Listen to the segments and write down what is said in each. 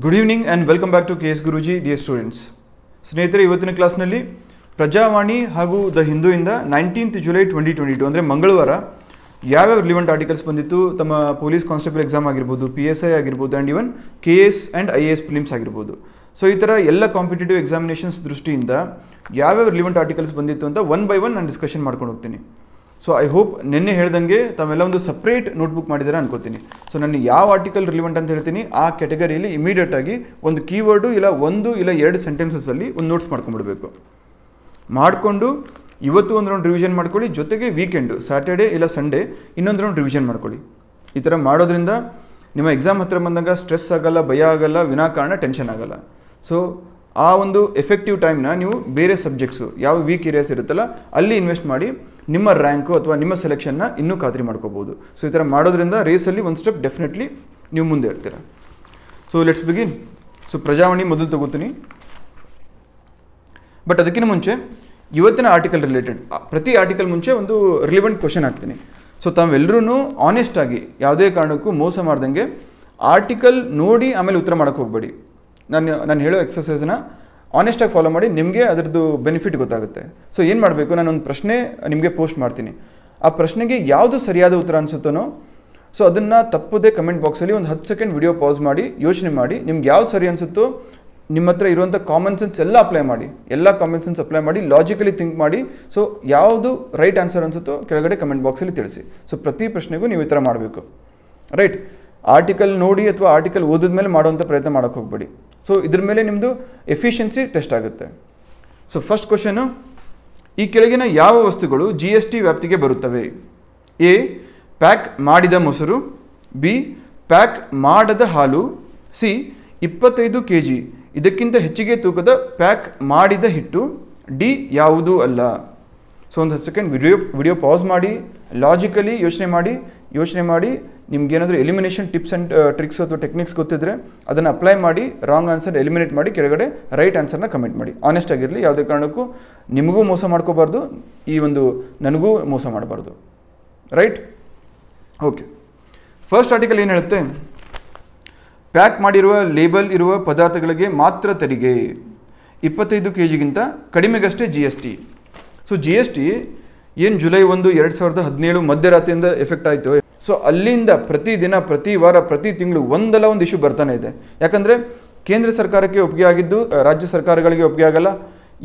Good evening and welcome back to KS Guruji dear students. ಸ್ನೇಹಿತರೆ, ಇವತ್ತಿನ ಕ್ಲಾಸ್ನಲ್ಲಿ ಪ್ರಜಾವಾಣಿ ಹಾಗೂ ದ ಹಿಂದೂಯಿಂದ 19th ಜುಲೈ 2022 ಅಂದರೆ ಮಂಗಳವಾರ ಯಾವ್ಯಾವ ರಿಲಿವೆಂಟ್ ಆರ್ಟಿಕಲ್ಸ್ ಬಂದಿತ್ತು, ತಮ್ಮ ಪೊಲೀಸ್ ಕಾನ್ಸ್ಟೇಬಲ್ ಎಕ್ಸಾಮ್ ಆಗಿರ್ಬೋದು, PSI ಆಗಿರ್ಬೋದು, and even KS and IAS prelims ಆಗಿರ್ಬೋದು. ಸೊ ಈ ಥರ ಎಲ್ಲ ಕಾಂಪಿಟೇಟಿವ್ ಎಕ್ಸಾಮಿನೇಷನ್ಸ್ ದೃಷ್ಟಿಯಿಂದ ಯಾವ್ಯಾವ ರಿಲಿವೆಂಟ್ ಆರ್ಟಿಕಲ್ಸ್ ಬಂದಿತ್ತು ಅಂತ ಒನ್ ಬೈ ಒನ್ ನಾನು ಡಿಸ್ಕಷನ್ ಮಾಡ್ಕೊಂಡು ಹೋಗ್ತೀನಿ. ಸೊ ಐ ಹೋಪ್ ನಿನ್ನೆ ಹೇಳ್ದಂಗೆ ತಾವೆಲ್ಲ ಒಂದು ಸಪ್ರೇಟ್ ನೋಟ್ಬುಕ್ ಮಾಡಿದ್ದಾರೆ ಅನ್ಕೋತೀನಿ. ಸೊ ನಾನು ಯಾವ ಆರ್ಟಿಕಲ್ ರಿಲಿವೆಂಟ್ ಅಂತ ಹೇಳ್ತೀನಿ ಆ ಕ್ಯಾಟಗರಿಯಲ್ಲಿ ಇಮಿಡಿಯೇಟಾಗಿ ಒಂದು ಕೀವರ್ಡು ಇಲ್ಲ ಎರಡು ಸೆಂಟೆನ್ಸಸ್ಸಲ್ಲಿ ಒಂದು ನೋಟ್ಸ್ ಮಾಡ್ಕೊಂಡ್ಬಿಡ್ಬೇಕು. ಮಾಡಿಕೊಂಡು ಇವತ್ತು ಒಂದು ರೌಂಡ್ ರಿವಿಷನ್ ಮಾಡ್ಕೊಳ್ಳಿ, ಜೊತೆಗೆ ವೀಕೆಂಡು ಸ್ಯಾಟರ್ಡೇ ಇಲ್ಲ ಸಂಡೇ ಇನ್ನೊಂದು ರೌಂಡ್ ರಿವಿಷನ್ ಮಾಡ್ಕೊಳ್ಳಿ. ಈ ಥರ ಮಾಡೋದ್ರಿಂದ ನಿಮ್ಮ ಎಕ್ಸಾಮ್ ಹತ್ರ ಬಂದಾಗ ಸ್ಟ್ರೆಸ್ ಆಗಲ್ಲ, ಭಯ ಆಗಲ್ಲ, ವಿನಾಕಾರಣ ಟೆನ್ಷನ್ ಆಗಲ್ಲ. ಸೊ ಆ ಒಂದು ಎಫೆಕ್ಟಿವ್ ಟೈಮ್ನ ನೀವು ಬೇರೆ ಸಬ್ಜೆಕ್ಟ್ಸು ಯಾವ ವೀಕ್ ಏರಿಯಾಸ್ ಇರುತ್ತಲ್ಲ ಅಲ್ಲಿ ಇನ್ವೆಸ್ಟ್ ಮಾಡಿ ನಿಮ್ಮ ರ್ಯಾಂಕು ಅಥವಾ ನಿಮ್ಮ ಸೆಲೆಕ್ಷನ್ನ ಇನ್ನೂ ಖಾತ್ರಿ ಮಾಡ್ಕೋಬೋದು. ಸೊ ಈ ಥರ ಮಾಡೋದ್ರಿಂದ ರೇಸಲ್ಲಿ ಒಂದು ಸ್ಟೆಪ್ ಡೆಫಿನೆಟ್ಲಿ ನೀವು ಮುಂದೆ ಇರ್ತೀರ. So let's begin. So Prajavani ಮೊದಲು ತಗೋತೀನಿ. ಬಟ್ ಅದಕ್ಕಿಂತ ಮುಂಚೆ ಇವತ್ತಿನ ಆರ್ಟಿಕಲ್ ರಿಲೇಟೆಡ್ ಪ್ರತಿ ಆರ್ಟಿಕಲ್ ಮುಂಚೆ ಒಂದು ರಿಲಿವೆಂಟ್ ಕ್ವಶನ್ ಹಾಕ್ತೀನಿ. ಸೊ ತಾವೆಲ್ಲರೂ ಆನೆಸ್ಟಾಗಿ ಯಾವುದೇ ಕಾರಣಕ್ಕೂ ಮೋಸ ಮಾಡ್ದಂಗೆ ಆರ್ಟಿಕಲ್ ನೋಡಿ ಆಮೇಲೆ ಉತ್ತರ ಮಾಡೋಕ್ಕೆ ಹೋಗಬೇಡಿ. ನಾನು ಹೇಳೋ ಎಕ್ಸಸೈಸ್ನ ಆನೆಸ್ಟಾಗಿ ಫಾಲೋ ಮಾಡಿ, ನಿಮಗೆ ಅದರದ್ದು ಬೆನಿಫಿಟ್ ಗೊತ್ತಾಗುತ್ತೆ. ಸೊ ಏನು ಮಾಡಬೇಕು, ನಾನೊಂದು ಪ್ರಶ್ನೆ ನಿಮಗೆ ಪೋಸ್ಟ್ ಮಾಡ್ತೀನಿ. ಆ ಪ್ರಶ್ನೆಗೆ ಯಾವುದು ಸರಿಯಾದ ಉತ್ತರ ಅನಿಸುತ್ತೋ ಸೊ ಅದನ್ನು ತಪ್ಪದೇ ಕಮೆಂಟ್ ಬಾಕ್ಸಲ್ಲಿ ಒಂದು 10 ಸೆಕೆಂಡ್ ವಿಡಿಯೋ ಪಾಸ್ ಮಾಡಿ ಯೋಚನೆ ಮಾಡಿ, ನಿಮ್ಗೆ ಯಾವ್ದು ಸರಿ ಅನಿಸುತ್ತೋ ನಿಮ್ಮ ಹತ್ರ ಇರುವಂಥ ಕಾಮನ್ ಸೆನ್ಸ್ ಎಲ್ಲ ಕಾಮನ್ ಸೆನ್ಸ್ ಅಪ್ಲೈ ಮಾಡಿ, ಲಾಜಿಕಲಿ ಥಿಂಕ್ ಮಾಡಿ. ಸೊ ಯಾವುದು ರೈಟ್ ಆನ್ಸರ್ ಅನಿಸುತ್ತೋ ಕೆಳಗಡೆ ಕಮೆಂಟ್ ಬಾಕ್ಸಲ್ಲಿ ತಿಳಿಸಿ. ಸೊ ಪ್ರತಿ ಪ್ರಶ್ನೆಗೂ ನೀವು ಈ ಥರ ಮಾಡಬೇಕು, ರೈಟ್? ಆರ್ಟಿಕಲ್ ನೋಡಿ ಅಥವಾ ಆರ್ಟಿಕಲ್ ಓದಿದ ಮೇಲೆ ಮಾಡುವಂಥ ಪ್ರಯತ್ನ ಮಾಡೋಕ್ಕೆ ಹೋಗಬೇಡಿ. ಸೊ ಇದ್ರ ಮೇಲೆ ನಿಮ್ಮದು ಎಫಿಷಿಯನ್ಸಿ ಟೆಸ್ಟ್ ಆಗುತ್ತೆ. ಸೊ ಫಸ್ಟ್ ಕ್ವಶನು, ಈ ಕೆಳಗಿನ ಯಾವ ವಸ್ತುಗಳು GST ವ್ಯಾಪ್ತಿಗೆ ಬರುತ್ತವೆ? ಎ, ಪ್ಯಾಕ್ ಮಾಡಿದ ಮೊಸರು, ಬಿ, ಪ್ಯಾಕ್ ಮಾಡದ ಹಾಲು, ಸಿ, 25 kg ಇದಕ್ಕಿಂತ ಹೆಚ್ಚಿಗೆ ತೂಕದ ಪ್ಯಾಕ್ ಮಾಡಿದ ಹಿಟ್ಟು, ಡಿ, ಯಾವುದೂ ಅಲ್ಲ. ಸೊ ಒಂದು 10 ಸೆಕೆಂಡ್ ವಿಡಿಯೋ ಪಾಸ್ ಮಾಡಿ ಲಾಜಿಕಲಿ ಯೋಚನೆ ಮಾಡಿ ನಿಮ್ಗೇನಾದರೂ ಎಲಿಮಿನೇಷನ್ ಟಿಪ್ಸ್ ಆ್ಯಂಡ್ ಟ್ರಿಕ್ಸ್ ಅಥವಾ ಟೆಕ್ನಿಕ್ಸ್ ಗೊತ್ತಿದ್ರೆ ಅದನ್ನು ಅಪ್ಲೈ ಮಾಡಿ, ರಾಂಗ್ ಆನ್ಸರ್ ಎಲಿಮಿನೇಟ್ ಮಾಡಿ, ಕೆಳಗಡೆ ರೈಟ್ ಆನ್ಸರ್ನ ಕಮೆಂಟ್ ಮಾಡಿ. ಆನೆಸ್ಟ್ ಆಗಿರಲಿ, ಯಾವುದೇ ಕಾರಣಕ್ಕೂ ನಿಮಗೂ ಮೋಸ ಮಾಡ್ಕೋಬಾರ್ದು, ಈ ಒಂದು ನನಗೂ ಮೋಸ ಮಾಡಬಾರ್ದು, ರೈಟ್? ಓಕೆ, ಫಸ್ಟ್ ಆರ್ಟಿಕಲ್ ಏನು ಹೇಳುತ್ತೆ? ಪ್ಯಾಕ್ ಮಾಡಿರುವ ಲೇಬಲ್ ಇರುವ ಪದಾರ್ಥಗಳಿಗೆ ಮಾತ್ರ ತೆರಿಗೆ, 25 kgಗಿಂತ ಕಡಿಮೆಗಷ್ಟೇ GST. ಸೊ GST ಏನು ಜುಲೈ 1, 2017 ಮಧ್ಯರಾತ್ರಿಯಿಂದ ಎಫೆಕ್ಟ್ ಆಯಿತು. ಸೊ ಅಲ್ಲಿಂದ ಪ್ರತಿದಿನ, ಪ್ರತಿ ವಾರ, ಪ್ರತಿ ತಿಂಗಳು ಒಂದಲ್ಲ ಒಂದು ಇಶ್ಯೂ ಬರ್ತಾನೆ ಇದೆ. ಯಾಕಂದರೆ ಕೇಂದ್ರ ಸರ್ಕಾರಕ್ಕೆ ಒಪ್ಪಿಗೆ ಆಗಿದ್ದು ರಾಜ್ಯ ಸರ್ಕಾರಗಳಿಗೆ ಒಪ್ಪಿಗೆ ಆಗಲ್ಲ,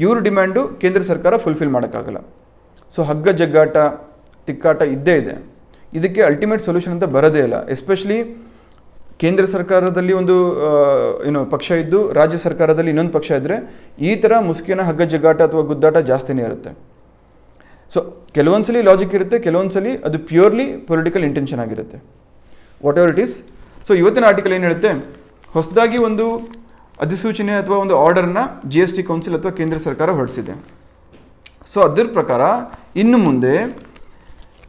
ಇವ್ರ ಡಿಮ್ಯಾಂಡು ಕೇಂದ್ರ ಸರ್ಕಾರ ಫುಲ್ಫಿಲ್ ಮಾಡೋಕ್ಕಾಗಲ್ಲ. ಸೊ ಹಗ್ಗ ಜಗ್ಗಾಟ, ತಿಕ್ಕಾಟ ಇದ್ದೇ ಇದೆ. ಇದಕ್ಕೆ ಅಲ್ಟಿಮೇಟ್ ಸೊಲ್ಯೂಷನ್ ಅಂತ ಬರೋದೇ ಇಲ್ಲ. ಎಸ್ಪೆಷಲಿ ಕೇಂದ್ರ ಸರ್ಕಾರದಲ್ಲಿ ಒಂದು ಪಕ್ಷ ಇದ್ದು ರಾಜ್ಯ ಸರ್ಕಾರದಲ್ಲಿ ಇನ್ನೊಂದು ಪಕ್ಷ ಇದ್ದರೆ ಈ ಥರ ಮುಸುಕಿನ ಹಗ್ಗ ಜಗ್ಗಾಟ ಅಥವಾ ಗುದ್ದಾಟ ಜಾಸ್ತಿನೇ ಇರುತ್ತೆ. ಸೊ ಕೆಲವೊಂದ್ಸಲಿ ಲಾಜಿಕ್ ಇರುತ್ತೆ, ಕೆಲವೊಂದ್ಸಲಿ ಅದು ಪ್ಯೂರ್ಲಿ ಪೊಲಿಟಿಕಲ್ ಇಂಟೆನ್ಷನ್ ಆಗಿರುತ್ತೆ, what ever it is. So ಇವತ್ತಿನ ಆರ್ಟಿಕಲ್ ಏನು ಹೇಳುತ್ತೆ? ಹೊಸದಾಗಿ ಒಂದು ಅಧಿಸೂಚನೆ ಅಥವಾ ಒಂದು ಆರ್ಡರ್ನ GST ಕೌನ್ಸಿಲ್ ಅಥವಾ ಕೇಂದ್ರ ಸರ್ಕಾರ ಹೊರಡಿಸಿದೆ. ಸೊ ಅದರ ಪ್ರಕಾರ ಇನ್ನು ಮುಂದೆ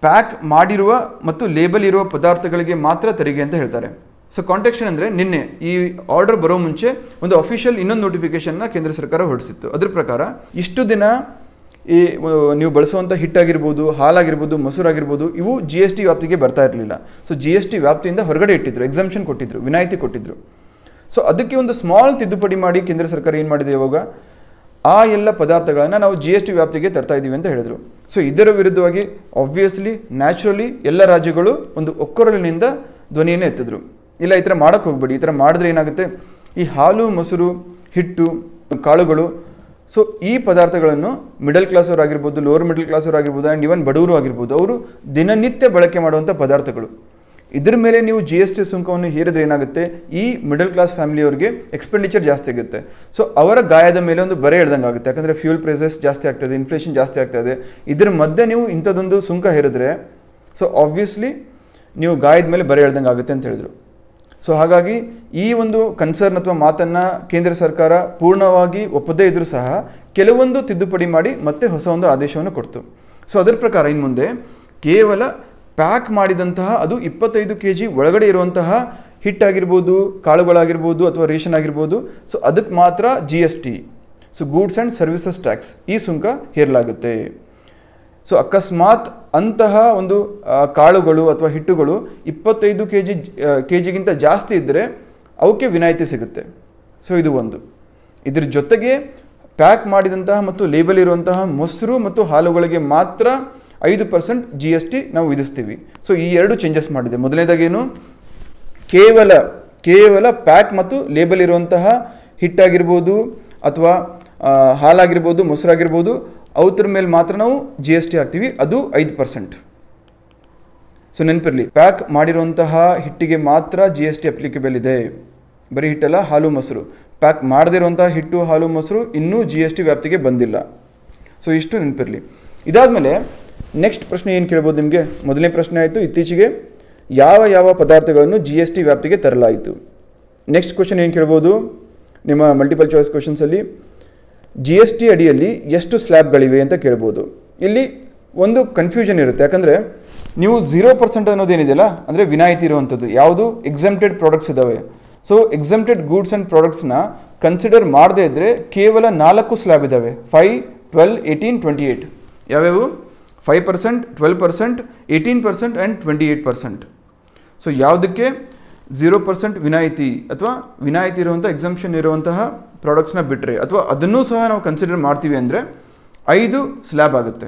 ಪ್ಯಾಕ್ ಮಾಡಿರುವ ಮತ್ತು ಲೇಬಲ್ ಇರುವ ಪದಾರ್ಥಗಳಿಗೆ ಮಾತ್ರ ತೆರಿಗೆ ಅಂತ ಹೇಳ್ತಾರೆ. ಸೊ ಕಾಂಟೆಕ್ಸ್ಟ್ ಅಂದರೆ ನಿನ್ನೆ ಈ ಆರ್ಡರ್ ಬರೋ ಮುಂಚೆ ಒಂದು ಅಫಿಷಿಯಲ್ ಇನ್ನೊಂದು ನೋಟಿಫಿಕೇಶನ್ನ ಕೇಂದ್ರ ಸರ್ಕಾರ ಹೊರಡಿಸಿತ್ತು. ಅದ್ರ ಪ್ರಕಾರ ಇಷ್ಟು ದಿನ ಈ ನೀವು ಬಳಸುವಂಥ ಹಿಟ್ಟಾಗಿರ್ಬೋದು, ಹಾಲಾಗಿರ್ಬೋದು, ಮೊಸರಾಗಿರ್ಬೋದು, ಇವು GST ವ್ಯಾಪ್ತಿಗೆ ಬರ್ತಾ ಇರಲಿಲ್ಲ. ಸೊ GST ವ್ಯಾಪ್ತಿಯಿಂದ ಹೊರಗಡೆ ಇಟ್ಟಿದ್ರು, ಎಕ್ಸಂಪ್ಷನ್ ಕೊಟ್ಟಿದ್ರು, ವಿನಾಯಿತಿ ಕೊಟ್ಟಿದ್ರು. ಸೊ ಅದಕ್ಕೆ ಒಂದು ಸ್ಮಾಲ್ ತಿದ್ದುಪಡಿ ಮಾಡಿ ಕೇಂದ್ರ ಸರ್ಕಾರ ಏನು ಮಾಡಿದೆ ಇವಾಗ, ಆ ಎಲ್ಲ ಪದಾರ್ಥಗಳನ್ನು ನಾವು GST ವ್ಯಾಪ್ತಿಗೆ ತರ್ತಾ ಇದ್ದೀವಿ ಅಂತ ಹೇಳಿದ್ರು. ಸೊ ಇದರ ವಿರುದ್ಧವಾಗಿ ಆಬ್ವಿಯಸ್ಲಿ ನ್ಯಾಚುರಲಿ ಎಲ್ಲ ರಾಜ್ಯಗಳು ಒಂದು ಒಕ್ಕೊರಲಿನಿಂದ ಧ್ವನಿಯನ್ನು ಎತ್ತಿದ್ರು. ಇಲ್ಲ, ಈ ಥರ ಮಾಡೋಕ್ಕೆ ಹೋಗ್ಬೇಡಿ, ಈ ಥರ ಮಾಡಿದ್ರೆ ಏನಾಗುತ್ತೆ, ಈ ಹಾಲು, ಮೊಸರು, ಹಿಟ್ಟು, ಕಾಳುಗಳು, ಸೊ ಈ ಪದಾರ್ಥಗಳನ್ನು ಮಿಡಲ್ ಕ್ಲಾಸ್ ಅವ್ರು ಆಗಿರ್ಬೋದು, ಲೋವರ್ ಮಿಡಲ್ ಕ್ಲಾಸ್ ಅವ್ರು ಆಗಿರ್ಬೋದು, ಆ್ಯಂಡ್ ಇವನ್ ಬಡವರು ಆಗಿರ್ಬೋದು, ಅವರು ದಿನನಿತ್ಯ ಬಳಕೆ ಮಾಡುವಂಥ ಪದಾರ್ಥಗಳು. ಇದ್ರ ಮೇಲೆ ನೀವು GST ಸುಂಕವನ್ನು ಹೇರಿದ್ರೆ ಏನಾಗುತ್ತೆ, ಈ ಮಿಡಲ್ ಕ್ಲಾಸ್ ಫ್ಯಾಮಿಲಿಯವ್ರಿಗೆ ಎಕ್ಸ್ಪೆಂಡಿಚರ್ ಜಾಸ್ತಿ ಆಗುತ್ತೆ. ಸೊ ಅವರ ಗಾಯದ ಮೇಲೆ ಒಂದು ಬರೆ ಎಳ್ದಂಗೆ ಆಗುತ್ತೆ. ಯಾಕಂದರೆ ಫ್ಯೂಲ್ ಪ್ರೈಸಸ್ ಜಾಸ್ತಿ ಆಗ್ತದೆ, ಇನ್ಫ್ಲೇಷನ್ ಜಾಸ್ತಿ ಆಗ್ತದೆ. ಇದ್ರ ಮಧ್ಯೆ ನೀವು ಇಂಥದ್ದೊಂದು ಸುಂಕ ಹೇರಿದ್ರೆ ಸೊ ಆಬ್ವಿಯಸ್ಲಿ ನೀವು ಗಾಯದ ಮೇಲೆ ಬರೆ ಎಳ್ದಂಗೆ ಆಗುತ್ತೆ ಅಂತ ಹೇಳಿದರು. ಸೊ ಹಾಗಾಗಿ ಈ ಒಂದು ಕನ್ಸರ್ನ್ ಅಥವಾ ಮಾತನ್ನು ಕೇಂದ್ರ ಸರ್ಕಾರ ಪೂರ್ಣವಾಗಿ ಒಪ್ಪದೇ ಇದ್ದರೂ ಸಹ ಕೆಲವೊಂದು ತಿದ್ದುಪಡಿ ಮಾಡಿ ಮತ್ತೆ ಹೊಸ ಒಂದು ಆದೇಶವನ್ನು ಕೊಡ್ತು. ಸೊ ಅದರ ಪ್ರಕಾರ ಇನ್ನು ಮುಂದೆ ಕೇವಲ ಪ್ಯಾಕ್ ಮಾಡಿದಂತಹ ಅದು 25 kg ಒಳಗಡೆ ಇರುವಂತಹ ಹಿಟ್ಟಾಗಿರ್ಬೋದು, ಕಾಳುಗಳಾಗಿರ್ಬೋದು ಅಥವಾ ರೇಷನ್ ಆಗಿರ್ಬೋದು, ಸೊ ಅದಕ್ಕೆ ಮಾತ್ರ GST, so goods and services tax, ಈ ಸುಂಕ ಹೇರಲಾಗುತ್ತೆ. ಸೊ ಅಕಸ್ಮಾತ್ ಅಂತಹ ಒಂದು ಕಾಳುಗಳು ಅಥವಾ ಹಿಟ್ಟುಗಳು 25 kgಗಿಂತ ಜಾಸ್ತಿ ಇದ್ದರೆ ಅವಕ್ಕೆ ವಿನಾಯಿತಿ ಸಿಗುತ್ತೆ. ಸೊ ಇದು ಒಂದು. ಇದ್ರ ಜೊತೆಗೆ ಪ್ಯಾಕ್ ಮಾಡಿದಂತಹ ಮತ್ತು ಲೇಬಲ್ ಇರುವಂತಹ ಮೊಸರು ಮತ್ತು ಹಾಲುಗಳಿಗೆ ಮಾತ್ರ 5% GST ನಾವು ವಿಧಿಸ್ತೀವಿ. ಸೊ ಈ ಎರಡು ಚೇಂಜಸ್ ಮಾಡಿದೆ. ಮೊದಲನೇದಾಗೇನು, ಕೇವಲ ಪ್ಯಾಕ್ ಮತ್ತು ಲೇಬಲ್ ಇರುವಂತಹ ಹಿಟ್ಟಾಗಿರ್ಬೋದು ಅಥವಾ ಹಾಲಾಗಿರ್ಬೋದು, ಮೊಸರಾಗಿರ್ಬೋದು, ಅವ್ರ ಮೇಲೆ ಮಾತ್ರ ನಾವು GST ಹಾಕ್ತೀವಿ, ಅದು 5%. ಸೊ ನೆನಪಿರಲಿ, ಪ್ಯಾಕ್ ಮಾಡಿರುವಂತಹ ಹಿಟ್ಟಿಗೆ ಮಾತ್ರ GST ಅಪ್ಲಿಕೇಬಲ್ ಇದೆ. ಬರೀ ಹಿಟ್ಟಲ್ಲ, ಹಾಲು ಮೊಸರು. ಪ್ಯಾಕ್ ಮಾಡದಿರುವಂತಹ ಹಿಟ್ಟು, ಹಾಲು, ಮೊಸರು ಇನ್ನೂ GST ವ್ಯಾಪ್ತಿಗೆ ಬಂದಿಲ್ಲ. ಸೊ ಇಷ್ಟು ನೆನಪಿರಲಿ. ಇದಾದಮೇಲೆ ನೆಕ್ಸ್ಟ್ ಪ್ರಶ್ನೆ ಏನು ಕೇಳ್ಬೋದು ನಿಮಗೆ? ಮೊದಲನೇ ಪ್ರಶ್ನೆ ಆಯಿತು, ಇತ್ತೀಚೆಗೆ ಯಾವ ಪದಾರ್ಥಗಳನ್ನು GST ವ್ಯಾಪ್ತಿಗೆ ತರಲಾಯಿತು. ನೆಕ್ಸ್ಟ್ ಕ್ವಶನ್ ಏನು ಕೇಳ್ಬೋದು ನಿಮ್ಮ ಮಲ್ಟಿಪಲ್ ಚಾಯ್ಸ್ ಕ್ವಶನ್ಸಲ್ಲಿ? GST ಅಡಿಯಲ್ಲಿ ಎಷ್ಟು ಸ್ಲ್ಯಾಬ್ಗಳಿವೆ ಅಂತ ಕೇಳ್ಬೋದು. ಇಲ್ಲಿ ಒಂದು ಕನ್ಫ್ಯೂಷನ್ ಇರುತ್ತೆ, ಯಾಕಂದರೆ ನೀವು 0% ಅನ್ನೋದೇನಿದೆಯಲ್ಲ, ಅಂದರೆ ವಿನಾಯಿತಿ ಇರುವಂಥದ್ದು ಯಾವುದು ಎಕ್ಸೆಂಪ್ಟೆಡ್ ಪ್ರಾಡಕ್ಟ್ಸ್ ಇದ್ದಾವೆ. ಸೊ ಎಕ್ಸೆಂಪ್ಟೆಡ್ ಗೂಡ್ಸ್ ಆ್ಯಂಡ್ ಪ್ರಾಡಕ್ಟ್ಸ್ನ ಕನ್ಸಿಡರ್ ಮಾಡದೇ ಇದ್ದರೆ ಕೇವಲ 4 ಸ್ಲ್ಯಾಬ್ ಇದ್ದಾವೆ, 5, 12, 18, 28. ಯಾವ್ಯಾವು? 5%, 12%, 18% ಆ್ಯಂಡ್ 28%. ಸೊ ಯಾವುದಕ್ಕೆ 0% ವಿನಾಯಿತಿ ಅಥವಾ ವಿನಾಯಿತಿ ಇರುವಂಥ ಎಕ್ಸಂಪ್ಷನ್ ಇರುವಂತಹ ಪ್ರಾಡಕ್ಟ್ಸ್ನ ಬಿಟ್ಟರೆ ಅಥವಾ ಅದನ್ನೂ ಸಹ ನಾವು ಕನ್ಸಿಡರ್ ಮಾಡ್ತೀವಿ ಅಂದರೆ 5 ಸ್ಲ್ಯಾಬ್ ಆಗುತ್ತೆ.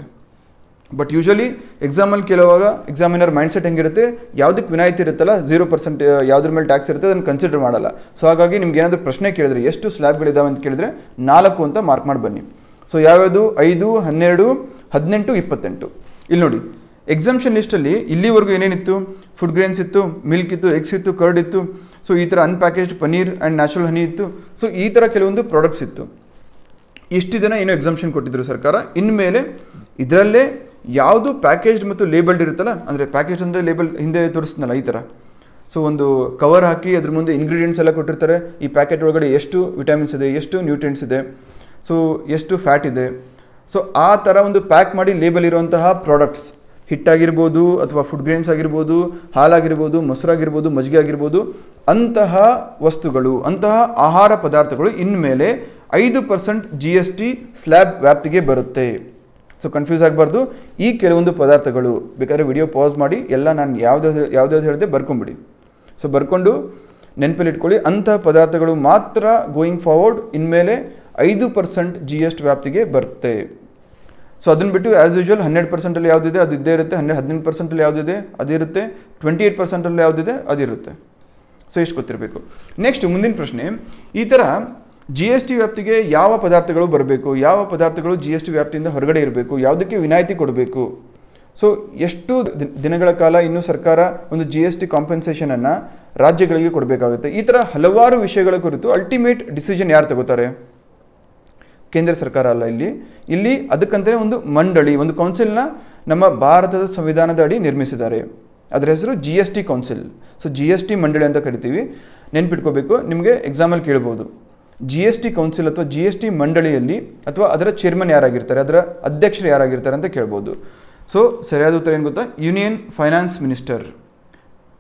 ಬಟ್ ಯೂಶಲಿ ಎಕ್ಸಾಮಲ್ಲಿ ಕೇಳುವಾಗ ಎಕ್ಸಾಮಿನರ್ ಮೈಂಡ್ಸೆಟ್ ಹೆಂಗಿರುತ್ತೆ, ಯಾವುದಕ್ಕೆ ವಿನಾಯಿತಿ ಇರುತ್ತಲ್ಲ 0% ಯಾವುದ್ರ ಮೇಲೆ ಟ್ಯಾಕ್ಸ್ ಇರುತ್ತೆ ಅದನ್ನು ಕನ್ಸಿಡರ್ ಮಾಡಲ್ಲ. ಸೊ ಹಾಗಾಗಿ ನಿಮ್ಗೆ ಏನಾದರೂ ಪ್ರಶ್ನೆ ಕೇಳಿದ್ರೆ ಎಷ್ಟು ಸ್ಲ್ಯಾಬ್ಗಳಿದ್ದಾವೆ ಅಂತ ಕೇಳಿದ್ರೆ 4 ಅಂತ ಮಾರ್ಕ್ ಮಾಡಿ ಬನ್ನಿ. ಸೊ ಯಾವ್ಯಾವುದು? 5, 12, 18, 28. ಇಲ್ಲಿ ನೋಡಿ, ಎಕ್ಸಂಪ್ಷನ್ ಲಿಸ್ಟಲ್ಲಿ ಇಲ್ಲಿವರೆಗೂ ಏನೇನಿತ್ತು? ಫುಡ್ ಗ್ರೇನ್ಸ್ ಇತ್ತು, ಮಿಲ್ಕ್ ಇತ್ತು, ಎಗ್ಸ್ ಇತ್ತು, ಕರ್ಡ್ ಇತ್ತು. ಸೊ ಈ ಥರ ಅನ್ಪ್ಯಾಕೇಜ್ಡ್ ಪನೀರ್ ಆ್ಯಂಡ್ ನ್ಯಾಚುರಲ್ ಹನಿ ಇತ್ತು. ಸೊ ಈ ಥರ ಕೆಲವೊಂದು ಪ್ರಾಡಕ್ಟ್ಸ್ ಇತ್ತು. ಇಷ್ಟು ದಿನ ಏನೋ ಎಕ್ಸಂಪ್ಷನ್ ಕೊಟ್ಟಿದ್ರು ಸರ್ಕಾರ. ಇನ್ಮೇಲೆ ಇದರಲ್ಲೇ ಯಾವುದು ಪ್ಯಾಕೇಜ್ಡ್ ಮತ್ತು ಲೇಬಲ್ಡ್ ಇರುತ್ತಲ್ಲ, ಅಂದರೆ ಪ್ಯಾಕೇಜ್ ಅಂದರೆ ಲೇಬಲ್ ಹಿಂದೆ ತೋರಿಸ್ತಾನಲ್ಲ ಈ ಥರ. ಸೊ ಒಂದು ಕವರ್ ಹಾಕಿ ಅದ್ರ ಮುಂದೆ ಇಂಗ್ರೀಡಿಯೆಂಟ್ಸ್ ಎಲ್ಲ ಕೊಟ್ಟಿರ್ತಾರೆ. ಈ ಪ್ಯಾಕೆಟ್ ಒಳಗಡೆ ಎಷ್ಟು ವಿಟಮಿನ್ಸ್ ಇದೆ, ಎಷ್ಟು ನ್ಯೂಟ್ರಿಯೆಂಟ್ಸ್ ಇದೆ, ಸೊ ಎಷ್ಟು ಫ್ಯಾಟ್ ಇದೆ. ಸೊ ಆ ಥರ ಒಂದು ಪ್ಯಾಕ್ ಮಾಡಿ ಲೇಬಲ್ ಇರುವಂತಹ ಪ್ರಾಡಕ್ಟ್ಸ್, ಹಿಟ್ಟಾಗಿರ್ಬೋದು ಅಥವಾ ಫುಡ್ ಗ್ರೇನ್ಸ್ ಆಗಿರ್ಬೋದು, ಹಾಲಾಗಿರ್ಬೋದು, ಮೊಸರಾಗಿರ್ಬೋದು, ಮಜ್ಜಿಗೆ ಆಗಿರ್ಬೋದು, ಅಂತಹ ವಸ್ತುಗಳು, ಅಂತಹ ಆಹಾರ ಪದಾರ್ಥಗಳು ಇನ್ಮೇಲೆ 5% GST ಸ್ಲ್ಯಾಬ್ ವ್ಯಾಪ್ತಿಗೆ ಬರುತ್ತೆ. ಸೊ ಕನ್ಫ್ಯೂಸ್ ಆಗಬಾರ್ದು. ಈ ಕೆಲವೊಂದು ಪದಾರ್ಥಗಳು ಬೇಕಾದ್ರೆ ವಿಡಿಯೋ ಪಾಸ್ ಮಾಡಿ ಎಲ್ಲ ನಾನು ಯಾವ್ದಾವ್ದು ಹೇಳಿದೆ ಬರ್ಕೊಂಬಿಡಿ. ಸೊ ಬರ್ಕೊಂಡು ನೆನಪಲ್ಲಿ ಇಟ್ಕೊಳ್ಳಿ, ಅಂತಹ ಪದಾರ್ಥಗಳು ಮಾತ್ರ ಗೋಯಿಂಗ್ ಫಾರ್ವರ್ಡ್ ಇನ್ಮೇಲೆ 5% GST ವ್ಯಾಪ್ತಿಗೆ ಬರುತ್ತೆ. ಸೊ ಅದನ್ನು ಬಿಟ್ಟು ಆ್ಯಸ್ ಯೂಶುವಲ್ 100%ಅಲ್ಲಿ ಯಾವುದಿದೆ ಅದು ಇದ್ದೇ ಇರುತ್ತೆ, 18%ಅಲ್ಲಿ ಯಾವುದಿದೆ ಅದಿರುತ್ತೆ, 28%ಅಲ್ಲಿ ಯಾವುದಿದೆ ಅದಿರುತ್ತೆ. ಸೊ ಇಷ್ಟು ಗೊತ್ತಿರಬೇಕು. ನೆಕ್ಸ್ಟ್ ಮುಂದಿನ ಪ್ರಶ್ನೆ, ಈ ಥರ GST ವ್ಯಾಪ್ತಿಗೆ ಯಾವ ಪದಾರ್ಥಗಳು ಬರಬೇಕು, ಯಾವ ಪದಾರ್ಥಗಳು GST ವ್ಯಾಪ್ತಿಯಿಂದ ಹೊರಗಡೆ ಇರಬೇಕು, ಯಾವುದಕ್ಕೆ ವಿನಾಯಿತಿ ಕೊಡಬೇಕು. ಸೊ ಎಷ್ಟು ದಿನಗಳ ಕಾಲ ಇನ್ನೂ ಸರ್ಕಾರ ಒಂದು GST ಕಾಂಪೆನ್ಸೇಷನನ್ನು ರಾಜ್ಯಗಳಿಗೆ ಕೊಡಬೇಕಾಗುತ್ತೆ. ಈ ಥರ ಹಲವಾರು ವಿಷಯಗಳ ಕುರಿತು ಅಲ್ಟಿಮೇಟ್ ಡಿಸಿಷನ್ ಯಾರು ತಗೋತಾರೆ? ಕೇಂದ್ರ ಸರ್ಕಾರ ಅಲ್ಲ. ಇಲ್ಲಿ ಅದಕ್ಕಂತಲೇ ಒಂದು ಮಂಡಳಿ, ಒಂದು ಕೌನ್ಸಿಲ್ನ ನಮ್ಮ ಭಾರತದ ಸಂವಿಧಾನದ ಅಡಿ ನಿರ್ಮಿಸಿದ್ದಾರೆ. ಅದರ ಹೆಸರು GST ಕೌನ್ಸಿಲ್. ಸೊ GST ಮಂಡಳಿ ಅಂತ ಕರಿತೀವಿ. ನೆನ್ಪಿಟ್ಕೋಬೇಕು, ನಿಮಗೆ ಎಕ್ಸಾಮಲ್ಲಿ ಕೇಳ್ಬೋದು GST ಕೌನ್ಸಿಲ್ ಅಥವಾ GST ಮಂಡಳಿಯಲ್ಲಿ ಅಥವಾ ಅದರ ಚೇರ್ಮನ್ ಯಾರಾಗಿರ್ತಾರೆ, ಅದರ ಅಧ್ಯಕ್ಷರು ಯಾರಾಗಿರ್ತಾರೆ ಅಂತ ಕೇಳ್ಬೋದು. ಸೊ ಸರಿಯಾದ ಉತ್ತರ ಏನು ಗೊತ್ತಾ? ಯೂನಿಯನ್ ಫೈನಾನ್ಸ್ ಮಿನಿಸ್ಟರ್,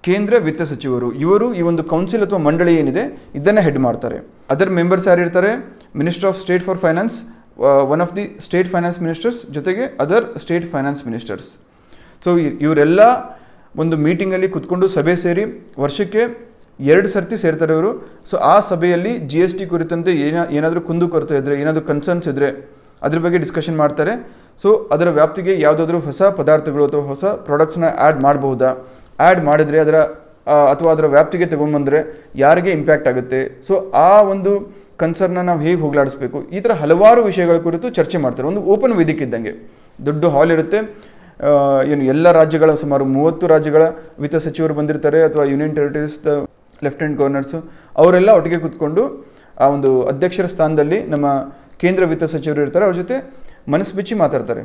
ಕೇಂದ್ರ ವಿತ್ತ ಸಚಿವರು. ಇವರು ಈ ಒಂದು ಕೌನ್ಸಿಲ್ ಅಥವಾ ಮಂಡಳಿ ಏನಿದೆ ಇದನ್ನು ಹೆಡ್ ಮಾಡ್ತಾರೆ. ಅದರ ಮೆಂಬರ್ಸ್ ಯಾರಿರ್ತಾರೆ? Minister of state for finance, one of the state finance ministers, ಜೊತೆಗೆ other state finance ministers. So ಇವರೆಲ್ಲ ಒಂದು ಮೀಟಿಂಗಲ್ಲಿ ಕುತ್ಕೊಂಡು ಸಭೆ ಸೇರಿ ವರ್ಷಕ್ಕೆ 2 ಸರ್ತಿ ಸೇರ್ತಾರೆ ಇವರು. ಸೊ ಆ ಸಭೆಯಲ್ಲಿ GST ಕುರಿತಂತೆ ಏನಾದರೂ ಕುಂದುಕೊರತೆ ಇದ್ದರೆ, ಏನಾದರೂ ಕನ್ಸರ್ನ್ಸ್ ಇದ್ದರೆ ಅದ್ರ ಬಗ್ಗೆ ಡಿಸ್ಕಷನ್ ಮಾಡ್ತಾರೆ. ಸೊ ಅದರ ವ್ಯಾಪ್ತಿಗೆ ಯಾವುದಾದ್ರೂ ಹೊಸ ಪದಾರ್ಥಗಳು ಅಥವಾ ಹೊಸ ಪ್ರಾಡಕ್ಟ್ಸ್ನ ಆ್ಯಡ್ ಮಾಡಬಹುದಾ, ಆ್ಯಡ್ ಮಾಡಿದರೆ ಅಥವಾ ಅದರ ವ್ಯಾಪ್ತಿಗೆ ತಗೊಂಡ್ಬಂದರೆ ಯಾರಿಗೆ ಇಂಪ್ಯಾಕ್ಟ್ ಆಗುತ್ತೆ, ಸೊ ಆ ಒಂದು ಕನ್ಸರ್ನ ನಾವು ಹೇಗೆ ಹೋಗಲಾಡಿಸ್ಬೇಕು, ಈ ಥರ ಹಲವಾರು ವಿಷಯಗಳ ಕುರಿತು ಚರ್ಚೆ ಮಾಡ್ತಾರೆ. ಒಂದು ಓಪನ್ ವೇದಿಕೆ ಇದ್ದಂಗೆ ದೊಡ್ಡ ಹಾಲ್ ಇರುತ್ತೆ. ಎಲ್ಲ ರಾಜ್ಯಗಳ ಸುಮಾರು 30 ರಾಜ್ಯಗಳ ವಿತ್ತ ಸಚಿವರು ಬಂದಿರ್ತಾರೆ ಅಥವಾ ಯೂನಿಯನ್ ಟೆರಿಟರೀಸ್ ಲೆಫ್ಟಿನೆಂಟ್ ಗವರ್ನರ್ಸು, ಅವರೆಲ್ಲ ಒಟ್ಟಿಗೆ ಕೂತ್ಕೊಂಡು ಆ ಒಂದು ಅಧ್ಯಕ್ಷರ ಸ್ಥಾನದಲ್ಲಿ ನಮ್ಮ ಕೇಂದ್ರ ವಿತ್ತ ಸಚಿವರು ಇರ್ತಾರೆ, ಅವ್ರ ಜೊತೆ ಮನಸ್ಸು ಬಿಚ್ಚಿ ಮಾತಾಡ್ತಾರೆ.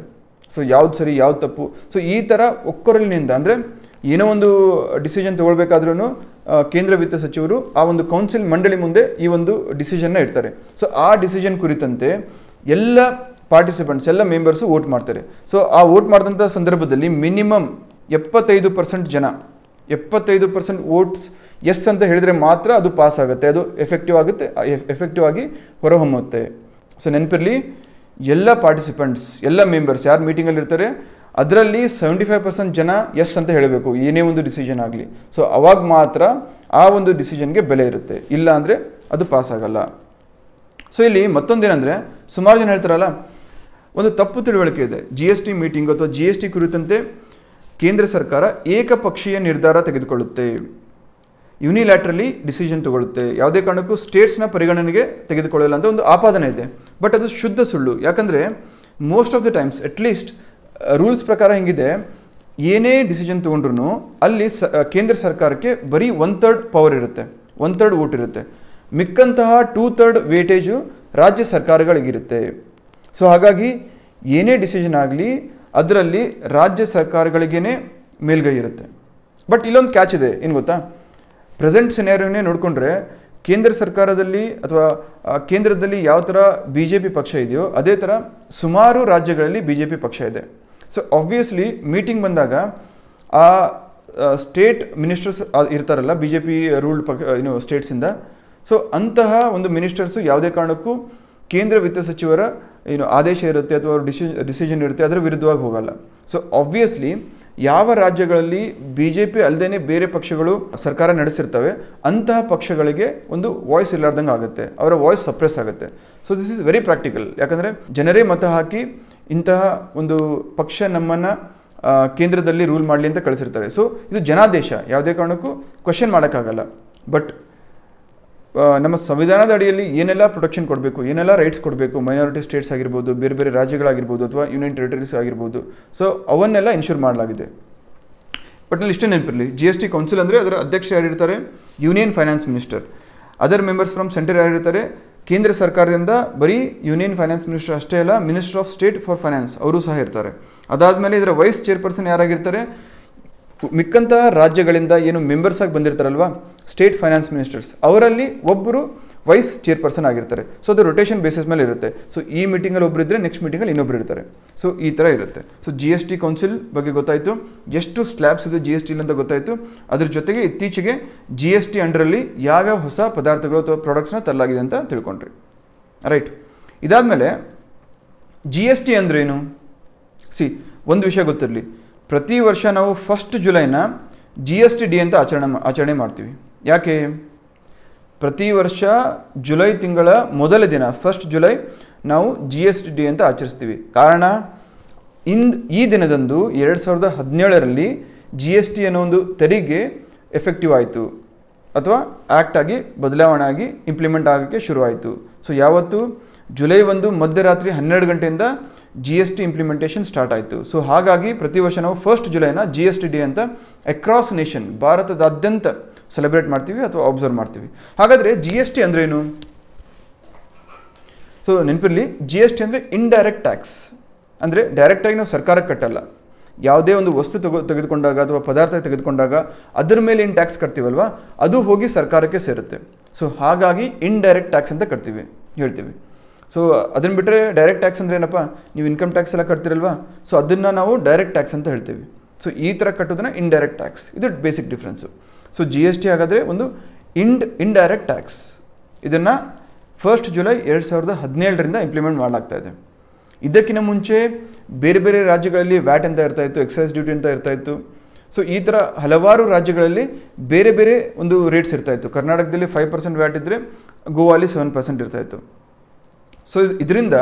ಸೊ ಯಾವ್ದು ಸರಿ ಯಾವ್ದು ತಪ್ಪು. ಸೊ ಈ ಥರ ಒಕ್ಕೊರಲಿನಿಂದ, ಅಂದರೆ ಏನೋ ಒಂದು ಡಿಸಿಷನ್ ತೊಗೊಳ್ಬೇಕಾದ್ರೂ ಕೇಂದ್ರ ವಿತ್ತ ಸಚಿವರು ಆ ಒಂದು ಕೌನ್ಸಿಲ್ ಮಂಡಳಿ ಮುಂದೆ ಈ ಒಂದು ಡಿಸಿಷನ್ನ ಇಡ್ತಾರೆ. ಸೊ ಆ ಡಿಸಿಷನ್ ಕುರಿತಂತೆ ಎಲ್ಲ ಪಾರ್ಟಿಸಿಪೆಂಟ್ಸ್, ಎಲ್ಲ ಮೆಂಬರ್ಸು ವೋಟ್ ಮಾಡ್ತಾರೆ. ಸೊ ಆ ವೋಟ್ ಮಾಡಿದಂಥ ಸಂದರ್ಭದಲ್ಲಿ ಮಿನಿಮಮ್ 75% ಜನ, 75% ವೋಟ್ಸ್ ಎಸ್ ಅಂತ ಹೇಳಿದರೆ ಮಾತ್ರ ಅದು ಪಾಸ್ ಆಗುತ್ತೆ, ಅದು ಎಫೆಕ್ಟಿವ್ ಆಗಿ ಹೊರಹೊಮ್ಮುತ್ತೆ. ಸೊ ನೆನಪಿರಲಿ, ಎಲ್ಲ ಪಾರ್ಟಿಸಿಪೆಂಟ್ಸ್, ಎಲ್ಲ ಮೆಂಬರ್ಸ್ ಯಾರು ಮೀಟಿಂಗಲ್ಲಿ ಇರ್ತಾರೆ ಅದರಲ್ಲಿ 75% ಜನ ಎಸ್ ಅಂತ ಹೇಳಬೇಕು ಏನೇ ಒಂದು ಡಿಸಿಷನ್ ಆಗಲಿ. ಸೊ ಅವಾಗ ಮಾತ್ರ ಆ ಒಂದು ಡಿಸಿಷನ್ಗೆ ಬೆಲೆ ಇರುತ್ತೆ, ಇಲ್ಲ ಅಂದರೆ ಅದು ಪಾಸ್ ಆಗಲ್ಲ. ಸೊ ಇಲ್ಲಿ ಮತ್ತೊಂದೇನೆಂದರೆ, ಸುಮಾರು ಜನ ಹೇಳ್ತಾರಲ್ಲ, ಒಂದು ತಪ್ಪು ತಿಳುವಳಿಕೆ ಇದೆ. GST ಮೀಟಿಂಗ್ ಅಥವಾ GST ಕುರಿತಂತೆ ಕೇಂದ್ರ ಸರ್ಕಾರ ಏಕಪಕ್ಷೀಯ ನಿರ್ಧಾರ ತೆಗೆದುಕೊಳ್ಳುತ್ತೆ, ಯುನಿಲ್ಯಾಟ್ರಲಿ ಡಿಸಿಷನ್ ತಗೊಳ್ಳುತ್ತೆ, ಯಾವುದೇ ಕಾರಣಕ್ಕೂ ಸ್ಟೇಟ್ಸ್ನ ಪರಿಗಣನೆಗೆ ತೆಗೆದುಕೊಳ್ಳಲ್ಲ ಅಂತ ಒಂದು ಆಪಾದನೆ ಇದೆ. ಬಟ್ ಅದು ಶುದ್ಧ ಸುಳ್ಳು. ಯಾಕಂದರೆ most of the times at least rules ಪ್ರಕಾರ ಹೆಂಗಿದೆ, ಏನೇ ಡಿಸಿಷನ್ ತೊಗೊಂಡ್ರು ಅಲ್ಲಿ ಕೇಂದ್ರ ಸರ್ಕಾರಕ್ಕೆ ಬರೀ 1/3 ಪವರ್ ಇರುತ್ತೆ, 1/3 ವೋಟ್ ಇರುತ್ತೆ. ಮಿಕ್ಕಂತಹ 2/3 ವೇಟೇಜು ರಾಜ್ಯ ಸರ್ಕಾರಗಳಿಗಿರುತ್ತೆ. ಸೊ ಹಾಗಾಗಿ ಏನೇ ಡಿಸಿಷನ್ ಆಗಲಿ ಅದರಲ್ಲಿ ರಾಜ್ಯ ಸರ್ಕಾರಗಳಿಗೇ ಮೇಲ್ಗೈ ಇರುತ್ತೆ. ಬಟ್ ಇಲ್ಲೊಂದು ಕ್ಯಾಚ್ ಇದೆ, ಏನು ಗೊತ್ತಾ? ಪ್ರೆಸೆಂಟ್ ಸಿನಾರಿಯೋನೇ ನೋಡಿಕೊಂಡ್ರೆ ಕೇಂದ್ರ ಸರ್ಕಾರದಲ್ಲಿ ಅಥವಾ ಕೇಂದ್ರದಲ್ಲಿ ಯಾವ ಥರ BJP ಪಕ್ಷ ಇದೆಯೋ ಅದೇ ಥರ ಸುಮಾರು ರಾಜ್ಯಗಳಲ್ಲಿ BJP ಪಕ್ಷ ಇದೆ. ಸೊ ಆಬ್ವಿಯಸ್ಲಿ ಮೀಟಿಂಗ್ ಬಂದಾಗ ಆ ಸ್ಟೇಟ್ ಮಿನಿಸ್ಟರ್ಸ್ ಇರ್ತಾರಲ್ಲ, BJP ರೂಲ್ಡ್ ಸ್ಟೇಟ್ಸಿಂದ, ಸೊ ಅಂತಹ ಒಂದು ಮಿನಿಸ್ಟರ್ಸು ಯಾವುದೇ ಕಾರಣಕ್ಕೂ ಕೇಂದ್ರ ವಿತ್ತ ಸಚಿವರ ಆದೇಶ ಇರುತ್ತೆ ಅಥವಾ ಡಿಸಿಷನ್ ಇರುತ್ತೆ ಅದರ ವಿರುದ್ಧವಾಗಿ ಹೋಗಲ್ಲ. ಸೊ ಆಬ್ವಿಯಸ್ಲಿ ಯಾವ ರಾಜ್ಯಗಳಲ್ಲಿ BJP ಅಲ್ಲದೇ ಬೇರೆ ಪಕ್ಷಗಳು ಸರ್ಕಾರ ನಡೆಸಿರ್ತವೆ ಅಂತಹ ಪಕ್ಷಗಳಿಗೆ ಒಂದು ವಾಯ್ಸ್ ಇಲ್ಲಾರ್ದಂಗೆ ಆಗುತ್ತೆ, ಅವರ ವಾಯ್ಸ್ ಸಪ್ರೆಸ್ ಆಗುತ್ತೆ. So this is very practical. ಯಾಕಂದರೆ ಜನರೇ ಮತ ಹಾಕಿ ಇಂತಹ ಒಂದು ಪಕ್ಷ ನಮ್ಮನ್ನು ಕೇಂದ್ರದಲ್ಲಿ ರೂಲ್ ಮಾಡಲಿ ಅಂತ ಕಳಿಸಿರ್ತಾರೆ. ಸೊ ಇದು ಜನಾದೇಶ, ಯಾವುದೇ ಕಾರಣಕ್ಕೂ ಕ್ವೆಶ್ಚನ್ ಮಾಡೋಕ್ಕಾಗಲ್ಲ. ಬಟ್ ನಮ್ಮ ಸಂವಿಧಾನದ ಅಡಿಯಲ್ಲಿ ಏನೆಲ್ಲ ಪ್ರೊಟೆಕ್ಷನ್ ಕೊಡಬೇಕು, ಏನೆಲ್ಲ ರೈಟ್ಸ್ ಕೊಡಬೇಕು, ಮೈನಾರಿಟಿ ಸ್ಟೇಟ್ಸ್ ಆಗಿರ್ಬೋದು, ಬೇರೆ ಬೇರೆ ರಾಜ್ಯಗಳಾಗಿರ್ಬೋದು ಅಥವಾ ಯೂನಿಯನ್ ಟೆರಿಟರೀಸ್ ಆಗಿರ್ಬೋದು, ಸೊ ಅವನ್ನೆಲ್ಲ ಇನ್ಶೂರ್ ಮಾಡಲಾಗಿದೆ. ಬಟ್ ನಲ್ಲಿ ಇಷ್ಟೇ ನೆನಪಿರಲಿ, GST ಕೌನ್ಸಿಲ್ ಅಂದರೆ ಅದರ ಅಧ್ಯಕ್ಷರು ಯಾರಿರ್ತಾರೆ? Union finance minister. Other members from centre ಯಾರಿರ್ತಾರೆ? ಕೇಂದ್ರ ಸರ್ಕಾರದಿಂದ ಬರೀ ಯೂನಿಯನ್ ಫೈನಾನ್ಸ್ ಮಿನಿಸ್ಟರ್ ಅಷ್ಟೇ ಅಲ್ಲ, minister of state for finance ಅವರು ಸಹ ಇರ್ತಾರೆ. ಅದಾದಮೇಲೆ ಇದರ ವೈಸ್ ಚೇರ್ಪರ್ಸನ್ ಯಾರಾಗಿರ್ತಾರೆ? ಮಿಕ್ಕಂತಹ ರಾಜ್ಯಗಳಿಂದ ಏನು ಮೆಂಬರ್ಸ್ ಆಗಿ ಬಂದಿರ್ತಾರಲ್ವಾ, ಸ್ಟೇಟ್ ಫೈನಾನ್ಸ್ ಮಿನಿಸ್ಟರ್ಸ್, ಅವರಲ್ಲಿ ಒಬ್ಬರು ವೈಸ್ ಚೇರ್ಪರ್ಸನ್ ಆಗಿರ್ತಾರೆ. ಸೊ ಅದು ರೊಟೇಷನ್ ಬೇಸಿಸ್ ಮೇಲೆ ಇರುತ್ತೆ. ಸೊ ಈ ಮೀಟಿಂಗಲ್ಲಿ ಒಬ್ಬರು ಇದ್ದರೆ ನೆಕ್ಸ್ಟ್ ಮೀಟಿಂಗಲ್ಲಿ ಇನ್ನೊಬ್ರು ಇರ್ತಾರೆ. ಸೊ ಈ ಥರ ಇರುತ್ತೆ. ಸೊ GST ಕೌನ್ಸಿಲ್ ಬಗ್ಗೆ ಗೊತ್ತಾಯಿತು, ಎಷ್ಟು ಸ್ಲ್ಯಾಬ್ಸ್ ಇದೆ GST ಅಂತ ಗೊತ್ತಾಯಿತು. ಅದ್ರ ಜೊತೆಗೆ ಇತ್ತೀಚೆಗೆ GST ಅಂಡರಲ್ಲಿ ಯಾವ್ಯಾವ ಹೊಸ ಪದಾರ್ಥಗಳು ಅಥವಾ ಪ್ರಾಡಕ್ಟ್ಸ್ನ ತರಲಾಗಿದೆ ಅಂತ ತಿಳ್ಕೊಂಡ್ರಿ. ರೈಟ್. ಇದಾದಮೇಲೆ GST ಅಂದ್ರೇನು? ಒಂದು ವಿಷಯ ಗೊತ್ತಿರಲಿ, ಪ್ರತಿ ವರ್ಷ ನಾವು 1 ಜುಲೈನ GST ಡೇ ಅಂತ ಆಚರಣೆ ಮಾಡ್ತೀವಿ. ಯಾಕೆ? ಪ್ರತಿ ವರ್ಷ ಜುಲೈ ತಿಂಗಳ ಮೊದಲ ದಿನ 1 ಜುಲೈ ನಾವು GST ಡೇ ಅಂತ ಆಚರಿಸ್ತೀವಿ. ಕಾರಣ, ಈ ದಿನದಂದು 2017ರಲ್ಲಿ GST ಅನ್ನೋ ಒಂದು ತೆರಿಗೆ ಎಫೆಕ್ಟಿವ್ ಆಯಿತು ಅಥವಾ ಆ್ಯಕ್ಟ್ ಆಗಿ ಬದಲಾವಣೆ ಆಗಿ ಇಂಪ್ಲಿಮೆಂಟ್ ಆಗೋಕ್ಕೆ ಶುರುವಾಯಿತು. ಸೊ ಯಾವತ್ತು? ಜುಲೈ 1 ಮಧ್ಯರಾತ್ರಿ 12 ಗಂಟೆಯಿಂದ GST ಇಂಪ್ಲಿಮೆಂಟೇಷನ್ ಸ್ಟಾರ್ಟ್ ಆಯಿತು. ಸೊ ಹಾಗಾಗಿ ಪ್ರತಿ ವರ್ಷ ನಾವು 1 ಜುಲೈನ GST ಡೇ ಅಂತ ಅಕ್ರಾಸ್ ನೇಷನ್, ಭಾರತದಾದ್ಯಂತ ಸೆಲೆಬ್ರೇಟ್ ಮಾಡ್ತೀವಿ ಅಥವಾ ಅಬ್ಸರ್ವ್ ಮಾಡ್ತೀವಿ. ಹಾಗಾದರೆ GST ಅಂದ್ರೇನು? ಸೊ ನೆನಪಿರಲಿ, GST ಅಂದರೆ ಇಂಡೈರೆಕ್ಟ್ ಟ್ಯಾಕ್ಸ್. ಅಂದರೆ ಡೈರೆಕ್ಟಾಗಿ ನಾವು ಸರ್ಕಾರಕ್ಕೆ ಕಟ್ಟಲ್ಲ. ಯಾವುದೇ ಒಂದು ವಸ್ತು ತೆಗೆದುಕೊಂಡಾಗ ಅಥವಾ ಪದಾರ್ಥ ತೆಗೆದುಕೊಂಡಾಗ ಅದರ ಮೇಲೆ ಏನು ಟ್ಯಾಕ್ಸ್ ಕಟ್ತೀವಲ್ವ, ಅದು ಹೋಗಿ ಸರ್ಕಾರಕ್ಕೆ ಸೇರುತ್ತೆ. ಸೊ ಹಾಗಾಗಿ ಇಂಡೈರೆಕ್ಟ್ ಟ್ಯಾಕ್ಸ್ ಅಂತ ಹೇಳ್ತೀವಿ. ಸೊ ಅದನ್ನು ಬಿಟ್ಟರೆ ಡೈರೆಕ್ಟ್ ಟ್ಯಾಕ್ಸ್ ಅಂದರೆ ಏನಪ್ಪ, ನೀವು ಇನ್ಕಮ್ ಟ್ಯಾಕ್ಸ್ ಎಲ್ಲ ಕಟ್ತಿರಲ್ವಾ, ಸೊ ಅದನ್ನು ನಾವು ಡೈರೆಕ್ಟ್ ಟ್ಯಾಕ್ಸ್ ಅಂತ ಹೇಳ್ತೀವಿ. ಸೊ ಈ ಥರ ಕಟ್ಟೋದನ್ನ ಇಂಡೈರೆಕ್ಟ್ ಟ್ಯಾಕ್ಸ್. ಇದು ಬೇಸಿಕ್ ಡಿಫ್ರೆನ್ಸು. ಸೊ GST ಹಾಗಾದರೆ ಒಂದು ಇಂಡೈರೆಕ್ಟ್ ಟ್ಯಾಕ್ಸ್. ಇದನ್ನು 1 ಜುಲೈ 2017ರಿಂದ ಇಂಪ್ಲಿಮೆಂಟ್ ಮಾಡಲಾಗ್ತಾ ಇದೆ. ಇದಕ್ಕಿಂತ ಮುಂಚೆ ಬೇರೆ ಬೇರೆ ರಾಜ್ಯಗಳಲ್ಲಿ ವ್ಯಾಟ್ ಅಂತ ಇರ್ತಾಯಿತ್ತು, ಎಕ್ಸೈಸ್ ಡ್ಯೂಟಿ ಅಂತ ಇರ್ತಾಯಿತ್ತು. ಸೊ ಈ ಥರ ಹಲವಾರು ರಾಜ್ಯಗಳಲ್ಲಿ ಬೇರೆ ಬೇರೆ ಒಂದು ರೇಟ್ಸ್ ಇರ್ತಾಯಿತ್ತು. ಕರ್ನಾಟಕದಲ್ಲಿ 5% ವ್ಯಾಟ್ ಇದ್ದರೆ ಗೋವಾಲಿ 7% ಇರ್ತಾಯಿತ್ತು. ಸೊ ಇದರಿಂದ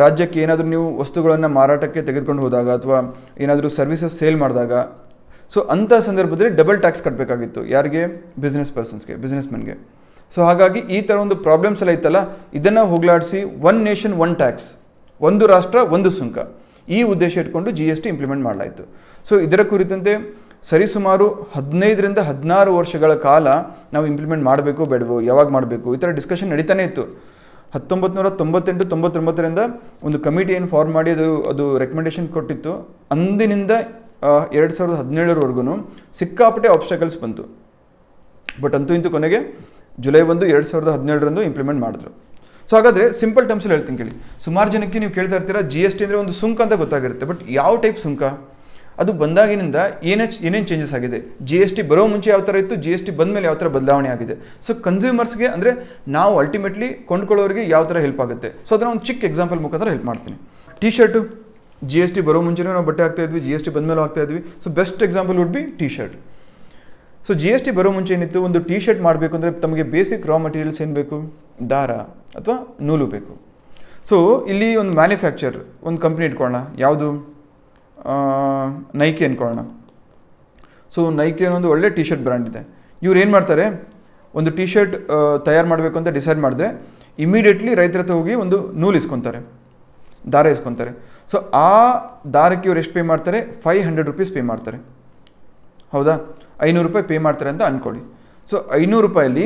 ರಾಜ್ಯಕ್ಕೆ ಏನಾದರೂ ನೀವು ವಸ್ತುಗಳನ್ನು ಮಾರಾಟಕ್ಕೆ ತೆಗೆದುಕೊಂಡು ಹೋದಾಗ ಅಥವಾ ಏನಾದರೂ ಸರ್ವಿಸಸ್ ಸೇಲ್ ಮಾಡಿದಾಗ, ಸೊ ಅಂಥ ಸಂದರ್ಭದಲ್ಲಿ ಡಬಲ್ ಟ್ಯಾಕ್ಸ್ ಕಟ್ಟಬೇಕಾಗಿತ್ತು. ಯಾರಿಗೆ? ಬಿಸ್ನೆಸ್ಮನ್ಗೆ. ಸೊ ಹಾಗಾಗಿ ಈ ಥರ ಒಂದು ಪ್ರಾಬ್ಲಮ್ಸ್ ಎಲ್ಲ ಇತ್ತಲ್ಲ, ಇದನ್ನು ಹೋಗಲಾಡಿಸಿ ಒನ್ ನೇಷನ್ ಒನ್ ಟ್ಯಾಕ್ಸ್, ಒಂದು ರಾಷ್ಟ್ರ ಒಂದು ಸುಂಕ, ಈ ಉದ್ದೇಶ ಇಟ್ಕೊಂಡು GST ಇಂಪ್ಲಿಮೆಂಟ್ ಮಾಡಲಾಯಿತು. ಸೊ ಇದರ ಕುರಿತಂತೆ ಸರಿಸುಮಾರು 15ರಿಂದ 16 ವರ್ಷಗಳ ಕಾಲ ನಾವು ಇಂಪ್ಲಿಮೆಂಟ್ ಮಾಡಬೇಕು ಬೇಡವೋ, ಯಾವಾಗ ಮಾಡಬೇಕು, ಈ ಥರ ಡಿಸ್ಕಷನ್ ನಡೀತಾನೆ ಇತ್ತು. 1998-99ರಿಂದ ಒಂದು ಕಮಿಟಿ ಏನು ಫಾರ್ಮ್ ಮಾಡಿ ಅದು ರೆಕಮೆಂಡೇಶನ್ ಕೊಟ್ಟಿತ್ತು. ಅಂದಿನಿಂದ 2017ವರೆಗೂ ಸಿಕ್ಕಾಪಟ್ಟೆ ಆಬ್ಸ್ಟಕಲ್ಸ್ ಬಂತು. ಬಟ್ ಅಂತೂ ಇಂತೂ ಕೊನೆಗೆ ಜುಲೈ 1, 2017ರಂದು ಇಂಪ್ಲಿಮೆಂಟ್ ಮಾಡಿದ್ರು. ಸೊ ಹಾಗಾದರೆ ಸಿಂಪಲ್ ಟರ್ಮ್ಸಲ್ಲಿ ಹೇಳ್ತೀನಿ ಕೇಳಿ. ಸುಮಾರು ಜನಕ್ಕೆ ನೀವು ಕೇಳ್ತಾ ಇರ್ತೀರಾ GST ಅಂದರೆ ಒಂದು ಸುಂಕ ಅಂತ ಗೊತ್ತಾಗಿರುತ್ತೆ. ಬಟ್ ಯಾವ ಟೈಪ್ ಸುಂಕ? ಅದು ಬಂದಾಗಿನಿಂದ ಏನೇನು ಚೇಂಜಸ್ ಆಗಿದೆ, GST ಬರೋ ಮುಂಚೆ ಯಾವ ಥರ ಇತ್ತು, GST ಬಂದ ಮೇಲೆ ಯಾವ ಥರ ಬದಲಾವಣೆ ಆಗಿದೆ. ಸೊ ಕನ್ಸ್ಯೂಮರ್ಸ್ಗೆ ಅಂದರೆ ನಾವು ಅಲ್ಟಿಮೇಟ್ಲಿ ಕೊಂಡ್ಕೊಳ್ಳೋರಿಗೆ ಯಾವ ಥರ ಹೆಲ್ಪ್ ಆಗುತ್ತೆ. ಸೊ ಅದನ್ನು ಒಂದು ಚಿಕ್ಕ ಎಕ್ಸಾಂಪಲ್ ಮುಖಾಂತರ ಹೆಲ್ಪ್ ಮಾಡ್ತೀನಿ. T shirt G S T ಬರೋ ಮುಂಚೆನೇ ನಾವು ಬಟ್ಟೆ ಹಾಕ್ತಾ ಇದ್ವಿ, ಜಿ ಎಸ್ ಟಿ ಬಂದಮೇಲೆ ಹಾಕ್ತಾ ಇದ್ವಿ. So best example would be T shirt. So G S T ಬರೋ ಮುಂಚೆ ಏನಿತ್ತು, ಒಂದು ಟಿ ಶರ್ಟ್ ಮಾಡಬೇಕು ಅಂದರೆ ತಮಗೆ ಬೇಸಿಕ್ ರಾ ಮಟೀರಿಯಲ್ಸ್ ಏನು ಬೇಕು, ದಾರ ಅಥವಾ ನೂಲು ಬೇಕು. ಸೊ ಇಲ್ಲಿ ಒಂದು ಮ್ಯಾನುಫ್ಯಾಕ್ಚರ್ ಒಂದು ಕಂಪ್ನಿ ಇಟ್ಕೊಳ್ಳೋಣ, ಯಾವುದು ನೈಕಿ ಅಂದ್ಕೊಳ್ಳೋಣ. ಸೊ ನೈಕಿ ಅನ್ನೋದು ಒಳ್ಳೆ ಟಿ ಶರ್ಟ್ ಬ್ರ್ಯಾಂಡ್ ಇದೆ. ಇವ್ರು ಏನು ಮಾಡ್ತಾರೆ, ಒಂದು ಟಿ ಶರ್ಟ್ ತಯಾರು ಮಾಡಬೇಕು ಅಂತ ಡಿಸೈಡ್ ಮಾಡಿದ್ರೆ ಇಮಿಡಿಯೇಟ್ಲಿ ರೈತರ ಹತ್ರ ಹೋಗಿ ಒಂದು ನೂಲು ಇಸ್ಕೊತಾರೆ, ದಾರ ಇಸ್ಕೊತಾರೆ. ಸೊ ಆ ದಾರಕ್ಕೆ ಇವ್ರು ಎಷ್ಟು ಪೇ ಮಾಡ್ತಾರೆ, 500 ರೂಪೀಸ್ ಪೇ ಮಾಡ್ತಾರೆ. ಹೌದಾ, 500 ರೂಪಾಯಿ ಪೇ ಮಾಡ್ತಾರೆ ಅಂತ ಅಂದ್ಕೊಳ್ಳಿ. ಸೊ 500 ರೂಪಾಯಲ್ಲಿ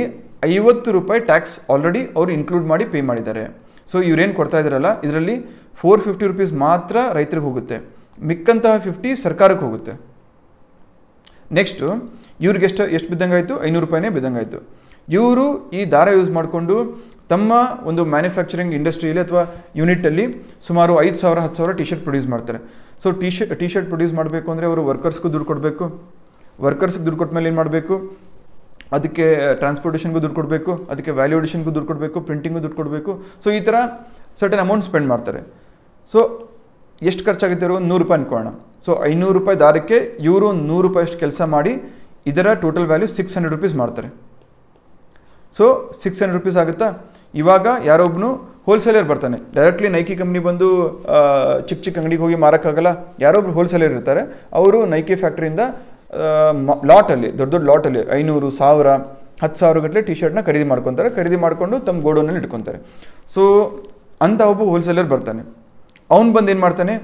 50 ರೂಪಾಯಿ ಟ್ಯಾಕ್ಸ್ ಆಲ್ರೆಡಿ ಅವರು ಇನ್ಕ್ಲೂಡ್ ಮಾಡಿ ಪೇ ಮಾಡಿದ್ದಾರೆ. ಸೊ ಇವ್ರೇನು ಕೊಡ್ತಾ ಇದ್ದಾರಲ್ಲ, ಇದರಲ್ಲಿ 450 ರೂಪೀಸ್ ಮಾತ್ರ ರೈತರಿಗೆ ಹೋಗುತ್ತೆ, ಮಿಕ್ಕಂತಹ 50 ಸರ್ಕಾರಕ್ಕೆ ಹೋಗುತ್ತೆ. ನೆಕ್ಸ್ಟು ಇವ್ರಿಗೆ ಎಷ್ಟು ಬಿದ್ದಂಗಾಯಿತು, 500 ರೂಪಾಯಿನೇ ಬಿದ್ದಂಗಾಯಿತು. ಇವರು ಈ ದಾರ ಯೂಸ್ ಮಾಡಿಕೊಂಡು ತಮ್ಮ ಒಂದು ಮ್ಯಾನುಫ್ಯಾಕ್ಚರಿಂಗ್ ಇಂಡಸ್ಟ್ರಿಯಲ್ಲಿ ಅಥವಾ ಯೂನಿಟಲ್ಲಿ ಸುಮಾರು 5,000-10,000 ಟಿ ಶರ್ಟ್ ಪ್ರೊಡ್ಯೂಸ್ ಮಾಡ್ತಾರೆ. ಸೊ ಟಿ ಶರ್ಟ್ ಪ್ರೊಡ್ಯೂಸ್ ಮಾಡಬೇಕು ಅಂದರೆ ಅವರು ವರ್ಕರ್ಸ್ಗೂ ದುಡ್ಡು ಕೊಡಬೇಕು, ವರ್ಕರ್ಸ್ಗೆ ದುಡ್ಡು ಕೊಟ್ಟ ಮೇಲೆ ಏನು ಮಾಡಬೇಕು, ಅದಕ್ಕೆ ಟ್ರಾನ್ಸ್ಪೋರ್ಟೇಷನ್ಗೂ ದುಡ್ಡು ಕೊಡಬೇಕು, ಅದಕ್ಕೆ ವ್ಯಾಲ್ಯೂ ಅಡಿಷನ್ಗೂ ದುಡ್ಡು ಕೊಡಬೇಕು, ಪ್ರಿಂಟಿಂಗೂ ದುಡ್ಡು ಕೊಡಬೇಕು. ಸೊ ಈ ಥರ ಸರ್ಟನ್ ಅಮೌಂಟ್ ಸ್ಪೆಂಡ್ ಮಾಡ್ತಾರೆ. ಸೊ ಎಷ್ಟು ಖರ್ಚಾಗುತ್ತೆ ಇವರು, 100 ರೂಪಾಯಿ ಅನ್ಕೊಳ್ಳೋಣ. ಸೊ 500 ರೂಪಾಯಿ ದಾರಕ್ಕೆ ಇವರು 100 ರೂಪಾಯಿ ಅಷ್ಟು ಕೆಲಸ ಮಾಡಿ ಇದರ ಟೋಟಲ್ ವ್ಯಾಲ್ಯೂ 600 ರೂಪೀಸ್ ಮಾಡ್ತಾರೆ. ಸೊ 600 ರೂಪೀಸ್ ಆಗುತ್ತಾ. ಇವಾಗ ಯಾರೊಬ್ಬನು ಹೋಲ್ಸೇಲರ್ ಬರ್ತಾನೆ, ಡೈರೆಕ್ಟ್ಲಿ ನೈಕಿ ಕಂಪ್ನಿ ಬಂದು ಚಿಕ್ಕ ಅಂಗಡಿಗೆ ಹೋಗಿ ಮಾರೋಕ್ಕಾಗಲ್ಲ. ಯಾರೊಬ್ರು ಹೋಲ್ಸೇಲರ್ ಇರ್ತಾರೆ, ಅವರು ನೈಕಿ ಫ್ಯಾಕ್ಟ್ರಿಯಿಂದ ಲಾಟಲ್ಲಿ ದೊಡ್ಡ ಲಾಟಲ್ಲಿ 500, 1000, 10,000 ಗಟ್ಟಲೆ ಟಿ ಶರ್ಟ್ನ ಖರೀದಿ ಮಾಡ್ಕೊತಾರೆ. ಖರೀದಿ ಮಾಡಿಕೊಂಡು ತಮ್ಮ ಗೋಡೌನಲ್ಲಿ ಇಟ್ಕೊತಾರೆ. ಸೊ ಅಂತ ಒಬ್ಬ ಹೋಲ್ಸೇಲರ್ ಬರ್ತಾನೆ, ಅವ್ನು ಬಂದು ಏನು ಮಾಡ್ತಾನೆ,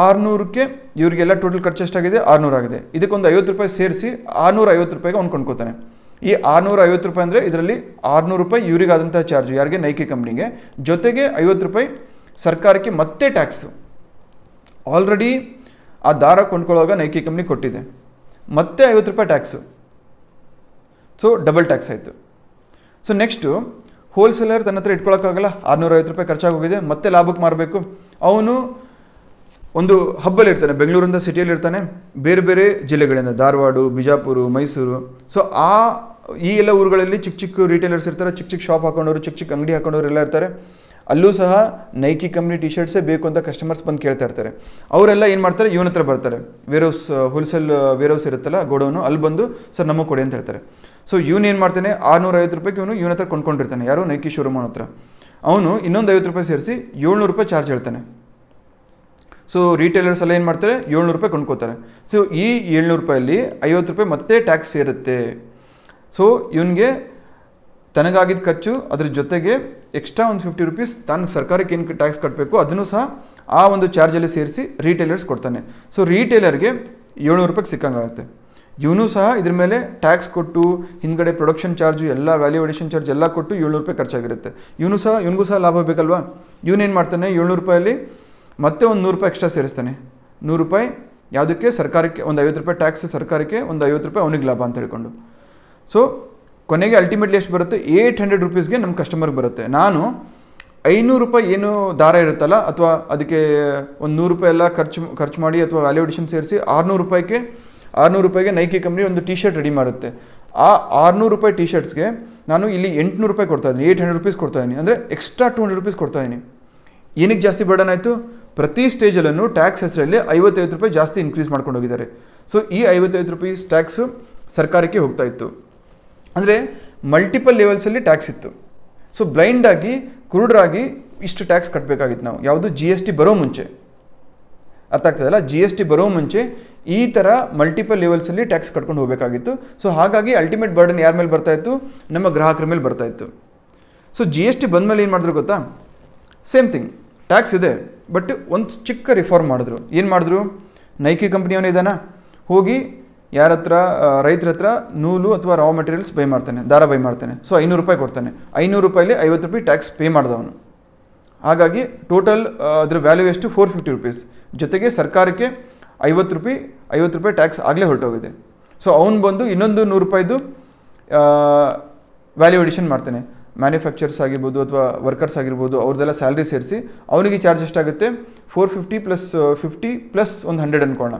600ಕ್ಕೆ ಇವರಿಗೆಲ್ಲ ಟೋಟಲ್ ಖರ್ಚು ಎಷ್ಟಾಗಿದೆ, 600 ಆಗಿದೆ. ಇದಕ್ಕೊಂದು 50 ರೂಪಾಯಿ ಸೇರಿಸಿ 650 ರೂಪಾಯಿಗೆ ಅವ್ನು ಕೊಂಡ್ಕೋತಾನೆ. ಈ 650 ರೂಪಾಯಿ ಅಂದರೆ ಇದರಲ್ಲಿ 600 ರೂಪಾಯಿ ಇವರಿಗಾದಂಥ ಚಾರ್ಜು, ಯಾರಿಗೆ, ನೈಕಿ ಕಂಪ್ನಿಗೆ, ಜೊತೆಗೆ 50 ರೂಪಾಯಿ ಸರ್ಕಾರಕ್ಕೆ ಮತ್ತೆ ಟ್ಯಾಕ್ಸು. ಆಲ್ರೆಡಿ ಆ ದಾರ ಕೊಂಡ್ಕೊಳ್ಳೋವಾಗ ನೈಕಿ ಕಂಪ್ನಿ ಕೊಟ್ಟಿದೆ, ಮತ್ತೆ 50 ರೂಪಾಯಿ ಟ್ಯಾಕ್ಸು. ಸೊ ಡಬಲ್ ಟ್ಯಾಕ್ಸ್ ಆಯಿತು. ಸೊ ನೆಕ್ಸ್ಟು ಹೋಲ್ಸೇಲರ್ ತನ್ನ ಹತ್ರ ಇಟ್ಕೊಳ್ಳೋಕ್ಕಾಗಲ್ಲ, 650 ರೂಪಾಯಿ ಖರ್ಚಾಗೋಗಿದೆ, ಮತ್ತೆ ಲಾಭಕ್ಕೆ ಮಾರಬೇಕು. ಅವನು ಒಂದು ಹಬ್ಬಲ್ಲಿ ಇರ್ತಾನೆ, ಬೆಂಗಳೂರಿಂದ ಸಿಟಿಯಲ್ಲಿ ಇರ್ತಾನೆ, ಬೇರೆ ಬೇರೆ ಜಿಲ್ಲೆಗಳಿಂದ, ಧಾರವಾಡ, ಬಿಜಾಪುರ, ಮೈಸೂರು. ಸೊ ಈ ಎಲ್ಲ ಊರುಗಳಲ್ಲಿ ಚಿಕ್ಕ ರಿಟೇಲರ್ಸ್ ಇರ್ತಾರೆ, ಚಿಕ್ಕ ಶಾಪ್ ಹಾಕೊಂಡವರು, ಚಿಕ್ಕ ಅಂಗಡಿ ಹಾಕೊಂಡವ್ರು ಎಲ್ಲ ಇರ್ತಾರೆ. ಅಲ್ಲೂ ಸಹ ನೈಕಿ ಕಂಪ್ನಿ ಟಿ ಶರ್ಟ್ಸೇ ಬೇಕು ಅಂತ ಕಸ್ಟಮರ್ಸ್ ಬಂದು ಕೇಳ್ತಾ ಇರ್ತಾರೆ. ಅವರೆಲ್ಲ ಏನು ಮಾಡ್ತಾರೆ, ಇವನ ಹತ್ರ ಬರ್ತಾರೆ, ವೇರ್ಹೌಸ್, ಹೋಲ್ಸೇಲ್ ವೇರ್ಹೌಸ್ ಇರುತ್ತಲ್ಲ ಗೋಡೌನು, ಅಲ್ಲಿ ಬಂದು ಸರ್ ನಮಗೆ ಕೊಡಿ ಅಂತ ಹೇಳ್ತಾರೆ. ಸೊ ಇವನು ಏನು ಮಾಡ್ತಾನೆ, 650 ರೂಪಾಯಿಗೆ ಇವನ ಹತ್ರ ಕೊಂಡ್ಕೊಂಡಿರ್ತಾನೆ, ಯಾರು, ನೈಕಿ ಶೋರೂಮ್ ಹತ್ರ. ಅವನು ಇನ್ನೊಂದು 50 ರೂಪಾಯಿ ಸೇರಿಸಿ 700 ರೂಪಾಯಿ ಚಾರ್ಜ್ ಹೇಳ್ತಾನೆ. ಸೊ ರಿಟೇಲರ್ಸ್ ಎಲ್ಲ ಏನು ಮಾಡ್ತಾರೆ, 700 ರೂಪಾಯಿ ಕೊಂಡ್ಕೋತಾರೆ. ಸೊ ಈ 700 ರೂಪಾಯಲ್ಲಿ 50 ರೂಪಾಯಿ ಮತ್ತೆ ಟ್ಯಾಕ್ಸ್ ಸೇರುತ್ತೆ. ಸೊ ಇವನಿಗೆ ತನಗಾಗಿದ್ದ ಖರ್ಚು, ಅದ್ರ ಜೊತೆಗೆ ಎಕ್ಸ್ಟ್ರಾ ಒಂದು 50 ರೂಪೀಸ್ ತಾನು ಸರ್ಕಾರಕ್ಕೆ ಏನು ಟ್ಯಾಕ್ಸ್ ಕಟ್ಟಬೇಕು ಅದನ್ನು ಸಹ ಆ ಒಂದು ಚಾರ್ಜಲ್ಲಿ ಸೇರಿಸಿ ರಿಟೇಲರ್ಸ್ ಕೊಡ್ತಾನೆ. ಸೊ ರಿಟೇಲರ್ಗೆ 700 ರೂಪಾಯಿಗೆ ಸಿಕ್ಕಂಗಾಗುತ್ತೆ. ಇವನು ಸಹ ಇದ್ರ ಮೇಲೆ ಟ್ಯಾಕ್ಸ್ ಕೊಟ್ಟು ಹಿಂದ್ಗಡೆ ಪ್ರೊಡಕ್ಷನ್ ಚಾರ್ಜು ಎಲ್ಲ ವ್ಯಾಲ್ಯೂ ಅಡಿಷನ್ ಚಾರ್ಜ್ ಎಲ್ಲ ಕೊಟ್ಟು 700 ರೂಪಾಯಿ ಖರ್ಚಾಗಿರುತ್ತೆ. ಇವನಿಗೂ ಸಹ ಲಾಭ ಬೇಕಲ್ವಾ. ಇವನೇನು ಮಾಡ್ತಾನೆ, 700 ರೂಪಾಯಲ್ಲಿ ಮತ್ತೆ ಒಂದು 100 ರೂಪಾಯಿ ಎಕ್ಸ್ಟ್ರಾ ಸೇರಿಸ್ತಾನೆ. 100 ರೂಪಾಯಿ ಯಾವುದಕ್ಕೆ, ಸರ್ಕಾರಕ್ಕೆ, ಒಂದು 50 ರೂಪಾಯಿ ಟ್ಯಾಕ್ಸ್ ಸರ್ಕಾರಕ್ಕೆ, ಒಂದು 50 ರೂಪಾಯಿ ಅವನಿಗೆ ಲಾಭ ಅಂತ ಹೇಳ್ಕೊಂಡು. ಸೊ ಕೊನೆಗೆ ಅಲ್ಟಿಮೇಟ್ಲಿ ಎಷ್ಟು ಬರುತ್ತೆ, 800 ರೂಪೀಸ್ಗೆ ನಮ್ಮ ಕಸ್ಟಮರ್ಗೆ ಬರುತ್ತೆ. ನಾನು 500 ರೂಪಾಯಿ ಏನು ದಾರ ಇರುತ್ತಲ್ಲ, ಅಥವಾ ಅದಕ್ಕೆ ಒಂದು 100 ರೂಪಾಯಿ ಎಲ್ಲ ಖರ್ಚು ಮಾಡಿ ಅಥವಾ ವ್ಯಾಲ್ಯೂ ಅಡಿಷನ್ ಸೇರಿಸಿ 600 ರೂಪಾಯಿಗೆ ನೈಕಿ ಕಂಪ್ನಿ ಒಂದು ಟಿ ಶರ್ಟ್ ರೆಡಿ ಮಾಡುತ್ತೆ. ಆ 600 ರೂಪಾಯಿ ಟಿ ಶರ್ಟ್ಸ್ಗೆ ನಾನು ಇಲ್ಲಿ 800 ರೂಪಾಯಿ ಕೊಡ್ತಾ ಇದ್ದೀನಿ, 800 ರೂಪೀಸ್ ಕೊಡ್ತಾ ಇದ್ದೀನಿ, ಅಂದರೆ ಎಕ್ಸ್ಟ್ರಾ 200 ರೂಪೀಸ್ ಕೊಡ್ತಾ ಇದ್ದೀನಿ. ಏನಕ್ಕೆ ಜಾಸ್ತಿ ಬರ್ಡನ್ ಆಯಿತು, ಪ್ರತಿ ಸ್ಟೇಜಲ್ಲೂ ಟ್ಯಾಕ್ಸ್ ಹೆಸರಲ್ಲಿ 55 ರೂಪಾಯಿ ಜಾಸ್ತಿ ಇನ್ಕ್ರೀಸ್ ಮಾಡ್ಕೊಂಡು ಹೋಗಿದ್ದಾರೆ. ಸೊ ಈ 55 ರೂಪೀಸ್ ಟ್ಯಾಕ್ಸು ಸರ್ಕಾರಕ್ಕೆ ಹೋಗ್ತಾ ಇತ್ತು. ಅಂದರೆ ಮಲ್ಟಿಪಲ್ ಲೆವೆಲ್ಸಲ್ಲಿ ಟ್ಯಾಕ್ಸ್ ಇತ್ತು. ಸೊ ಬ್ಲೈಂಡಾಗಿ, ಕುರುಡರಾಗಿ ಇಷ್ಟು ಟ್ಯಾಕ್ಸ್ ಕಟ್ಟಬೇಕಾಗಿತ್ತು ನಾವು, ಯಾವುದು, ಜಿ ಎಸ್ ಟಿ ಬರೋ ಮುಂಚೆ. ಅರ್ಥ ಆಗ್ತದಲ್ಲ, ಜಿ ಎಸ್ ಟಿ ಬರೋ ಮುಂಚೆ ಈ ಥರ ಮಲ್ಟಿಪಲ್ ಲೆವೆಲ್ಸಲ್ಲಿ ಟ್ಯಾಕ್ಸ್ ಕಟ್ಕೊಂಡು ಹೋಗಬೇಕಾಗಿತ್ತು. ಸೊ ಹಾಗಾಗಿ ಅಲ್ಟಿಮೇಟ್ ಬರ್ಡನ್ ಯಾರ ಮೇಲೆ ಬರ್ತಾಯಿತ್ತು, ನಮ್ಮ ಗ್ರಾಹಕರ ಮೇಲೆ ಬರ್ತಾಯಿತ್ತು. ಸೊ ಜಿ ಎಸ್ ಟಿ ಬಂದಮೇಲೆ ಏನು ಮಾಡಿದ್ರು ಗೊತ್ತಾ, ಸೇಮ್ ಥಿಂಗ್, ಟ್ಯಾಕ್ಸ್ ಇದೆ, ಬಟ್ ಒಂದು ಚಿಕ್ಕ ರಿಫಾರ್ಮ್ ಮಾಡಿದ್ರು. ಏನು ಮಾಡಿದ್ರು, ನೈಕಿ ಕಂಪ್ನಿಯವನೇ ಇದ್ದಾನ, ಹೋಗಿ ಯಾರ ಹತ್ರ, ರೈತರ ಹತ್ರ ನೂಲು ಅಥವಾ ರಾ ಮೆಟೀರಿಯಲ್ಸ್ ಬೈ ಮಾಡ್ತಾನೆ, ದಾರ ಬೈ ಮಾಡ್ತಾನೆ. ಸೊ 500 ರೂಪಾಯಿ ಕೊಡ್ತಾನೆ. 500 ರೂಪಾಯಲ್ಲಿ 50 ರೂಪಾಯಿ ಟ್ಯಾಕ್ಸ್ ಪೇ ಮಾಡಿದವನು. ಹಾಗಾಗಿ ಟೋಟಲ್ ಅದ್ರ ವ್ಯಾಲ್ಯೂ ಎಷ್ಟು, 450 ರೂಪೀಸ್. ಜೊತೆಗೆ ಸರ್ಕಾರಕ್ಕೆ 50 ರೂಪಾಯಿ ಟ್ಯಾಕ್ಸ್ ಆಗಲೇ ಹೊರಟೋಗಿದೆ. ಸೊ ಅವ್ನು ಬಂದು ಇನ್ನೊಂದು 100 ರೂಪಾಯಿದು ವ್ಯಾಲ್ಯೂ ಅಡಿಷನ್ ಮಾಡ್ತಾನೆ. ಮ್ಯಾನುಫ್ಯಾಕ್ಚರ್ಸ್ ಆಗಿರ್ಬೋದು ಅಥವಾ ವರ್ಕರ್ಸ್ ಆಗಿರ್ಬೋದು, ಅವ್ರದ್ದೆಲ್ಲ ಸ್ಯಾಲ್ರಿ ಸೇರಿಸಿ ಅವನಿಗೆ ಚಾರ್ಜ್ ಎಷ್ಟಾಗುತ್ತೆ, 450 ಪ್ಲಸ್ 50 ಪ್ಲಸ್ ಒಂದು 100 ಅನ್ಕೊಳ್ಳೋಣ.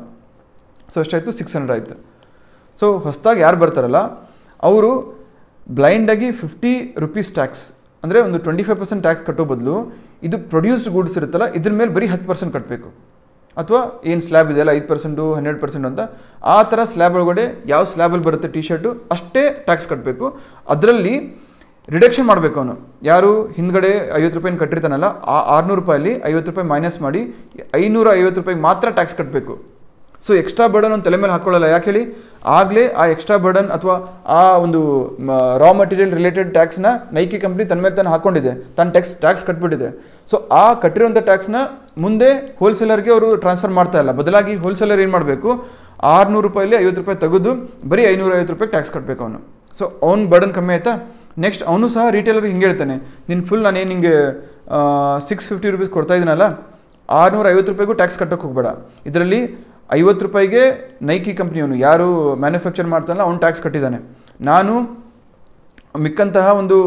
ಸೊ ಎಷ್ಟಾಯಿತು, 600 ಆಯಿತು. ಸೊ ಹೊಸದಾಗಿ ಯಾರು ಬರ್ತಾರಲ್ಲ ಅವರು ಬ್ಲೈಂಡಾಗಿ 50 ರೂಪೀಸ್ ಟ್ಯಾಕ್ಸ್, ಅಂದರೆ ಒಂದು 25% ಟ್ಯಾಕ್ಸ್ ಕಟ್ಟೋ ಬದಲು ಇದು ಪ್ರೊಡ್ಯೂಸ್ಡ್ ಗೂಡ್ಸ್ ಇರುತ್ತಲ್ಲ, ಇದ್ರ ಮೇಲೆ ಬರೀ 10% ಕಟ್ಟಬೇಕು. ಅಥವಾ ಏನು ಸ್ಲ್ಯಾಬ್ ಇದೆಯಲ್ಲ 5% 100% ಅಂತ ಆ ಥರ ಸ್ಲ್ಯಾಬ್ ಒಳಗಡೆ ಯಾವ ಸ್ಲ್ಯಾಬಲ್ಲಿ ಬರುತ್ತೆ ಟಿ ಶರ್ಟು ಅಷ್ಟೇ ಟ್ಯಾಕ್ಸ್ ಕಟ್ಟಬೇಕು. ಅದರಲ್ಲಿ ರಿಡಕ್ಷನ್ ಮಾಡಬೇಕು ಅವನು. ಯಾರು ಹಿಂದ್ಗಡೆ 50 ರೂಪಾಯಿನ ಕಟ್ಟಿರ್ತಾನಲ್ಲ ಆ 600 ರೂಪಾಯಲ್ಲಿ 50 ರೂಪಾಯಿ ಮೈನಸ್ ಮಾಡಿ 550 ರೂಪಾಯಿಗೆ ಮಾತ್ರ ಟ್ಯಾಕ್ಸ್ ಕಟ್ಟಬೇಕು. ಸೊ ಎಕ್ಸ್ಟ್ರಾ ಬರ್ಡನ್ ಒಂದು ತಲೆ ಮೇಲೆ ಹಾಕ್ಕೊಳ್ಳಲ್ಲ. ಯಾಕೆ ಹೇಳಿ, ಆಗಲೇ ಆ ಎಕ್ಸ್ಟ್ರಾ ಬರ್ಡನ್ ಅಥವಾ ಆ ಒಂದು ರಾ ಮಟೀರಿಯಲ್ ರಿಲೇಟೆಡ್ ಟ್ಯಾಕ್ಸ್ನ ನೈಕಿ ಕಂಪ್ನಿ ತನ್ನ ಮೇಲೆ ತಾನು ಹಾಕ್ಕೊಂಡಿದೆ, ತಾನು ಟ್ಯಾಕ್ಸ್ ಕಟ್ಬಿಟ್ಟಿದೆ. ಸೊ ಆ ಕಟ್ಟಿರುವಂಥ ಟ್ಯಾಕ್ಸ್ನ ಮುಂದೆ ಹೋಲ್ಸೇಲರ್ಗೆ ಅವರು ಟ್ರಾನ್ಸ್ಫರ್ ಮಾಡ್ತಾ ಇಲ್ಲ. ಬದಲಾಗಿ ಹೋಲ್ಸೇಲರ್ ಏನು ಮಾಡಬೇಕು, 600 ರೂಪಾಯಲ್ಲಿ 50 ರೂಪಾಯಿ ತೆಗೆದು ಬರೀ 550 ರೂಪಾಯಿಗೆ ಟ್ಯಾಕ್ಸ್ ಕಟ್ಟಬೇಕು ಅವನು. ಸೊ ಅವ್ನ ಬರ್ಡನ್ ಕಮ್ಮಿ ಆಯಿತಾ. ನೆಕ್ಸ್ಟ್ ಅವನು ಸಹ ರಿಟೇಲರ್ಗೆ ಹಿಂಗೆ ಹೇಳ್ತಾನೆ, ನಿನ್ನ ಫುಲ್ ನಾನೇನು ನಿಮಗೆ 650 ರೂಪೀಸ್ ಕೊಡ್ತಾ ಇದ್ದೀನಲ್ಲ 650 ರೂಪಾಯಿಗೂ ಟ್ಯಾಕ್ಸ್ ಕಟ್ಟೋಕೆ ಹೋಗಬೇಡ. ಇದರಲ್ಲಿ 50 ರೂಪಾಯಿಗೆ ನೈಕಿ ಕಂಪ್ನಿಯವನು ಯಾರು ಮ್ಯಾನುಫ್ಯಾಕ್ಚರ್ ಮಾಡ್ತಾನಲ್ಲ ಅವ್ನು ಟ್ಯಾಕ್ಸ್ ಕಟ್ಟಿದ್ದಾನೆ. ನಾನು ಮಿಕ್ಕಂತಹ ಒಂದು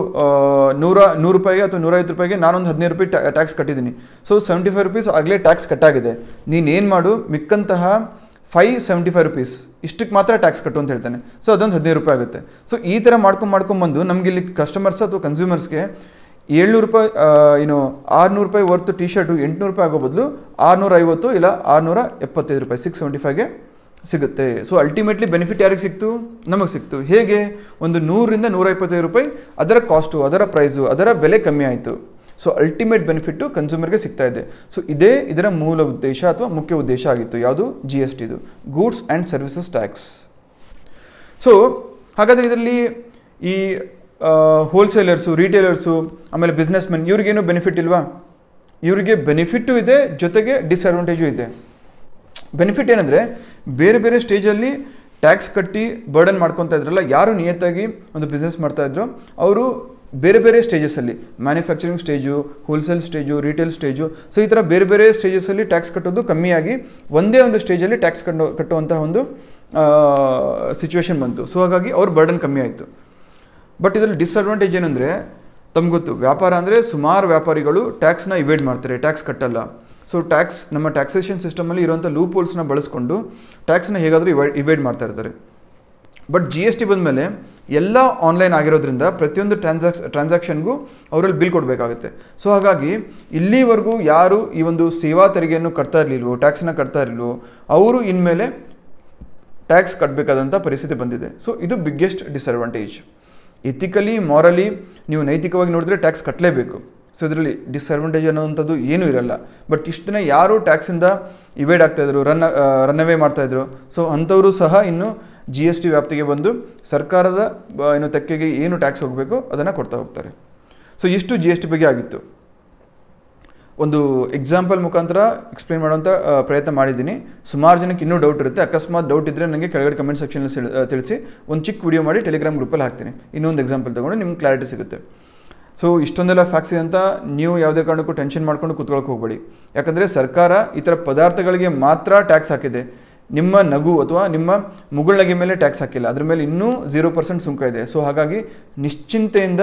100 ರೂಪಾಯಿಗೆ ಅಥವಾ 150 ರೂಪಾಯಿಗೆ ನಾನೊಂದು 15 ರೂಪಾಯಿ ಟ್ಯಾಕ್ಸ್ ಕಟ್ಟಿದ್ದೀನಿ. ಸೊ 75 ರೂಪೀಸ್ ಆಗಲೇ ಟ್ಯಾಕ್ಸ್ ಕಟ್ಟಾಗಿದೆ. ನೀನೇನು ಮಾಡು, ಮಿಕ್ಕಂತಹ 575 ರೂಪೀಸ್ ಇಷ್ಟಕ್ಕೆ ಮಾತ್ರ ಟ್ಯಾಕ್ಸ್ ಕಟ್ಟು ಅಂತ ಹೇಳ್ತಾನೆ. ಸೊ ಅದೊಂದು 15 ರೂಪಾಯಿ ಆಗುತ್ತೆ. ಸೊ ಈ ಥರ ಮಾಡ್ಕೊಂಬಂದು ನಮಗೆ ಇಲ್ಲಿ ಕಸ್ಟಮರ್ಸ್ ಅಥವಾ ಕನ್ಸ್ಯೂಮರ್ಸ್ಗೆ 700 ರೂಪಾಯಿ 600 ರೂಪಾಯಿ ವರ್ತ್ ಟಿ ಶರ್ಟು 800 ರೂಪಾಯಿ ಆಗೋ ಬದಲು 650 ಇಲ್ಲ 675 ರೂಪಾಯಿ 675ಗೆ ಸಿಗುತ್ತೆ. ಸೊ ಅಲ್ಟಿಮೇಟ್ಲಿ ಬೆನಿಫಿಟ್ ಯಾರಿಗೆ ಸಿಕ್ತು, ನಮಗೆ ಸಿಕ್ತು. ಹೇಗೆ, ಒಂದು 100ರಿಂದ 125 ರೂಪಾಯಿ ಅದರ ಕಾಸ್ಟು, ಅದರ ಪ್ರೈಸು, ಅದರ ಬೆಲೆ ಕಮ್ಮಿ ಆಯಿತು. ಸೊ ಅಲ್ಟಿಮೇಟ್ ಬೆನಿಫಿಟ್ಟು ಕನ್ಸ್ಯೂಮರ್ಗೆ ಸಿಗ್ತಾ ಇದೆ. ಸೊ ಇದೇ ಇದರ ಮೂಲ ಉದ್ದೇಶ ಅಥವಾ ಮುಖ್ಯ ಉದ್ದೇಶ ಆಗಿತ್ತು. ಯಾವುದು, GSTದು, goods and services tax. So ಹಾಗಾದರೆ ಇದರಲ್ಲಿ ಈ ಹೋಲ್ಸೇಲರ್ಸು, ರಿಟೇಲರ್ಸು, ಆಮೇಲೆ ಬಿಸ್ನೆಸ್ಮೆನ್ ಇವ್ರಿಗೇನು ಬೆನಿಫಿಟ್ ಇಲ್ವಾ? ಇವರಿಗೆ ಬೆನಿಫಿಟ್ಟು ಇದೆ, ಜೊತೆಗೆ ಡಿಸ್ಅಡ್ವಾಂಟೇಜು ಇದೆ. ಬೆನಿಫಿಟ್ ಏನಂದರೆ, ಬೇರೆ ಬೇರೆ ಸ್ಟೇಜಲ್ಲಿ ಟ್ಯಾಕ್ಸ್ ಕಟ್ಟಿ ಬರ್ಡನ್ ಮಾಡ್ಕೊತಾ ಇದ್ರಲ್ಲ, ಯಾರು ನಿಯತ್ತಾಗಿ ಒಂದು ಬಿಸ್ನೆಸ್ ಮಾಡ್ತಾಯಿದ್ರು ಅವರು ಬೇರೆ ಬೇರೆ ಸ್ಟೇಜಸಲ್ಲಿ, manufacturing stage, wholesale stage, retail stage, so ಈ ಥರ ಬೇರೆ ಬೇರೆ ಸ್ಟೇಜಸಲ್ಲಿ ಟ್ಯಾಕ್ಸ್ ಕಟ್ಟೋದು ಕಮ್ಮಿಯಾಗಿ ಒಂದೇ ಒಂದು ಸ್ಟೇಜಲ್ಲಿ ಟ್ಯಾಕ್ಸ್ ಕಟ್ಟುವಂತಹ ಒಂದು ಸಿಚುವೇಶನ್ ಬಂತು. ಸೊ ಹಾಗಾಗಿ ಅವ್ರ ಬರ್ಡನ್ ಕಮ್ಮಿ ಆಯಿತು. ಬಟ್ ಇದರಲ್ಲಿ ಡಿಸ್ಅಡ್ವಾಂಟೇಜ್ ಏನಂದರೆ, ತಮ್ಗೆ ಗೊತ್ತು, ವ್ಯಾಪಾರ ಅಂದರೆ ಸುಮಾರು ವ್ಯಾಪಾರಿಗಳು ಟ್ಯಾಕ್ಸ್ನ ಇವೇಡ್ ಮಾಡ್ತಾರೆ, ಟ್ಯಾಕ್ಸ್ ಕಟ್ಟಲ್ಲ. ಸೊ ನಮ್ಮ ಟ್ಯಾಕ್ಸೇಷನ್ ಸಿಸ್ಟಮಲ್ಲಿ ಇರುವಂಥ ಲೂಪ್ ಹೋಲ್ಸ್ನ ಬಳಸ್ಕೊಂಡು ಟ್ಯಾಕ್ಸ್ನ ಹೇಗಾದರೂ ಇವೇಡ್ ಮಾಡ್ತಾ ಇರ್ತಾರೆ. ಬಟ್ GST ಬಂದಮೇಲೆ ಎಲ್ಲ ಆನ್ಲೈನ್ ಆಗಿರೋದ್ರಿಂದ ಪ್ರತಿಯೊಂದು ಟ್ರಾನ್ಸಾಕ್ಷನ್ಗೂ ಅವರಲ್ಲಿ ಬಿಲ್ ಕೊಡಬೇಕಾಗುತ್ತೆ. ಸೊ ಹಾಗಾಗಿ ಇಲ್ಲಿವರೆಗೂ ಯಾರು ಈ ಒಂದು ಸೇವಾ ತೆರಿಗೆಯನ್ನು ಕಟ್ತಾ ಇರಲಿಲ್ವೋ, ಟ್ಯಾಕ್ಸನ್ನ ಕಟ್ತಾ ಇರಲಿಲ್ವೋ, ಅವರು ಇನ್ಮೇಲೆ ಟ್ಯಾಕ್ಸ್ ಕಟ್ಟಬೇಕಾದಂಥ ಪರಿಸ್ಥಿತಿ ಬಂದಿದೆ. ಸೊ ಇದು ಬಿಗ್ಗೆಸ್ಟ್ ಡಿಸ್ಅಡ್ವಾಂಟೇಜ್. ಎಥಿಕಲಿ, ಮಾರಲಿ ನೀವು ನೈತಿಕವಾಗಿ ನೋಡಿದ್ರೆ ಟ್ಯಾಕ್ಸ್ ಕಟ್ಟಲೇಬೇಕು. ಸೊ ಇದರಲ್ಲಿ ಡಿಸ್ಅಡ್ವಾಂಟೇಜ್ ಅನ್ನೋವಂಥದ್ದು ಏನೂ ಇರಲ್ಲ. ಬಟ್ ಇಷ್ಟು ದಿನ ಯಾರು ಟ್ಯಾಕ್ಸಿಂದ ಇವೇಡ್ ಆಗ್ತಾಯಿದ್ರು, ರನ್ ಅವೇ ಮಾಡ್ತಾಯಿದ್ರು, ಸೊ ಅಂಥವರು ಸಹ ಇನ್ನು GST ವ್ಯಾಪ್ತಿಗೆ ಬಂದು ಸರ್ಕಾರದ ತೆಕ್ಕೆಗೆ ಏನು ಟ್ಯಾಕ್ಸ್ ಹೋಗಬೇಕು ಅದನ್ನು ಕೊಡ್ತಾ ಹೋಗ್ತಾರೆ. ಸೊ ಇಷ್ಟು GST ಬಗ್ಗೆ ಆಗಿತ್ತು. ಒಂದು ಎಕ್ಸಾಂಪಲ್ ಮುಖಾಂತರ ಎಕ್ಸ್ಪ್ಲೇನ್ ಮಾಡುವಂಥ ಪ್ರಯತ್ನ ಮಾಡಿದ್ದೀನಿ. ಸುಮಾರು ಜನಕ್ಕೆ ಇನ್ನೂ ಡೌಟ್ ಇರುತ್ತೆ. ಅಕಸ್ಮಾತ್ ಡೌಟ್ ಇದ್ದರೆ ನನಗೆ ಕೆಳಗಡೆ ಕಮೆಂಟ್ ಸೆಕ್ಷನಲ್ಲಿ ತಿಳಿಸಿ, ಒಂದು ಚಿಕ್ಕ ವಿಡಿಯೋ ಮಾಡಿ ಟೆಲಿಗ್ರಾಮ್ ಗ್ರೂಪಲ್ಲಿ ಹಾಕ್ತೀನಿ. ಇನ್ನೊಂದು ಎಕ್ಸಾಂಪಲ್ ತೊಗೊಂಡು ನಿಮ್ಗೆ ಕ್ಲಾರಿಟಿ ಸಿಗುತ್ತೆ. ಸೊ ಇಷ್ಟೊಂದೆಲ್ಲ ಫ್ಯಾಕ್ಸ್ ಇದೆ ಅಂತ ನೀವು ಯಾವುದೇ ಕಾರಣಕ್ಕೂ ಟೆನ್ಷನ್ ಮಾಡ್ಕೊಂಡು ಕೂತ್ಕೊಳ್ಳೋಕೆ ಹೋಗಬೇಡಿ. ಯಾಕಂದರೆ ಸರ್ಕಾರ ಈ ಥರ ಪದಾರ್ಥಗಳಿಗೆ ಮಾತ್ರ ಟ್ಯಾಕ್ಸ್ ಹಾಕಿದೆ. ನಿಮ್ಮ ನಗು ಅಥವಾ ನಿಮ್ಮ ಮುಗುಳ್ನಗೆ ಮೇಲೆ ಟ್ಯಾಕ್ಸ್ ಹಾಕಿಲ್ಲ. ಅದ್ರ ಮೇಲೆ ಇನ್ನೂ 0% ಸುಂಕ ಇದೆ. ಸೊ ಹಾಗಾಗಿ ನಿಶ್ಚಿಂತೆಯಿಂದ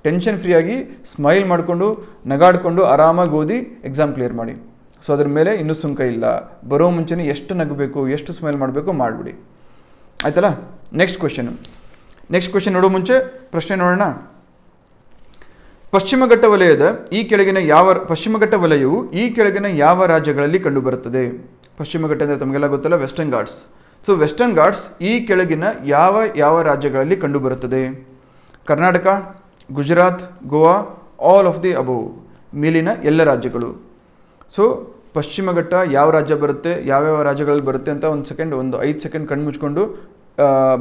ಟೆನ್ಷನ್ ಫ್ರೀಯಾಗಿ ಸ್ಮೈಲ್ ಮಾಡಿಕೊಂಡು ನಗಾಡಿಕೊಂಡು ಆರಾಮಾಗಿ ಓದಿ ಎಕ್ಸಾಮ್ ಕ್ಲಿಯರ್ ಮಾಡಿ. ಸೊ ಅದ್ರ ಮೇಲೆ ಇನ್ನೂ ಸುಂಕ ಇಲ್ಲ. ಬರೋ ಮುಂಚೆನೇ ಎಷ್ಟು ನಗಬೇಕು, ಎಷ್ಟು ಸ್ಮೈಲ್ ಮಾಡಬೇಕು ಮಾಡಿಬಿಡಿ. ಆಯ್ತಲ್ಲ. ನೆಕ್ಸ್ಟ್ ಕ್ವೆಶನ್ ನೋಡೋ ಮುಂಚೆ ಪ್ರಶ್ನೆ ನೋಡೋಣ. ಪಶ್ಚಿಮ ಘಟ್ಟ ವಲಯವು ಈ ಕೆಳಗಿನ ಯಾವ ರಾಜ್ಯಗಳಲ್ಲಿ ಕಂಡುಬರುತ್ತದೆ? ಪಶ್ಚಿಮ ಘಟ್ಟ ಅಂದರೆ ತಮಗೆಲ್ಲ ಗೊತ್ತಲ್ಲ, western Ghats. So western Ghats ಈ ಕೆಳಗಿನ ಯಾವ ರಾಜ್ಯಗಳಲ್ಲಿ ಕಂಡುಬರುತ್ತದೆ? Karnataka, Gujarat, Goa, all of the above, ಮೇಲಿನ ಎಲ್ಲ ರಾಜ್ಯಗಳು. ಸೊ ಪಶ್ಚಿಮ ಘಟ್ಟ ಯಾವ ರಾಜ್ಯ ಬರುತ್ತೆ, ಯಾವ್ಯಾವ ರಾಜ್ಯಗಳಲ್ಲಿ ಬರುತ್ತೆ ಅಂತ ಒಂದು 5 ಸೆಕೆಂಡ್ ಕಣ್ಣು ಮುಚ್ಕೊಂಡು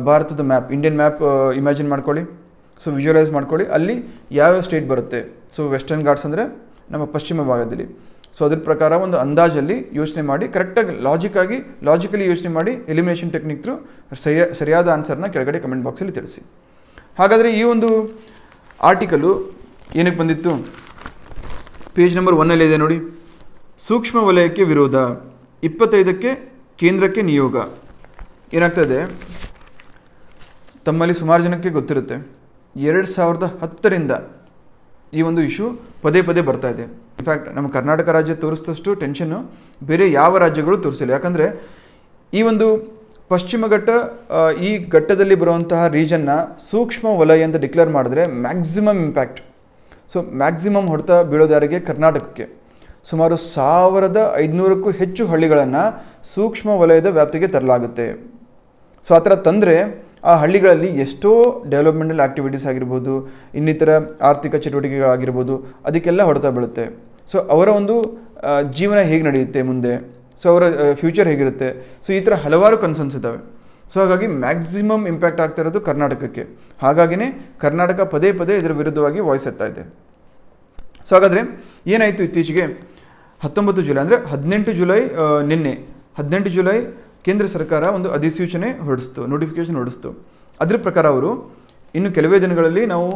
ಭಾರತದ ಮ್ಯಾಪ್, ಇಂಡಿಯನ್ ಮ್ಯಾಪ್ ಇಮ್ಯಾಜಿನ್ ಮಾಡ್ಕೊಳ್ಳಿ. ಸೊ ವಿಜುವಲೈಸ್ ಮಾಡ್ಕೊಳ್ಳಿ, ಅಲ್ಲಿ ಯಾವ್ಯಾವ ಸ್ಟೇಟ್ ಬರುತ್ತೆ. ಸೊ ವೆಸ್ಟರ್ನ್ ಘಾಟ್ಸ್ ಅಂದರೆ ನಮ್ಮ ಪಶ್ಚಿಮ ಭಾಗದಲ್ಲಿ. ಸೊ ಅದ್ರ ಪ್ರಕಾರ ಒಂದು ಅಂದಾಜಲ್ಲಿ ಯೋಚನೆ ಮಾಡಿ, ಕರೆಕ್ಟಾಗಿ ಲಾಜಿಕಲಿ ಯೋಚನೆ ಮಾಡಿ, ಎಲಿಮಿನೇಷನ್ ಟೆಕ್ನಿಕ್ ಥ್ರೂ ಸರಿಯಾದ ಆನ್ಸರ್ನ ಕೆಳಗಡೆ ಕಮೆಂಟ್ ಬಾಕ್ಸಲ್ಲಿ ತಿಳಿಸಿ. ಹಾಗಾದರೆ ಈ ಒಂದು ಆರ್ಟಿಕಲು ಏನಕ್ಕೆ ಬಂದಿತ್ತು? ಪೇಜ್ ನಂಬರ್ 1 ಇದೆ ನೋಡಿ. ಸೂಕ್ಷ್ಮ ವಲಯಕ್ಕೆ ವಿರೋಧ, 25ಕ್ಕೆ ಕೇಂದ್ರಕ್ಕೆ ನಿಯೋಗ. ಏನಾಗ್ತದೆ, ತಮ್ಮಲ್ಲಿ ಸುಮಾರು ಜನಕ್ಕೆ ಗೊತ್ತಿರುತ್ತೆ, 2010ರಿಂದ ಈ ಒಂದು ಇಶ್ಯೂ ಪದೇ ಬರ್ತಾ ಇದೆ. ಇನ್ಫ್ಯಾಕ್ಟ್ ನಮ್ಮ ಕರ್ನಾಟಕ ರಾಜ್ಯ ತೋರಿಸಿದಷ್ಟು ಟೆನ್ಷನ್ನು ಬೇರೆ ಯಾವ ರಾಜ್ಯಗಳು ತೋರಿಸಿಲ್ಲ. ಯಾಕಂದರೆ ಈ ಒಂದು ಪಶ್ಚಿಮ ಘಟ್ಟ, ಈ ಘಟ್ಟದಲ್ಲಿ ಬರುವಂತಹ ರೀಜನ್ನ ಸೂಕ್ಷ್ಮ ವಲಯ ಅಂತ ಡಿಕ್ಲೇರ್ ಮಾಡಿದ್ರೆ ಮ್ಯಾಕ್ಸಿಮಮ್ ಇಂಪ್ಯಾಕ್ಟ್. ಸೊ ಮ್ಯಾಕ್ಸಿಮಮ್ ಹೊಡೆತ ಬೀಳೋದು ಯಾರಿಗೆ? ಕರ್ನಾಟಕಕ್ಕೆ. ಸುಮಾರು 1500ಕ್ಕೂ ಹೆಚ್ಚು ಹಳ್ಳಿಗಳನ್ನು ಸೂಕ್ಷ್ಮ ವಲಯದ ವ್ಯಾಪ್ತಿಗೆ ತರಲಾಗುತ್ತೆ. ಸೊ ಆ ಥರ ತಂದರೆ ಆ ಹಳ್ಳಿಗಳಲ್ಲಿ ಎಷ್ಟೋ ಡೆವಲಪ್ಮೆಂಟಲ್ ಆ್ಯಕ್ಟಿವಿಟೀಸ್ ಆಗಿರ್ಬೋದು, ಇನ್ನಿತರ ಆರ್ಥಿಕ ಚಟುವಟಿಕೆಗಳಾಗಿರ್ಬೋದು, ಅದಕ್ಕೆಲ್ಲ ಹೊಡೆತ ಬೀಳುತ್ತೆ. ಸೊ ಅವರ ಒಂದು ಜೀವನ ಹೇಗೆ ನಡೆಯುತ್ತೆ ಮುಂದೆ, ಸೊ ಅವರ ಫ್ಯೂಚರ್ ಹೇಗಿರುತ್ತೆ, ಸೊ ಈ ಥರ ಹಲವಾರು ಕನ್ಸರ್ನ್ಸ್ ಇದ್ದಾವೆ. ಸೊ ಹಾಗಾಗಿ ಮ್ಯಾಕ್ಸಿಮಮ್ ಇಂಪ್ಯಾಕ್ಟ್ ಆಗ್ತಾ ಇರೋದು ಕರ್ನಾಟಕಕ್ಕೆ. ಹಾಗಾಗಿನೇ ಕರ್ನಾಟಕ ಪದೇ ಪದೇ ಇದರ ವಿರುದ್ಧವಾಗಿ ವಾಯ್ಸ್ ಎತ್ತಾ ಇದೆ. ಸೊ ಹಾಗಾದರೆ ಏನಾಯಿತು ಇತ್ತೀಚೆಗೆ 19 ಜುಲೈ ಅಂದರೆ 18 ಜುಲೈ ನಿನ್ನೆ 18 ಜುಲೈ ಕೇಂದ್ರ ಸರ್ಕಾರ ಒಂದು ಅಧಿಸೂಚನೆ ಹೊರಡಿಸ್ತು, ನೋಟಿಫಿಕೇಶನ್ ಹೊರಡಿಸ್ತು. ಅದರ ಪ್ರಕಾರ ಅವರು ಇನ್ನು ಕೆಲವೇ ದಿನಗಳಲ್ಲಿ ನಾವು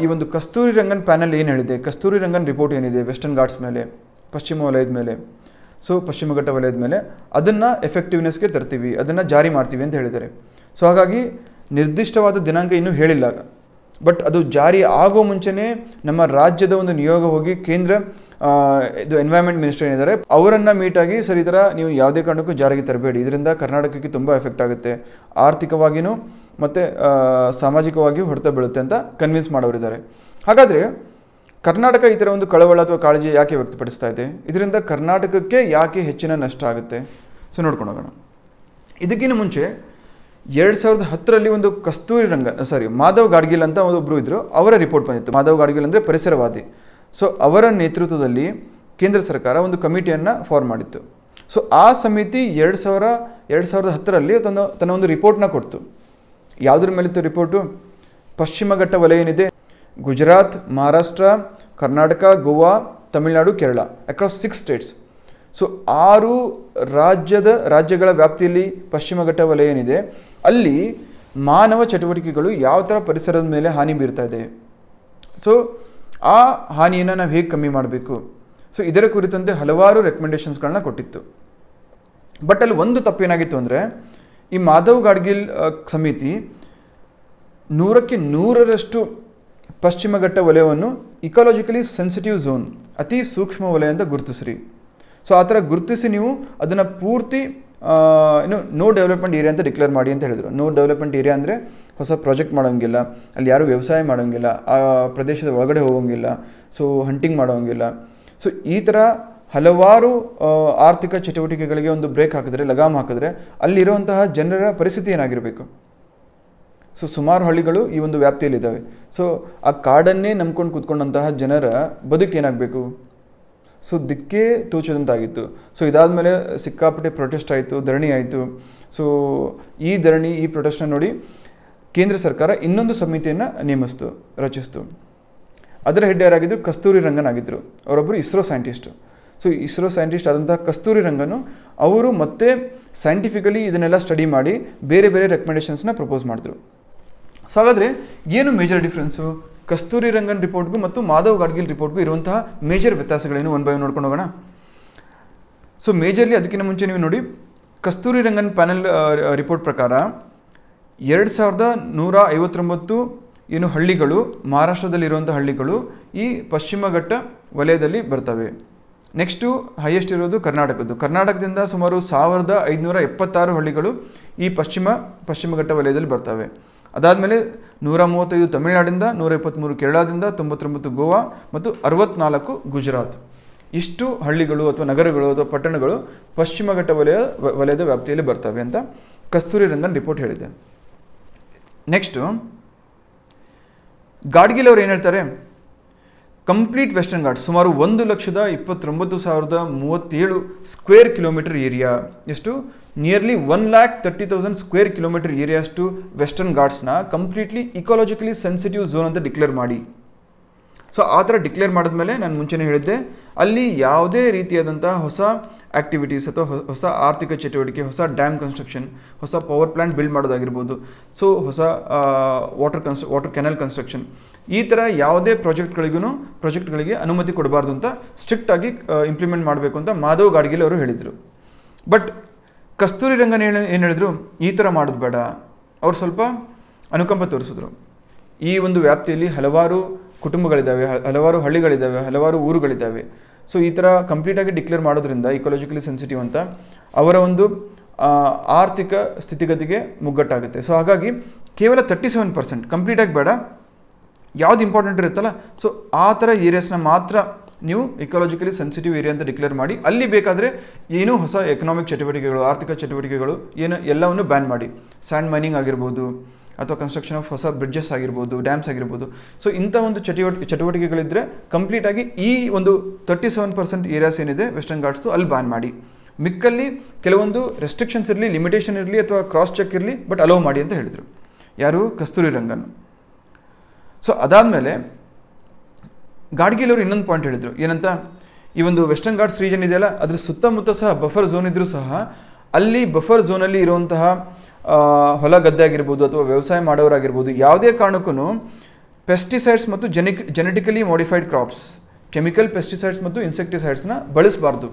ಈ ಒಂದು ಕಸ್ತೂರಿ ರಂಗನ್ ಪ್ಯಾನಲ್ ಏನು ಹೇಳಿದೆ, ಕಸ್ತೂರಿ ರಂಗನ್ ರಿಪೋರ್ಟ್ ಏನಿದೆ ವೆಸ್ಟರ್ನ್ ಘಾಟ್ಸ್ ಮೇಲೆ, ಪಶ್ಚಿಮ ವಲಯದ ಮೇಲೆ, ಸೊ ಪಶ್ಚಿಮ ಘಟ್ಟ ವಲಯದ ಮೇಲೆ, ಅದನ್ನು ಎಫೆಕ್ಟಿವ್ನೆಸ್ಗೆ ತರ್ತೀವಿ, ಅದನ್ನು ಜಾರಿ ಮಾಡ್ತೀವಿ ಅಂತ ಹೇಳಿದ್ದಾರೆ. ಸೊ ಹಾಗಾಗಿ ನಿರ್ದಿಷ್ಟವಾದ ದಿನಾಂಕ ಇನ್ನೂ ಹೇಳಿಲ್ಲ, ಬಟ್ ಅದು ಜಾರಿ ಆಗೋ ಮುಂಚೆನೇ ನಮ್ಮ ರಾಜ್ಯದ ಒಂದು ನಿಯೋಗ ಹೋಗಿ ಕೇಂದ್ರ ಇದು ಎನ್ವೈರ್ಮೆಂಟ್ ಮಿನಿಸ್ಟರ್ ಏನಿದ್ದಾರೆ ಅವರನ್ನು ಮೀಟಾಗಿ ಸರ್ ಈ ಥರ ನೀವು ಯಾವುದೇ ಕಾರಣಕ್ಕೂ ಜಾರಿಗೆ ತರಬೇಡಿ, ಇದರಿಂದ ಕರ್ನಾಟಕಕ್ಕೆ ತುಂಬ ಎಫೆಕ್ಟ್ ಆಗುತ್ತೆ, ಆರ್ಥಿಕವಾಗಿಯೂ ಮತ್ತು ಸಾಮಾಜಿಕವಾಗಿಯೂ ಹೊಡೆತ ಬೀಳುತ್ತೆ ಅಂತ ಕನ್ವಿನ್ಸ್ ಮಾಡೋರಿದ್ದಾರೆ. ಹಾಗಾದರೆ ಕರ್ನಾಟಕ ಈ ಥರ ಒಂದು ಕಳವಳ ಅಥವಾ ಕಾಳಜಿ ಯಾಕೆ ವ್ಯಕ್ತಪಡಿಸ್ತಾ ಇದೆ, ಇದರಿಂದ ಕರ್ನಾಟಕಕ್ಕೆ ಯಾಕೆ ಹೆಚ್ಚಿನ ನಷ್ಟ ಆಗುತ್ತೆ, ಸೊ ನೋಡ್ಕೊಂಡು ಹೋಗೋಣ. ಇದಕ್ಕಿಂತ ಮುಂಚೆ 2010ರಲ್ಲಿ ಒಂದು ಕಸ್ತೂರಿ ಮಾಧವ್ ಗಾಡ್ಗಿಲ್ ಅಂತ ಒಬ್ಬರು ಇದ್ದರು, ಅವರ ರಿಪೋರ್ಟ್ ಬಂದಿತ್ತು. ಮಾಧವ್ ಗಾಡ್ಗಿಲ್ ಅಂದರೆ ಪರಿಸರವಾದಿ. ಸೊ ಅವರ ನೇತೃತ್ವದಲ್ಲಿ ಕೇಂದ್ರ ಸರ್ಕಾರ ಒಂದು ಕಮಿಟಿಯನ್ನು ಫಾರ್ಮ್ ಮಾಡಿತ್ತು. ಸೊ ಆ ಸಮಿತಿ 2010ರಲ್ಲಿ ತನ್ನ ಒಂದು ರಿಪೋರ್ಟ್ನ ಕೊಡ್ತು. ಯಾವುದ್ರ ಮೇಲಿತ್ತು ರಿಪೋರ್ಟು? ಪಶ್ಚಿಮ ಘಟ್ಟ ವಲಯ ಏನಿದೆ, Gujarat, Maharashtra, Karnataka, Goa, Tamil Nadu, Kerala, across 6 States. So 6 ರಾಜ್ಯಗಳ ವ್ಯಾಪ್ತಿಯಲ್ಲಿ ಪಶ್ಚಿಮ ಘಟ್ಟ ವಲಯ ಏನಿದೆ ಅಲ್ಲಿ ಮಾನವ ಚಟುವಟಿಕೆಗಳು ಯಾವ ಥರ ಪರಿಸರದ ಮೇಲೆ ಹಾನಿ ಬೀರ್ತಾ ಇದೆ, ಸೊ ಆ ಹಾನಿಯನ್ನು ನಾವು ಹೇಗೆ ಕಮ್ಮಿ ಮಾಡಬೇಕು, ಸೊ ಇದರ ಕುರಿತಂತೆ ಹಲವಾರು ರೆಕಮೆಂಡೇಷನ್ಸ್ಗಳನ್ನ ಕೊಟ್ಟಿತ್ತು. ಬಟ್ ಅಲ್ಲಿ ಒಂದು ತಪ್ಪೇನಾಗಿತ್ತು ಅಂದರೆ ಈ ಮಾಧವ್ ಗಾಡ್ಗಿಲ್ ಸಮಿತಿ 100ಕ್ಕೆ 100ರಷ್ಟು ಪಶ್ಚಿಮ ಘಟ್ಟ ವಲಯವನ್ನು ಇಕಾಲಜಿಕಲಿ ಸೆನ್ಸಿಟಿವ್ ಝೋನ್, ಅತಿ ಸೂಕ್ಷ್ಮ ವಲಯ ಅಂತ ಗುರುತಿಸ್ರಿ. ಸೊ ಆ ಥರ ಗುರುತಿಸಿ ನೀವು ಅದನ್ನು ಪೂರ್ತಿ ನೋ ಡೆವಲಪ್ಮೆಂಟ್ ಏರಿಯಾ ಅಂತ ಡಿಕ್ಲೇರ್ ಮಾಡಿ ಅಂತ ಹೇಳಿದರು. ನೋ ಡೆವಲಪ್ಮೆಂಟ್ ಏರಿಯಾ ಅಂದರೆ ಹೊಸ ಪ್ರಾಜೆಕ್ಟ್ ಮಾಡೋಂಗಿಲ್ಲ, ಅಲ್ಲಿ ಯಾರೂ ವ್ಯವಸಾಯ ಮಾಡೋಂಗಿಲ್ಲ, ಆ ಪ್ರದೇಶದ ಒಳಗಡೆ ಹೋಗೋಂಗಿಲ್ಲ, ಸೊ ಹಂಟಿಂಗ್ ಮಾಡೋಂಗಿಲ್ಲ. ಸೊ ಈ ಥರ ಹಲವಾರು ಆರ್ಥಿಕ ಚಟುವಟಿಕೆಗಳಿಗೆ ಒಂದು ಬ್ರೇಕ್ ಹಾಕಿದ್ರೆ, ಲಗಾಮ್ ಹಾಕಿದ್ರೆ ಅಲ್ಲಿರುವಂತಹ ಜನರ ಪರಿಸ್ಥಿತಿ ಏನಾಗಿರಬೇಕು. ಸೊ ಸುಮಾರು ಹಳ್ಳಿಗಳು ಈ ಒಂದು ವ್ಯಾಪ್ತಿಯಲ್ಲಿದ್ದಾವೆ. ಸೊ ಆ ಕಾಡನ್ನೇ ನಂಬ್ಕೊಂಡು ಕೂತ್ಕೊಂಡಂತಹ ಜನರ ಬದುಕು ಏನಾಗಬೇಕು, ಸೊ ದಿಕ್ಕೇ ತೋಚದಂತಾಗಿತ್ತು. ಸೊ ಇದಾದಮೇಲೆ ಸಿಕ್ಕಾಪಟ್ಟೆ ಪ್ರೊಟೆಸ್ಟ್ ಆಯಿತು, ಧರಣಿ ಆಯಿತು. ಸೊ ಈ ಪ್ರೊಟೆಸ್ಟ್ನ ನೋಡಿ ಕೇಂದ್ರ ಸರ್ಕಾರ ಇನ್ನೊಂದು ಸಮಿತಿಯನ್ನು ರಚಿಸ್ತು. ಅದರ ಹೆಡ್ ಯಾರಾಗಿದ್ದರು? ಕಸ್ತೂರಿ ರಂಗನ್ ಆಗಿದ್ದರು. ಅವರೊಬ್ಬರು ISRO scientist. So ISRO scientist ಆದಂತಹ ಕಸ್ತೂರಿ ರಂಗನು ಅವರು ಮತ್ತೆ ಸೈಂಟಿಫಿಕಲಿ ಇದನ್ನೆಲ್ಲ ಸ್ಟಡಿ ಮಾಡಿ ಬೇರೆ ಬೇರೆ ರೆಕಮೆಂಡೇಷನ್ಸ್ನ ಪ್ರಪೋಸ್ ಮಾಡಿದ್ರು. ಸೊ ಹಾಗಾದರೆ ಏನು ಮೇಜರ್ ಡಿಫ್ರೆನ್ಸು ಕಸ್ತೂರಿ ರಂಗನ್ ರಿಪೋರ್ಟ್ಗೂ ಮತ್ತು ಮಾಧವ್ ಗಾಡ್ಗಿಲ್ ರಿಪೋರ್ಟ್ಗೂ ಇರುವಂತಹ ಮೇಜರ್ ವ್ಯತ್ಯಾಸಗಳೇನು ಒನ್ ಬೈ ಒನ್ ನೋಡ್ಕೊಂಡು ಹೋಗೋಣ. ಸೊ ಮೇಜರ್ಲಿ ಅದಕ್ಕಿಂತ ಮುಂಚೆ ನೀವು ನೋಡಿ, ಕಸ್ತೂರಿ ರಂಗನ್ ಪ್ಯಾನೆಲ್ ರಿಪೋರ್ಟ್ ಪ್ರಕಾರ 2159 ಏನು ಹಳ್ಳಿಗಳು ಮಹಾರಾಷ್ಟ್ರದಲ್ಲಿರುವಂಥ ಹಳ್ಳಿಗಳು ಈ ಪಶ್ಚಿಮ ಘಟ್ಟ ವಲಯದಲ್ಲಿ ಬರ್ತವೆ. ನೆಕ್ಸ್ಟು ಹೈಯೆಸ್ಟ್ ಇರೋದು ಕರ್ನಾಟಕದಿಂದ ಸುಮಾರು 1576 ಹಳ್ಳಿಗಳು ಈ ಪಶ್ಚಿಮ ಘಟ್ಟ ವಲಯದಲ್ಲಿ ಬರ್ತವೆ. ಅದಾದಮೇಲೆ 135 ತಮಿಳುನಾಡಿಂದ, 123 ಕೇರಳದಿಂದ, 99 ಗೋವಾ ಮತ್ತು 64 ಗುಜರಾತ್. ಇಷ್ಟು ಹಳ್ಳಿಗಳು ಅಥವಾ ನಗರಗಳು ಅಥವಾ ಪಟ್ಟಣಗಳು ಪಶ್ಚಿಮ ಘಟ್ಟ ವಲಯದ ವ್ಯಾಪ್ತಿಯಲ್ಲಿ ಬರ್ತವೆ ಅಂತ ಕಸ್ತೂರಿ ರಂಗನ್ ರಿಪೋರ್ಟ್ ಹೇಳಿದೆ. ನೆಕ್ಸ್ಟು ಗಾಡ್ಗಿಲ್ ಅವರು ಏನು ಹೇಳ್ತಾರೆ, ಕಂಪ್ಲೀಟ್ ವೆಸ್ಟರ್ನ್ ಘಾಟ್ಸ್ ಸುಮಾರು 1,29,037 ಸ್ಕ್ವೇರ್ ಕಿಲೋಮೀಟರ್ ಏರಿಯಾ, ಎಷ್ಟು ನಿಯರ್ಲಿ 1,30,000 ಸ್ಕ್ವೇರ್ ಕಿಲೋಮೀಟರ್ ಏರಿಯಾಷ್ಟು ವೆಸ್ಟರ್ನ್ ಘಾಟ್ಸ್ನ ಕಂಪ್ಲೀಟ್ಲಿ ಇಕಾಲಜಿಕಲಿ ಸೆನ್ಸಿಟಿವ್ ಝೋನ್ ಅಂತ ಡಿಕ್ಲೇರ್ ಮಾಡಿ. ಸೊ ಆ ಥರ ಡಿಕ್ಲೇರ್ ಮಾಡಿದ್ಮೇಲೆ ನಾನು ಮುಂಚೆನೇ ಹೇಳಿದ್ದೆ, ಅಲ್ಲಿ ಯಾವುದೇ ರೀತಿಯಾದಂತಹ ಹೊಸ ಆ್ಯಕ್ಟಿವಿಟೀಸ್ ಅಥವಾ ಹೊಸ ಆರ್ಥಿಕ ಚಟುವಟಿಕೆ, ಹೊಸ ಡ್ಯಾಮ್ ಕನ್ಸ್ಟ್ರಕ್ಷನ್, ಹೊಸ ಪವರ್ ಪ್ಲಾಂಟ್ ಬಿಲ್ಡ್ ಮಾಡೋದಾಗಿರ್ಬೋದು, ಸೊ ಹೊಸ ವಾಟರ್ ಕೆನಲ್ ಕನ್ಸ್ಟ್ರಕ್ಷನ್, ಈ ಥರ ಯಾವುದೇ ಪ್ರಾಜೆಕ್ಟ್ಗಳಿಗೆ ಅನುಮತಿ ಕೊಡಬಾರ್ದು ಅಂತ ಸ್ಟ್ರಿಕ್ಟಾಗಿ ಇಂಪ್ಲಿಮೆಂಟ್ ಮಾಡಬೇಕು ಅಂತ ಮಾಧವ್ ಗಾಡ್ಗಿಲ್ ಅವರು ಹೇಳಿದರು. ಬಟ್ ಕಸ್ತೂರಿ ರಂಗನ್ ಏನು ಹೇಳಿದ್ರು, ಈ ಥರ ಮಾಡೋದು ಬೇಡ. ಅವ್ರು ಸ್ವಲ್ಪ ಅನುಕಂಪ ತೋರಿಸಿದ್ರು. ಈ ಒಂದು ವ್ಯಾಪ್ತಿಯಲ್ಲಿ ಹಲವಾರು ಕುಟುಂಬಗಳಿದ್ದಾವೆ, ಹಲವಾರು ಹಳ್ಳಿಗಳಿದ್ದಾವೆ, ಹಲವಾರು ಊರುಗಳಿದ್ದಾವೆ. ಸೊ ಈ ಥರ ಕಂಪ್ಲೀಟಾಗಿ ಡಿಕ್ಲೇರ್ ಮಾಡೋದ್ರಿಂದ ಇಕಾಲಜಿಕಲಿ ಸೆನ್ಸಿಟಿವ್ ಅಂತ ಅವರ ಒಂದು ಆರ್ಥಿಕ ಸ್ಥಿತಿಗತಿಗೆ ಮುಗ್ಗಟ್ಟಾಗುತ್ತೆ. ಸೊ ಹಾಗಾಗಿ ಕೇವಲ 37% ಕಂಪ್ಲೀಟಾಗಿ ಬೇಡ, ಯಾವುದು ಇಂಪಾರ್ಟೆಂಟ್ ಇರುತ್ತಲ್ಲ, ಸೊ ಆ ಥರ ಏರಿಯಾಸ್ನ ಮಾತ್ರ ನೀವು ಇಕಾಲಜಿಕಲಿ ಸೆನ್ಸಿಟಿವ್ ಏರಿಯಾ ಅಂತ ಡಿಕ್ಲೇರ್ ಮಾಡಿ ಅಲ್ಲಿ ಬೇಕಾದರೆ ಏನೂ ಹೊಸ ಎಕನಾಮಿಕ್ ಚಟುವಟಿಕೆಗಳು, ಆರ್ಥಿಕ ಚಟುವಟಿಕೆಗಳು ಎಲ್ಲವನ್ನು ಬ್ಯಾನ್ ಮಾಡಿ. ಸ್ಯಾಂಡ್ ಮೈನಿಂಗ್ ಆಗಿರ್ಬೋದು ಅಥವಾ ಕನ್ಸ್ಟ್ರಕ್ಷನ್ ಆಫ್ ಹೊಸ ಬ್ರಿಡ್ಜಸ್ ಆಗಿರ್ಬೋದು, ಡ್ಯಾಮ್ಸ್ ಆಗಿರ್ಬೋದು. ಸೊ ಇಂಥ ಒಂದು ಚಟುವಟಿಕೆಗಳಿದ್ದರೆ ಕಂಪ್ಲೀಟಾಗಿ ಈ ಒಂದು 37% ಏರಿಯಾಸ್ ಏನಿದೆ ವೆಸ್ಟರ್ನ್ ಘಾಟ್ಸ್ದು ಅಲ್ಲಿ ಬ್ಯಾನ್ ಮಾಡಿ. ಮಿಕ್ಕಲ್ಲಿ ಕೆಲವೊಂದು ರೆಸ್ಟ್ರಿಕ್ಷನ್ಸ್ ಇರಲಿ, ಲಿಮಿಟೇಷನ್ ಇರಲಿ ಅಥವಾ ಕ್ರಾಸ್ ಚೆಕ್ ಇರಲಿ, ಬಟ್ ಅಲೋ ಮಾಡಿ ಅಂತ ಹೇಳಿದರು. ಯಾರು? ಕಸ್ತೂರಿ ರಂಗನ್. ಸೊ ಅದಾದಮೇಲೆ ಗಾಡ್ಗಿಲ್ ಅವರು ಇನ್ನೊಂದು ಪಾಯಿಂಟ್ ಹೇಳಿದರು. ಏನಂತ, ಈ ಒಂದು ವೆಸ್ಟರ್ನ್ ಘಾಟ್ಸ್ ರೀಜನ್ ಇದೆಯಲ್ಲ ಅದ್ರ ಸುತ್ತಮುತ್ತ ಸಹ ಬಫರ್ ಝೋನ್ ಇದ್ದರೂ ಸಹ ಅಲ್ಲಿ ಬಫರ್ ಝೋನಲ್ಲಿ ಇರುವಂತಹ ಹೊಲ ಗದ್ದೆ ಆಗಿರ್ಬೋದು ಅಥವಾ ವ್ಯವಸಾಯ ಮಾಡೋರಾಗಿರ್ಬೋದು ಯಾವುದೇ ಕಾರಣಕ್ಕೂ ಪೆಸ್ಟಿಸೈಡ್ಸ್ ಮತ್ತು genetically modified crops, chemical pesticides ಮತ್ತು ಇನ್ಸೆಕ್ಟಿಸೈಡ್ಸ್ನ ಬಳಸಬಾರ್ದು.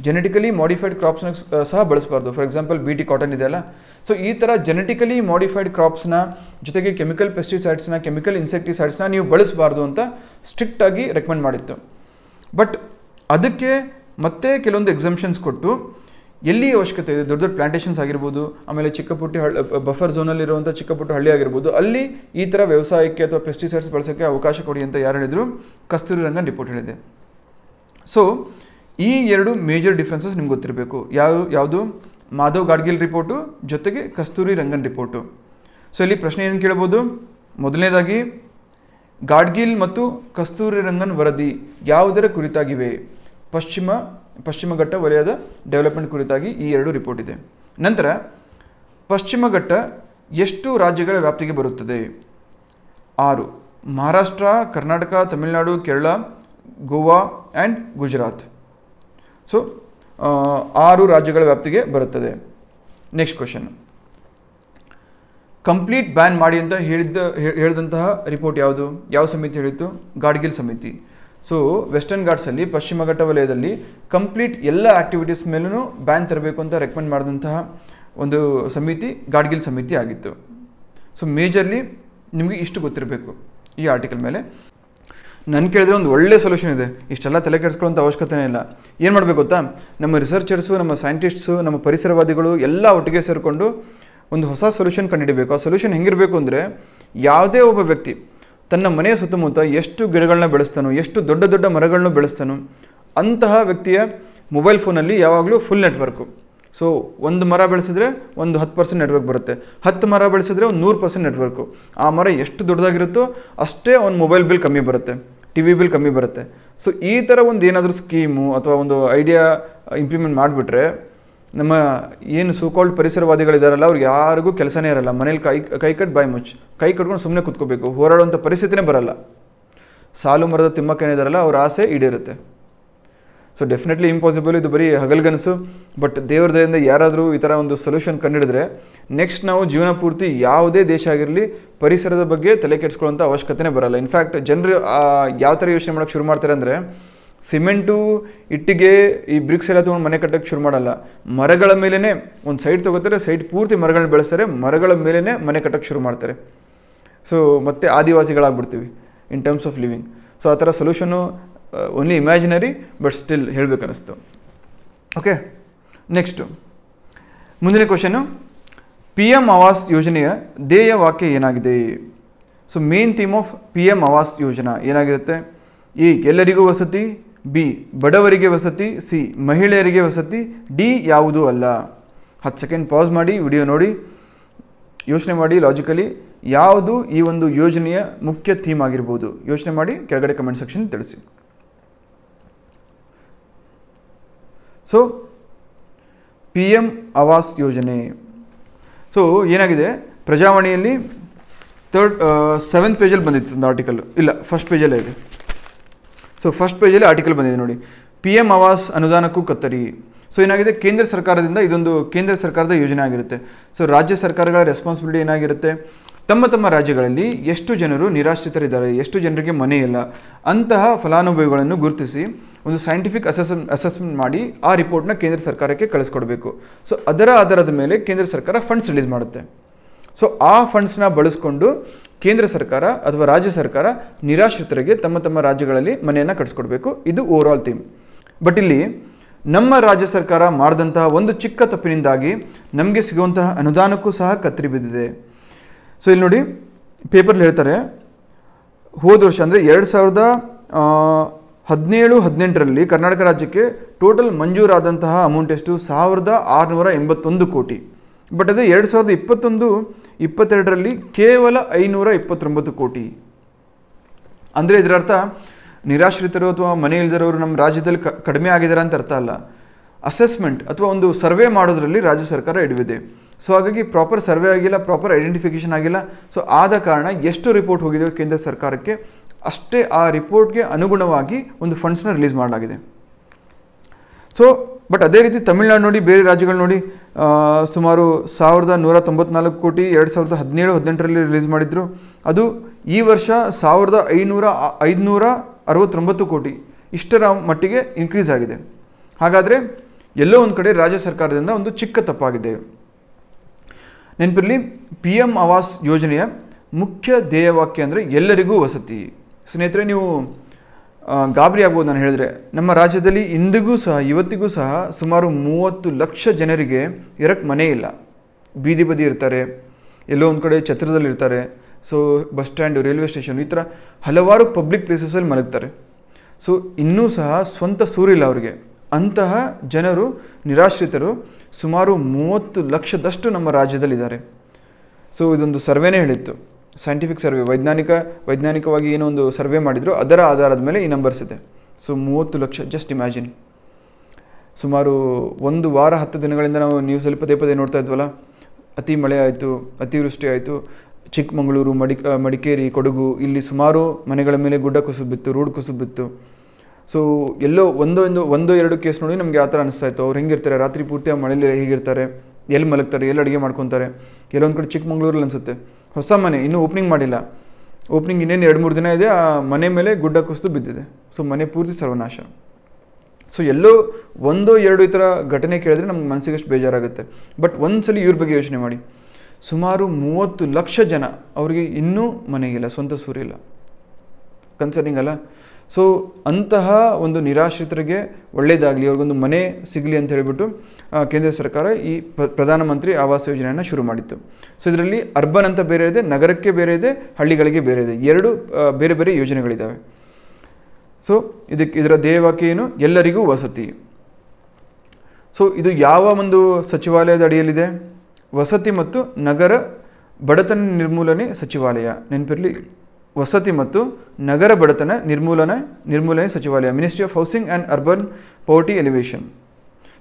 ಜೆನೆಟಿಕಲಿ ಮಾಡಿಫೈಡ್ ಕ್ರಾಪ್ಸ್ನ ಸಹ ಬಳಸಬಾರ್ದು. ಫಾರ್ ಎಕ್ಸಾಂಪಲ್ BT ಕಾಟನ್ ಇದೆಯಲ್ಲ, ಸೊ ಈ ಥರ ಜೆನೆಟಿಕಲಿ ಮಾಡಿಫೈಡ್ ಕ್ರಾಪ್ಸ್ನ ಜೊತೆಗೆ ಕೆಮಿಕಲ್ ಪೆಸ್ಟಿಸೈಡ್ಸ್ನ, ಕೆಮಿಕಲ್ ಇನ್ಸೆಕ್ಟಿಸೈಡ್ಸ್ನ ನೀವು ಬಳಸಬಾರ್ದು ಅಂತ ಸ್ಟ್ರಿಕ್ಟಾಗಿ ರೆಕಮೆಂಡ್ ಮಾಡಿತ್ತು. ಬಟ್ ಅದಕ್ಕೆ ಮತ್ತೆ ಕೆಲವೊಂದು ಎಕ್ಸಂಪ್ಷನ್ಸ್ ಕೊಟ್ಟು ಎಲ್ಲಿ ಅವಶ್ಯಕತೆ ಇದೆ, ದೊಡ್ಡ ದೊಡ್ಡ ಪ್ಲಾಂಟೇಷನ್ಸ್ ಆಗಿರ್ಬೋದು, ಆಮೇಲೆ ಚಿಕ್ಕ ಪುಟ್ಟ ಬಫರ್ ಝೋನಲ್ಲಿರುವಂಥ ಚಿಕ್ಕ ಪುಟ್ಟ ಹಳ್ಳಿ ಆಗಿರ್ಬೋದು, ಅಲ್ಲಿ ಈ ಥರ ವ್ಯವಸಾಯಕ್ಕೆ ಅಥವಾ ಪೆಸ್ಟಿಸೈಡ್ಸ್ ಬಳಸೋಕ್ಕೆ ಅವಕಾಶ ಕೊಡಿ ಅಂತ ಯಾರು ಹೇಳಿದರು? ಕಸ್ತೂರಿ ರಂಗನ್ ರಿಪೋರ್ಟ್ ಹೇಳಿದೆ. ಸೊ ಈ ಎರಡು ಮೇಜರ್ ಡಿಫ್ರೆನ್ಸಸ್ ನಿಮ್ಗೆ ಗೊತ್ತಿರಬೇಕು. ಯಾವುದು? ಮಾಧವ್ ಗಾಡ್ಗಿಲ್ ರಿಪೋರ್ಟು ಜೊತೆಗೆ ಕಸ್ತೂರಿ ರಂಗನ್ ರಿಪೋರ್ಟು. ಸೊ ಇಲ್ಲಿ ಪ್ರಶ್ನೆ ಏನು ಕೇಳ್ಬೋದು? ಮೊದಲನೇದಾಗಿ ಗಾಡ್ಗಿಲ್ ಮತ್ತು ಕಸ್ತೂರಿ ರಂಗನ್ ವರದಿ ಯಾವುದರ ಕುರಿತಾಗಿವೆ? ಪಶ್ಚಿಮ ಘಟ್ಟ ವಲಯದ ಡೆವಲಪ್ಮೆಂಟ್ ಕುರಿತಾಗಿ ಈ ಎರಡು ರಿಪೋರ್ಟ್ ಇದೆ. ನಂತರ ಪಶ್ಚಿಮ ಘಟ್ಟ ಎಷ್ಟು ರಾಜ್ಯಗಳ ವ್ಯಾಪ್ತಿಗೆ ಬರುತ್ತದೆ? 6. ಮಹಾರಾಷ್ಟ್ರ, ಕರ್ನಾಟಕ, ತಮಿಳುನಾಡು, ಕೇರಳ, ಗೋವಾ ಆ್ಯಂಡ್ ಗುಜರಾತ್. ಸೊ 6 ರಾಜ್ಯಗಳ ವ್ಯಾಪ್ತಿಗೆ ಬರುತ್ತದೆ. ನೆಕ್ಸ್ಟ್ ಕ್ವಶನ್, ಕಂಪ್ಲೀಟ್ ಬ್ಯಾನ್ ಮಾಡಿ ಅಂತ ಹೇಳಿದಂತಹ ರಿಪೋರ್ಟ್ ಯಾವುದು? ಯಾವ ಸಮಿತಿ ಹೇಳಿತ್ತು? ಗಾಡ್ಗಿಲ್ ಸಮಿತಿ. ಸೊ ವೆಸ್ಟರ್ನ್ ಘಾಟ್ಸಲ್ಲಿ ಪಶ್ಚಿಮ ಘಟ್ಟ ವಲಯದಲ್ಲಿ ಕಂಪ್ಲೀಟ್ ಎಲ್ಲ ಆ್ಯಕ್ಟಿವಿಟೀಸ್ ಮೇಲೂ ಬ್ಯಾನ್ ತರಬೇಕು ಅಂತ ರೆಕಮೆಂಡ್ ಮಾಡಿದಂತಹ ಒಂದು ಸಮಿತಿ ಗಾಡ್ಗಿಲ್ ಸಮಿತಿ ಆಗಿತ್ತು. ಸೊ ಮೇಜರ್ಲಿ ನಿಮಗೆ ಇಷ್ಟು ಗೊತ್ತಿರಬೇಕು ಈ ಆರ್ಟಿಕಲ್ ಮೇಲೆ. ನಾನು ಕೇಳಿದ್ರೆ ಒಂದು ಒಳ್ಳೆ ಸೊಲ್ಯೂಷನ್ ಇದೆ, ಇಷ್ಟೆಲ್ಲ ತಲೆ ಕೆಡಿಸ್ಕೊಳ್ಳೋಂಥ ಅವಶ್ಯಕತೆನೇ ಇಲ್ಲ. ಏನು ಮಾಡಬೇಕು ಗೊತ್ತಾ? ನಮ್ಮ ರಿಸರ್ಚರ್ಸು, ನಮ್ಮ ಸೈಂಟಿಸ್ಟ್ಸು, ನಮ್ಮ ಪರಿಸರವಾದಿಗಳು ಎಲ್ಲ ಒಟ್ಟಿಗೆ ಸೇರಿಕೊಂಡು ಒಂದು ಹೊಸ ಸೊಲ್ಯೂಷನ್ ಕಂಡುಹಿಡಬೇಕು. ಆ ಸೊಲ್ಯೂಷನ್ ಹೆಂಗಿರಬೇಕು ಅಂದರೆ, ಯಾವುದೇ ಒಬ್ಬ ವ್ಯಕ್ತಿ ತನ್ನ ಮನೆಯ ಸುತ್ತಮುತ್ತ ಎಷ್ಟು ಗಿಡಗಳನ್ನ ಬೆಳೆಸ್ತಾನೋ, ಎಷ್ಟು ದೊಡ್ಡ ದೊಡ್ಡ ಮರಗಳನ್ನ ಬೆಳೆಸ್ತಾನೋ, ಅಂತಹ ವ್ಯಕ್ತಿಯ ಮೊಬೈಲ್ ಫೋನಲ್ಲಿ ಯಾವಾಗಲೂ ಫುಲ್ ನೆಟ್ವರ್ಕು. ಸೊ ಒಂದು ಮರ ಬೆಳೆಸಿದ್ರೆ ಒಂದು 10% ನೆಟ್ವರ್ಕ್ ಬರುತ್ತೆ, 10 ಮರ ಬೆಳೆಸಿದ್ರೆ ಒಂದು 100% ನೆಟ್ವರ್ಕು. ಆ ಮರ ಎಷ್ಟು ದೊಡ್ಡದಾಗಿರುತ್ತೋ ಅಷ್ಟೇ ಅವ್ನ ಮೊಬೈಲ್ ಬಿಲ್ ಕಮ್ಮಿ ಬರುತ್ತೆ, TV ಬಿಲ್ ಕಮ್ಮಿ ಬರುತ್ತೆ. ಸೊ ಈ ಥರ ಒಂದು ಏನಾದರೂ ಸ್ಕೀಮು ಅಥವಾ ಒಂದು ಐಡಿಯಾ ಇಂಪ್ಲಿಮೆಂಟ್ ಮಾಡಿಬಿಟ್ರೆ ನಮ್ಮ ಏನು ಸೋಕಾಲ್ಡ್ ಪರಿಸರವಾದಿಗಳಿದಾರಲ್ಲ ಅವ್ರಿಗೆ ಯಾರಿಗೂ ಕೆಲಸನೇ ಇರಲ್ಲ. ಮನೇಲಿ ಕೈ ಕಟ್ ಬಾಯಿ ಮುಚ್ಚಿ ಕೈ ಕಟ್ಕೊಂಡು ಸುಮ್ಮನೆ ಕೂತ್ಕೋಬೇಕು, ಹೋರಾಡುವಂಥ ಪರಿಸ್ಥಿತಿನೇ ಬರಲ್ಲ. ಸಾಲು ಮರದ ತಿಮ್ಮಕ್ಕೇನಿದಾರಲ್ಲ ಅವ್ರ ಆಸೆ ಈಡೇರುತ್ತೆ. ಸೊ ಡೆಫಿನೆಟ್ಲಿ ಇಂಪಾಸಿಬಲ್, ಇದು ಬರೀ ಹಗಲ್ಗನಸು. ಬಟ್ ದೇವ್ರ ದಯೆಯಿಂದ ಯಾರಾದರೂ ಈ ಥರ ಒಂದು ಸೊಲ್ಯೂಷನ್ ಕಂಡುಹಿಡಿದ್ರೆ ನೆಕ್ಸ್ಟ್ ನಾವು ಜೀವನ ಪೂರ್ತಿ ಯಾವುದೇ ದೇಶ ಆಗಿರಲಿ ಪರಿಸರದ ಬಗ್ಗೆ ತಲೆ ಕೆಡಿಸ್ಕೊಳ್ಳೋಂಥ ಅವಶ್ಯಕತೆನೇ ಬರಲ್ಲ. ಇನ್ಫ್ಯಾಕ್ಟ್ ಜನರು ಯಾವ ಥರ ಯೋಚನೆ ಮಾಡೋಕ್ಕೆ ಶುರು ಮಾಡ್ತಾರೆ ಅಂದರೆ, ಸಿಮೆಂಟು, ಇಟ್ಟಿಗೆ, ಈ ಬ್ರಿಕ್ಸ್ ಎಲ್ಲ ತೊಗೊಂಡು ಮನೆ ಕಟ್ಟೋಕ್ಕೆ ಶುರು ಮಾಡಲ್ಲ. ಮರಗಳ ಮೇಲೇ ಒಂದು ಸೈಡ್ ತೊಗೋತಾರೆ, ಸೈಡ್ ಪೂರ್ತಿ ಮರಗಳನ್ನ ಬೆಳೆಸ್ತಾರೆ, ಮರಗಳ ಮೇಲೇ ಮನೆ ಕಟ್ಟೋಕ್ಕೆ ಶುರು ಮಾಡ್ತಾರೆ. ಸೊ ಮತ್ತೆ ಆದಿವಾಸಿಗಳಾಗ್ಬಿಡ್ತೀವಿ in terms of living. So ಆ ಥರ solution only imaginary, but still ಹೇಳಬೇಕನ್ನಿಸ್ತು. ಓಕೆ, ನೆಕ್ಸ್ಟು ಮುಂದಿನ ಕ್ವಶನು, PM ಆವಾಸ್ ಯೋಜನೆಯ ಧ್ಯೇಯ ವಾಕ್ಯ ಏನಾಗಿದೆ? So main theme of PM Awas Yojana ಏನಾಗಿರುತ್ತೆ? ಎ, ಎಲ್ಲರಿಗೂ ವಸತಿ, ಬಿ, ಬಡವರಿಗೆ ವಸತಿ, ಸಿ, ಮಹಿಳೆಯರಿಗೆ ವಸತಿ, ಡಿ, ಯಾವುದೂ ಅಲ್ಲ. 10 ಸೆಕೆಂಡ್ ಪಾಸ್ ಮಾಡಿ ವಿಡಿಯೋ ನೋಡಿ, ಯೋಚನೆ ಮಾಡಿ ಲಾಜಿಕಲಿ ಯಾವುದು ಈ ಒಂದು ಯೋಜನೆಯ ಮುಖ್ಯ ಥೀಮ್ ಆಗಿರ್ಬೋದು. ಯೋಚನೆ ಮಾಡಿ ಕೆಳಗಡೆ ಕಮೆಂಟ್ ಸೆಕ್ಷನ್ ತಿಳಿಸಿ. ಸೊ PM ಆವಾಸ್ ಯೋಜನೆ, ಸೊ ಏನಾಗಿದೆ, ಪ್ರಜಾವಾಣಿಯಲ್ಲಿ 7th ಪೇಜಲ್ಲಿ ಬಂದಿತ್ತು ಒಂದು ಆರ್ಟಿಕಲ್, ಇಲ್ಲ ಫಸ್ಟ್ ಪೇಜಲ್ಲೇ ಇದೆ. ಸೊ ಫಸ್ಟ್ ಪೇಜಲ್ಲಿ ಆರ್ಟಿಕಲ್ ಬಂದಿದೆ ನೋಡಿ, PM ಆವಾಸ್ ಅನುದಾನಕ್ಕೂ ಕತ್ತರಿ. ಸೊ ಏನಾಗಿದೆ, ಕೇಂದ್ರ ಸರ್ಕಾರದಿಂದ ಇದೊಂದು ಕೇಂದ್ರ ಸರ್ಕಾರದ ಯೋಜನೆ ಆಗಿರುತ್ತೆ. ಸೊ ರಾಜ್ಯ ಸರ್ಕಾರಗಳ ರೆಸ್ಪಾನ್ಸಿಬಿಲಿಟಿ ಏನಾಗಿರುತ್ತೆ, ತಮ್ಮ ತಮ್ಮ ರಾಜ್ಯಗಳಲ್ಲಿ ಎಷ್ಟು ಜನರು ನಿರಾಶ್ರಿತರಿದ್ದಾರೆ, ಎಷ್ಟು ಜನರಿಗೆ ಮನೆ ಇಲ್ಲ, ಅಂತಹ ಫಲಾನುಭವಿಗಳನ್ನು ಗುರುತಿಸಿ ಒಂದು ಸೈಂಟಿಫಿಕ್ ಅಸೆಸ್ಮೆಂಟ್ ಮಾಡಿ ಆ ರಿಪೋರ್ಟ್ನ ಕೇಂದ್ರ ಸರ್ಕಾರಕ್ಕೆ ಕಳಿಸ್ಕೊಡ್ಬೇಕು. ಸೊ ಅದರ ಆಧಾರದ ಮೇಲೆ ಕೇಂದ್ರ ಸರ್ಕಾರ ಫಂಡ್ಸ್ ರಿಲೀಸ್ ಮಾಡುತ್ತೆ. ಸೊ ಆ ಫಂಡ್ಸ್ನ ಬಳಸ್ಕೊಂಡು ಕೇಂದ್ರ ಸರ್ಕಾರ ಅಥವಾ ರಾಜ್ಯ ಸರ್ಕಾರ ನಿರಾಶ್ರಿತರಿಗೆ ತಮ್ಮ ತಮ್ಮ ರಾಜ್ಯಗಳಲ್ಲಿ ಮನೆಯನ್ನು ಕಟ್ಸ್ಕೊಡ್ಬೇಕು. ಇದು ಓವರ್ ಆಲ್ ಥೀಮ್. ಬಟ್ ಇಲ್ಲಿ ನಮ್ಮ ರಾಜ್ಯ ಸರ್ಕಾರ ಮಾಡಿದಂತಹ ಒಂದು ಚಿಕ್ಕ ತಪ್ಪಿನಿಂದಾಗಿ ನಮಗೆ ಸಿಗುವಂತಹ ಅನುದಾನಕ್ಕೂ ಸಹ ಕತ್ತರಿ ಬಿದ್ದಿದೆ. ಸೊ ಇಲ್ಲಿ ನೋಡಿ, ಪೇಪರ್ಲಿ ಹೇಳ್ತಾರೆ, ಹೋದ ವರ್ಷ ಅಂದರೆ 17-18ರಲ್ಲಿ ಕರ್ನಾಟಕ ರಾಜ್ಯಕ್ಕೆ ಟೋಟಲ್ ಮಂಜೂರಾದಂತಹ ಅಮೌಂಟ್ ಎಷ್ಟು? 1681 ಕೋಟಿ. ಬಟ್ ಅದೇ 2021-22ರಲ್ಲಿ ಕೇವಲ 529 ಕೋಟಿ. ಅಂದರೆ ಇದರ ಅರ್ಥ ನಿರಾಶ್ರಿತರು ಅಥವಾ ಮನೆ ಇಲ್ದಿರೋರು ನಮ್ಮ ರಾಜ್ಯದಲ್ಲಿ ಕಡಿಮೆ ಆಗಿದ್ದಾರೆ ಅಂತ ಅರ್ಥ ಅಲ್ಲ. ಅಸೆಸ್ಮೆಂಟ್ ಅಥವಾ ಒಂದು ಸರ್ವೆ ಮಾಡೋದ್ರಲ್ಲಿ ರಾಜ್ಯ ಸರ್ಕಾರ ಹಿಡಿದಿದೆ. ಸೊ ಹಾಗಾಗಿ ಪ್ರಾಪರ್ ಸರ್ವೆ ಆಗಿಲ್ಲ, ಪ್ರಾಪರ್ ಐಡೆಂಟಿಫಿಕೇಷನ್ ಆಗಿಲ್ಲ. ಸೊ ಆದ ಕಾರಣ ಎಷ್ಟು ರಿಪೋರ್ಟ್ ಹೋಗಿದೆ ಕೇಂದ್ರ ಸರ್ಕಾರಕ್ಕೆ ಅಷ್ಟೇ ಆ ರಿಪೋರ್ಟ್ಗೆ ಅನುಗುಣವಾಗಿ ಒಂದು ಫಂಡ್ಸ್ನ ರಿಲೀಸ್ ಮಾಡಲಾಗಿದೆ. ಸೊ ಬಟ್ ಅದೇ ರೀತಿ ತಮಿಳುನಾಡು ನೋಡಿ, ಬೇರೆ ರಾಜ್ಯಗಳು ನೋಡಿ, ಸುಮಾರು 1194 ಕೋಟಿ 2017-18ರಲ್ಲಿ ರಿಲೀಸ್ ಮಾಡಿದ್ರು. ಅದು ಈ ವರ್ಷ 1569 ಕೋಟಿ ಇಷ್ಟರ ಮಟ್ಟಿಗೆ ಇನ್ಕ್ರೀಸ್ ಆಗಿದೆ. ಹಾಗಾದರೆ ಎಲ್ಲೋ ಒಂದು ಕಡೆ ರಾಜ್ಯ ಸರ್ಕಾರದಿಂದ ಒಂದು ಚಿಕ್ಕ ತಪ್ಪಾಗಿದೆ. ನೆನಪಿರಲಿ, PM ಆವಾಸ್ ಯೋಜನೆಯ ಮುಖ್ಯ ಧ್ಯೇಯವಾಕ್ಯ ಅಂದರೆ ಎಲ್ಲರಿಗೂ ವಸತಿ. ಸ್ನೇಹಿತರೆ, ನೀವು ಗಾಬರಿ ಆಗ್ಬೋದು ನಾನು ಹೇಳಿದ್ರೆ, ನಮ್ಮ ರಾಜ್ಯದಲ್ಲಿ ಇಂದಿಗೂ ಸಹ ಇವತ್ತಿಗೂ ಸಹ ಸುಮಾರು 30 ಲಕ್ಷ ಜನರಿಗೆ ಇರಕ್ಕೆ ಮನೆ ಇಲ್ಲ. ಬೀದಿ ಬದಿ ಇರ್ತಾರೆ, ಎಲ್ಲೋ ಒಂದು ಕಡೆ ಛತ್ರದಲ್ಲಿ ಇರ್ತಾರೆ. So bus stand, railway station, ಈ ಥರ ಹಲವಾರು ಪಬ್ಲಿಕ್ ಪ್ಲೇಸಸಲ್ಲಿ ಮಲಗ್ತಾರೆ. ಸೊ ಇನ್ನೂ ಸಹ ಸ್ವಂತ ಸೂರಿಲ್ಲ ಅವರಿಗೆ. ಅಂತಹ ಜನರು, ನಿರಾಶ್ರಿತರು ಸುಮಾರು 30 ಲಕ್ಷದಷ್ಟು ನಮ್ಮ ರಾಜ್ಯದಲ್ಲಿದ್ದಾರೆ. ಸೊ ಇದೊಂದು ಸರ್ವೆನೇ ಹೇಳಿತ್ತು, ಸೈಂಟಿಫಿಕ್ ಸರ್ವೆ, ವೈಜ್ಞಾನಿಕವಾಗಿ ಏನೋ ಒಂದು ಸರ್ವೆ ಮಾಡಿದ್ರು, ಅದರ ಆಧಾರದ ಮೇಲೆ ಈ ನಂಬರ್ಸ್ ಇದೆ. So 30 lakh, just imagine. ಸುಮಾರು 1 ವಾರ 10 ದಿನಗಳಿಂದ ನಾವು ನ್ಯೂಸಲ್ಲಿ ಪದೇ ಪದೇ ನೋಡ್ತಾ ಇದ್ವಲ್ಲ, ಅತಿ ಮಳೆ ಆಯಿತು, ಅತಿವೃಷ್ಟಿ ಆಯಿತು. ಚಿಕ್ಕಮಗಳೂರು, ಮಡಿಕೇರಿ, ಕೊಡಗು, ಇಲ್ಲಿ ಸುಮಾರು ಮನೆಗಳ ಮೇಲೆ ಗುಡ್ಡ ಕುಸಿದು ಬಿತ್ತು, ರೋಡ್ ಕುಸಿದು ಬಿತ್ತು. ಸೊ ಎಲ್ಲೋ ಒಂದೋ ಎರಡು ಕೇಸ್ ನೋಡಿ ನಮಗೆ ಆ ಥರ ಅನಿಸ್ತಾ ಇತ್ತು. ಅವ್ರು ಹೆಂಗಿರ್ತಾರೆ, ರಾತ್ರಿ ಪೂರ್ತಿ ಆ ಮಳೆಯಲ್ಲಿ ಹೇಗಿರ್ತಾರೆ, ಎಲ್ಲಿ ಮಲಗ್ತಾರೆ, ಎಲ್ಲಿ ಅಡುಗೆ ಮಾಡ್ಕೊತಾರೆ. ಎಲ್ಲೊಂದು ಕಡೆ ಚಿಕ್ಕಮಗಳೂರಲ್ಲಿ ಅನಿಸುತ್ತೆ, ಹೊಸ ಮನೆ ಇನ್ನೂ ಓಪನಿಂಗ್ ಮಾಡಿಲ್ಲ, ಓಪನಿಂಗ್ ಇನ್ನೇನು 2-3 ದಿನ ಇದೆ, ಆ ಮನೆ ಮೇಲೆ ಗುಡ್ಡ ಕುಸಿದು ಬಿದ್ದಿದೆ. ಸೊ ಮನೆ ಪೂರ್ತಿ ಸರ್ವನಾಶ. ಸೊ ಎಲ್ಲೋ 1-2 ಈ ಥರ ಘಟನೆ ಕೇಳಿದ್ರೆ ನಮ್ಗೆ ಮನಸ್ಸಿಗೆ ಅಷ್ಟು ಬೇಜಾರಾಗುತ್ತೆ. ಬಟ್ ಒಂದ್ಸಲಿ ಇವ್ರ ಬಗ್ಗೆ ಯೋಚನೆ ಮಾಡಿ, ಸುಮಾರು 30 ಲಕ್ಷ ಜನ, ಅವರಿಗೆ ಇನ್ನೂ ಮನೆಗಿಲ್ಲ, ಸ್ವಂತ ಸೂರಿಲ್ಲ. ಕನ್ಸರ್ನಿಂಗ್ ಅಲ್ಲ? ಸೊ ಅಂತಹ ಒಂದು ನಿರಾಶ್ರಿತರಿಗೆ ಒಳ್ಳೆಯದಾಗಲಿ, ಅವ್ರಿಗೊಂದು ಮನೆ ಸಿಗಲಿ ಅಂತ ಹೇಳಿಬಿಟ್ಟು ಕೇಂದ್ರ ಸರ್ಕಾರ ಈ ಪ್ರಧಾನಮಂತ್ರಿ ಆವಾಸ್ ಯೋಜನೆಯನ್ನು ಶುರು ಮಾಡಿತ್ತು. ಸೊ ಇದರಲ್ಲಿ ಅರ್ಬನ್ ಅಂತ ಬೇರೆ ಇದೆ, ನಗರಕ್ಕೆ ಬೇರೆ ಇದೆ, ಹಳ್ಳಿಗಳಿಗೆ ಬೇರೆ ಇದೆ. 2 ಬೇರೆ ಬೇರೆ ಯೋಜನೆಗಳಿದ್ದಾವೆ. ಸೊ ಇದರ ಧ್ಯೇಯವಾಕ್ಯ ಏನು? ಎಲ್ಲರಿಗೂ ವಸತಿ. ಸೊ ಇದು ಯಾವ ಒಂದು ಸಚಿವಾಲಯದ ಅಡಿಯಲ್ಲಿದೆ? ವಸತಿ ಮತ್ತು ನಗರ ಬಡತನ ನಿರ್ಮೂಲನೆ ಸಚಿವಾಲಯ. ನೆನಪಿರಲಿ, ವಸತಿ ಮತ್ತು ನಗರ ಬಡತನ ನಿರ್ಮೂಲನೆ ಸಚಿವಾಲಯ, ministry of housing and urban ಪವರ್ಟಿ elevation.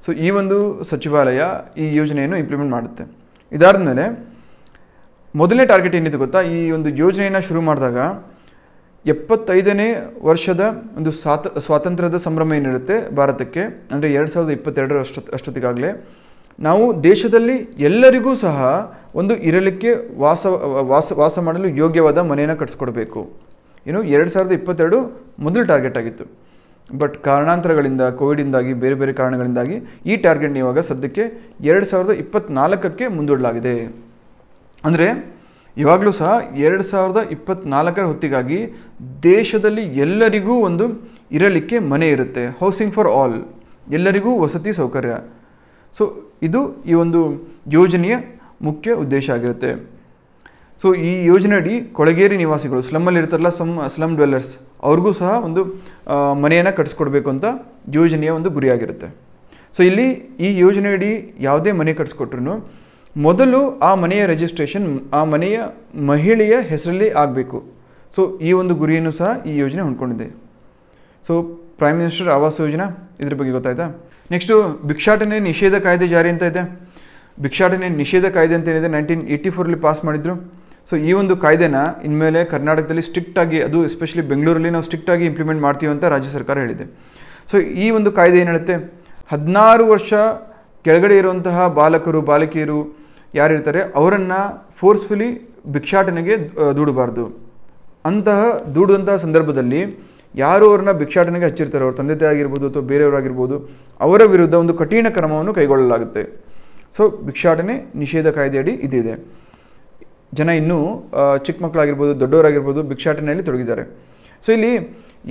So ಈ ಒಂದು ಸಚಿವಾಲಯ ಈ ಯೋಜನೆಯನ್ನು ಇಂಪ್ಲಿಮೆಂಟ್ ಮಾಡುತ್ತೆ. ಇದಾದ ಮೇಲೆ ಮೊದಲನೇ ಟಾರ್ಗೆಟ್ ಏನಿದೆ ಗೊತ್ತಾ? ಈ ಒಂದು ಯೋಜನೆಯನ್ನು ಶುರು ಮಾಡಿದಾಗ 75ನೇ ವರ್ಷದ ಒಂದು ಸ್ವಾತಂತ್ರ್ಯದ ಸಂಭ್ರಮ ಏನಿರುತ್ತೆ ಭಾರತಕ್ಕೆ, ಅಂದರೆ 2022 ಅಷ್ಟೊತ್ತಿಗಾಗಲೇ ನಾವು ದೇಶದಲ್ಲಿ ಎಲ್ಲರಿಗೂ ಸಹ ಒಂದು ಇರಲಿಕ್ಕೆ ವಾಸ ಮಾಡಲು ಯೋಗ್ಯವಾದ ಮನೆಯನ್ನು ಕಟ್ಟಿಸ್ಕೊಡ್ಬೇಕು. 2022 ಮೊದಲು ಟಾರ್ಗೆಟ್ ಆಗಿತ್ತು. ಬಟ್ ಕಾರಣಾಂತರಗಳಿಂದ, ಕೋವಿಡಿಂದಾಗಿ, ಬೇರೆ ಬೇರೆ ಕಾರಣಗಳಿಂದಾಗಿ ಈ ಟಾರ್ಗೆಟ್ನ ಇವಾಗ ಸದ್ಯಕ್ಕೆ 2024ಕ್ಕೆ ಮುಂದೂಡಲಾಗಿದೆ. ಅಂದರೆ ಇವಾಗಲೂ ಸಹ 2024ರ ಹೊತ್ತಿಗಾಗಿ ದೇಶದಲ್ಲಿ ಎಲ್ಲರಿಗೂ ಒಂದು ಇರಲಿಕ್ಕೆ ಮನೆ ಇರುತ್ತೆ. ಹೌಸಿಂಗ್ ಫಾರ್ ಆಲ್, ಎಲ್ಲರಿಗೂ ವಸತಿ ಸೌಕರ್ಯ. ಸೊ ಇದು ಈ ಒಂದು ಯೋಜನೆಯ ಮುಖ್ಯ ಉದ್ದೇಶ ಆಗಿರುತ್ತೆ. ಸೊ ಈ ಯೋಜನೆಯಡಿ ಕೊಳಗೇರಿ ನಿವಾಸಿಗಳು, ಸ್ಲಮ್ಮಲ್ಲಿ ಇರ್ತಾರಲ್ಲ, ಸ್ಲಮ್ ಡ್ವೆಲ್ಲರ್ಸ್, ಅವ್ರಿಗೂ ಸಹ ಒಂದು ಮನೆಯನ್ನು ಕಟ್ಟಿಸ್ಕೊಡ್ಬೇಕು ಅಂತ ಯೋಜನೆಯ ಒಂದು ಗುರಿಯಾಗಿರುತ್ತೆ. ಸೊ ಇಲ್ಲಿ ಈ ಯೋಜನೆಯಡಿ ಯಾವುದೇ ಮನೆ ಕಟ್ಟಿಸ್ಕೊಟ್ರು ಮೊದಲು ಆ ಮನೆಯ ರಿಜಿಸ್ಟ್ರೇಷನ್ ಆ ಮನೆಯ ಮಹಿಳೆಯ ಹೆಸರಲ್ಲಿ ಆಗಬೇಕು. ಸೊ ಈ ಒಂದು ಗುರಿಯನ್ನು ಸಹ ಈ ಯೋಜನೆ ಹೊಂದ್ಕೊಂಡಿದೆ. So prime minister Awas Yojana, ಇದ್ರ ಬಗ್ಗೆ ಗೊತ್ತಾಯ್ತಾ? ನೆಕ್ಸ್ಟು ಭಿಕ್ಷಾಟನೆ ನಿಷೇಧ ಕಾಯ್ದೆ ಜಾರಿ ಅಂತ ಇದೆ. ಭಿಕ್ಷಾಟನೆ ನಿಷೇಧ ಕಾಯ್ದೆ ಅಂತ ಏನಿದೆ 1984ರಲ್ಲಿ ಪಾಸ್ ಮಾಡಿದ್ರು. ಸೊ ಈ ಒಂದು ಕಾಯ್ದೆನ ಇನ್ಮೇಲೆ ಕರ್ನಾಟಕದಲ್ಲಿ ಸ್ಟ್ರಿಕ್ಟಾಗಿ, ಅದು ಎಸ್ಪೆಷಲಿ ಬೆಂಗಳೂರಲ್ಲಿ ನಾವು ಸ್ಟ್ರಿಕ್ಟಾಗಿ ಇಂಪ್ಲಿಮೆಂಟ್ ಮಾಡ್ತೀವಿ ಅಂತ ರಾಜ್ಯ ಸರ್ಕಾರ ಹೇಳಿದೆ. ಸೊ ಈ ಒಂದು ಕಾಯ್ದೆ ಏನು ಹೇಳುತ್ತೆ? 16 ವರ್ಷ ಕೆಳಗಡೆ ಇರುವಂತಹ ಬಾಲಕರು, ಬಾಲಕಿಯರು ಯಾರಿರ್ತಾರೆ ಅವರನ್ನು ಫೋರ್ಸ್ಫುಲಿ ಭಿಕ್ಷಾಟನೆಗೆ ದೂಡಬಾರ್ದು. ದೂಡುವಂತಹ ಸಂದರ್ಭದಲ್ಲಿ ಯಾರು ಅವ್ರನ್ನ ಭಿಕ್ಷಾಟನೆಗೆ ಹಚ್ಚಿರ್ತಾರೆ, ಅವ್ರ ತಂದೆ ತಾಯಿ ಆಗಿರ್ಬೋದು ಅಥವಾ ಬೇರೆಯವರಾಗಿರ್ಬೋದು, ಅವರ ವಿರುದ್ಧ ಒಂದು ಕಠಿಣ ಕ್ರಮವನ್ನು ಕೈಗೊಳ್ಳಲಾಗುತ್ತೆ. ಸೊ ಭಿಕ್ಷಾಟನೆ ನಿಷೇಧ ಕಾಯ್ದೆಯಡಿ ಇದಿದೆ. ಜನ ಇನ್ನೂ ಚಿಕ್ಕ ಮಕ್ಕಳಾಗಿರ್ಬೋದು, ದೊಡ್ಡವರಾಗಿರ್ಬೋದು ಭಿಕ್ಷಾಟನೆಯಲ್ಲಿ ತೊಡಗಿದ್ದಾರೆ. ಸೊ ಇಲ್ಲಿ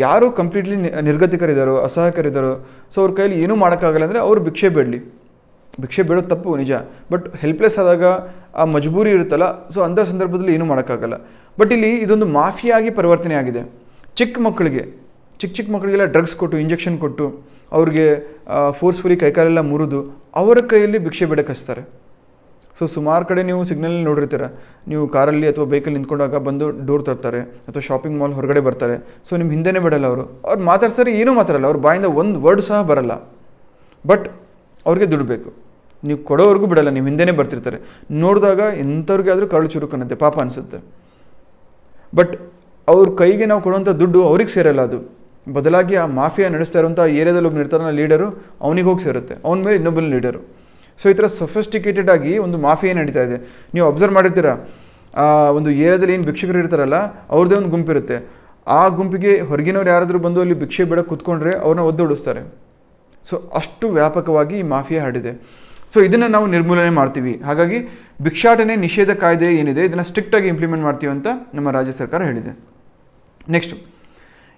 ಯಾರು ಕಂಪ್ಲೀಟ್ಲಿ ನಿರ್ಗತಿಕರಿದ್ದಾರೋ, ಅಸಹಾಯಕರಿದ್ದಾರೋ, ಸೊ ಅವ್ರ ಕೈಯಲ್ಲಿ ಏನೂ ಮಾಡೋಕ್ಕಾಗಲ್ಲ ಅಂದರೆ ಅವರು ಭಿಕ್ಷೆ ಬೇಡೋದು ತಪ್ಪು ನಿಜ. ಬಟ್ ಹೆಲ್ಪ್ಲೆಸ್ ಆದಾಗ ಆ ಮಜಬೂರಿ ಇರುತ್ತಲ್ಲ, ಸೊ ಅಂಥ ಸಂದರ್ಭದಲ್ಲಿ ಏನೂ ಮಾಡೋಕ್ಕಾಗಲ್ಲ. ಬಟ್ ಇಲ್ಲಿ ಇದೊಂದು ಮಾಫಿಯಾಗಿ ಪರಿವರ್ತನೆ ಆಗಿದೆ. ಚಿಕ್ಕ ಚಿಕ್ಕ ಚಿಕ್ಕ ಮಕ್ಕಳಿಗೆಲ್ಲ ಡ್ರಗ್ಸ್ ಕೊಟ್ಟು ಇಂಜೆಕ್ಷನ್ ಕೊಟ್ಟು ಅವ್ರಿಗೆ ಫೋರ್ಸ್ಫುಲಿ ಕೈಕಾಲೆಲ್ಲ ಮುರಿದು ಅವರ ಕೈಯಲ್ಲಿ ಭಿಕ್ಷೆ ಬೇಡಕ್ಕೆ ಹಚ್ತಾರೆ. ಸೊ ಸುಮಾರು ಕಡೆ ನೀವು ಸಿಗ್ನಲ್ ನೋಡಿರ್ತೀರ, ನೀವು ಕಾರಲ್ಲಿ ಅಥವಾ ಬೈಕಲ್ಲಿ ನಿಂತ್ಕೊಂಡಾಗ ಬಂದು ಡೋರ್ ತರ್ತಾರೆ ಅಥವಾ ಶಾಪಿಂಗ್ ಮಾಲ್ ಹೊರಗಡೆ ಬರ್ತಾರೆ. ಸೊ ನಿಮ್ಮ ಹಿಂದೆನೇ ಬಿಡಲ್ಲ ಅವರು, ಅವ್ರು ಮಾತಾಡ್ತಾರೆ, ಏನೂ ಮಾತಾಡಲ್ಲ, ಅವ್ರ ಬಾಯಿಂದ ಒಂದು ವರ್ಡ್ ಸಹ ಬರಲ್ಲ. ಬಟ್ ಅವ್ರಿಗೆ ದುಡ್ಡು ಬೇಕು, ನೀವು ಕೊಡೋವರೆಗೂ ಬಿಡಲ್ಲ, ನೀವು ಹಿಂದೆನೇ ಬರ್ತಿರ್ತಾರೆ. ನೋಡಿದಾಗ ಎಂಥವ್ರಿಗೆ ಆದರೂ ಕರಳು ಚುರುಕನ್ನತ್ತೆ, ಪಾಪ ಅನಿಸುತ್ತೆ. ಬಟ್ ಅವ್ರ ಕೈಗೆ ನಾವು ಕೊಡುವಂಥ ದುಡ್ಡು ಅವ್ರಿಗೆ ಸೇರಲ್ಲ, ಅದು ಬದಲಾಗಿ ಆ ಮಾಫಿಯಾ ನಡೆಸ್ತಾ ಇರುವಂಥ ಏರಿಯಾದಲ್ಲಿ ಒಬ್ಬ ನಿರ್ತಾರ ಲೀಡರು ಅವನಿಗೆ ಹೋಗಿ ಸೇರುತ್ತೆ, ಅವನ ಮೇಲೆ ಇನ್ನೊಬ್ಬನ ಲೀಡರು. ಸೊ ಈ ಥರ ಸೊಫಿಸ್ಟಿಕೇಟೆಡ್ ಆಗಿ ಒಂದು ಮಾಫಿಯಾ ನಡೀತಾ ಇದೆ. ನೀವು ಅಬ್ಸರ್ವ್ ಮಾಡಿರ್ತೀರ, ಒಂದು ಏರಿಯಾದಲ್ಲಿ ಏನು ಭಿಕ್ಷಕರು ಇರ್ತಾರಲ್ಲ ಅವ್ರದ್ದೇ ಒಂದು ಗುಂಪಿರುತ್ತೆ. ಆ ಗುಂಪಿಗೆ ಹೊರಗಿನವ್ರು ಯಾರಾದರೂ ಬಂದು ಅಲ್ಲಿ ಭಿಕ್ಷೆ ಬೇಡ ಕೂತ್ಕೊಂಡ್ರೆ ಅವ್ರನ್ನ ಒದ್ದೋಡಿಸ್ತಾರೆ. ಸೊ ಅಷ್ಟು ವ್ಯಾಪಕವಾಗಿ ಈ ಮಾಫಿಯಾ ಹರಡಿದೆ. ಸೊ ಇದನ್ನು ನಾವು ನಿರ್ಮೂಲನೆ ಮಾಡ್ತೀವಿ. ಹಾಗಾಗಿ ಭಿಕ್ಷಾಟನೆ ನಿಷೇಧ ಕಾಯ್ದೆ ಏನಿದೆ ಇದನ್ನು ಸ್ಟ್ರಿಕ್ಟಾಗಿ ಇಂಪ್ಲಿಮೆಂಟ್ ಮಾಡ್ತೀವಿ ಅಂತ ನಮ್ಮ ರಾಜ್ಯ ಸರ್ಕಾರ ಹೇಳಿದೆ. ನೆಕ್ಸ್ಟ್,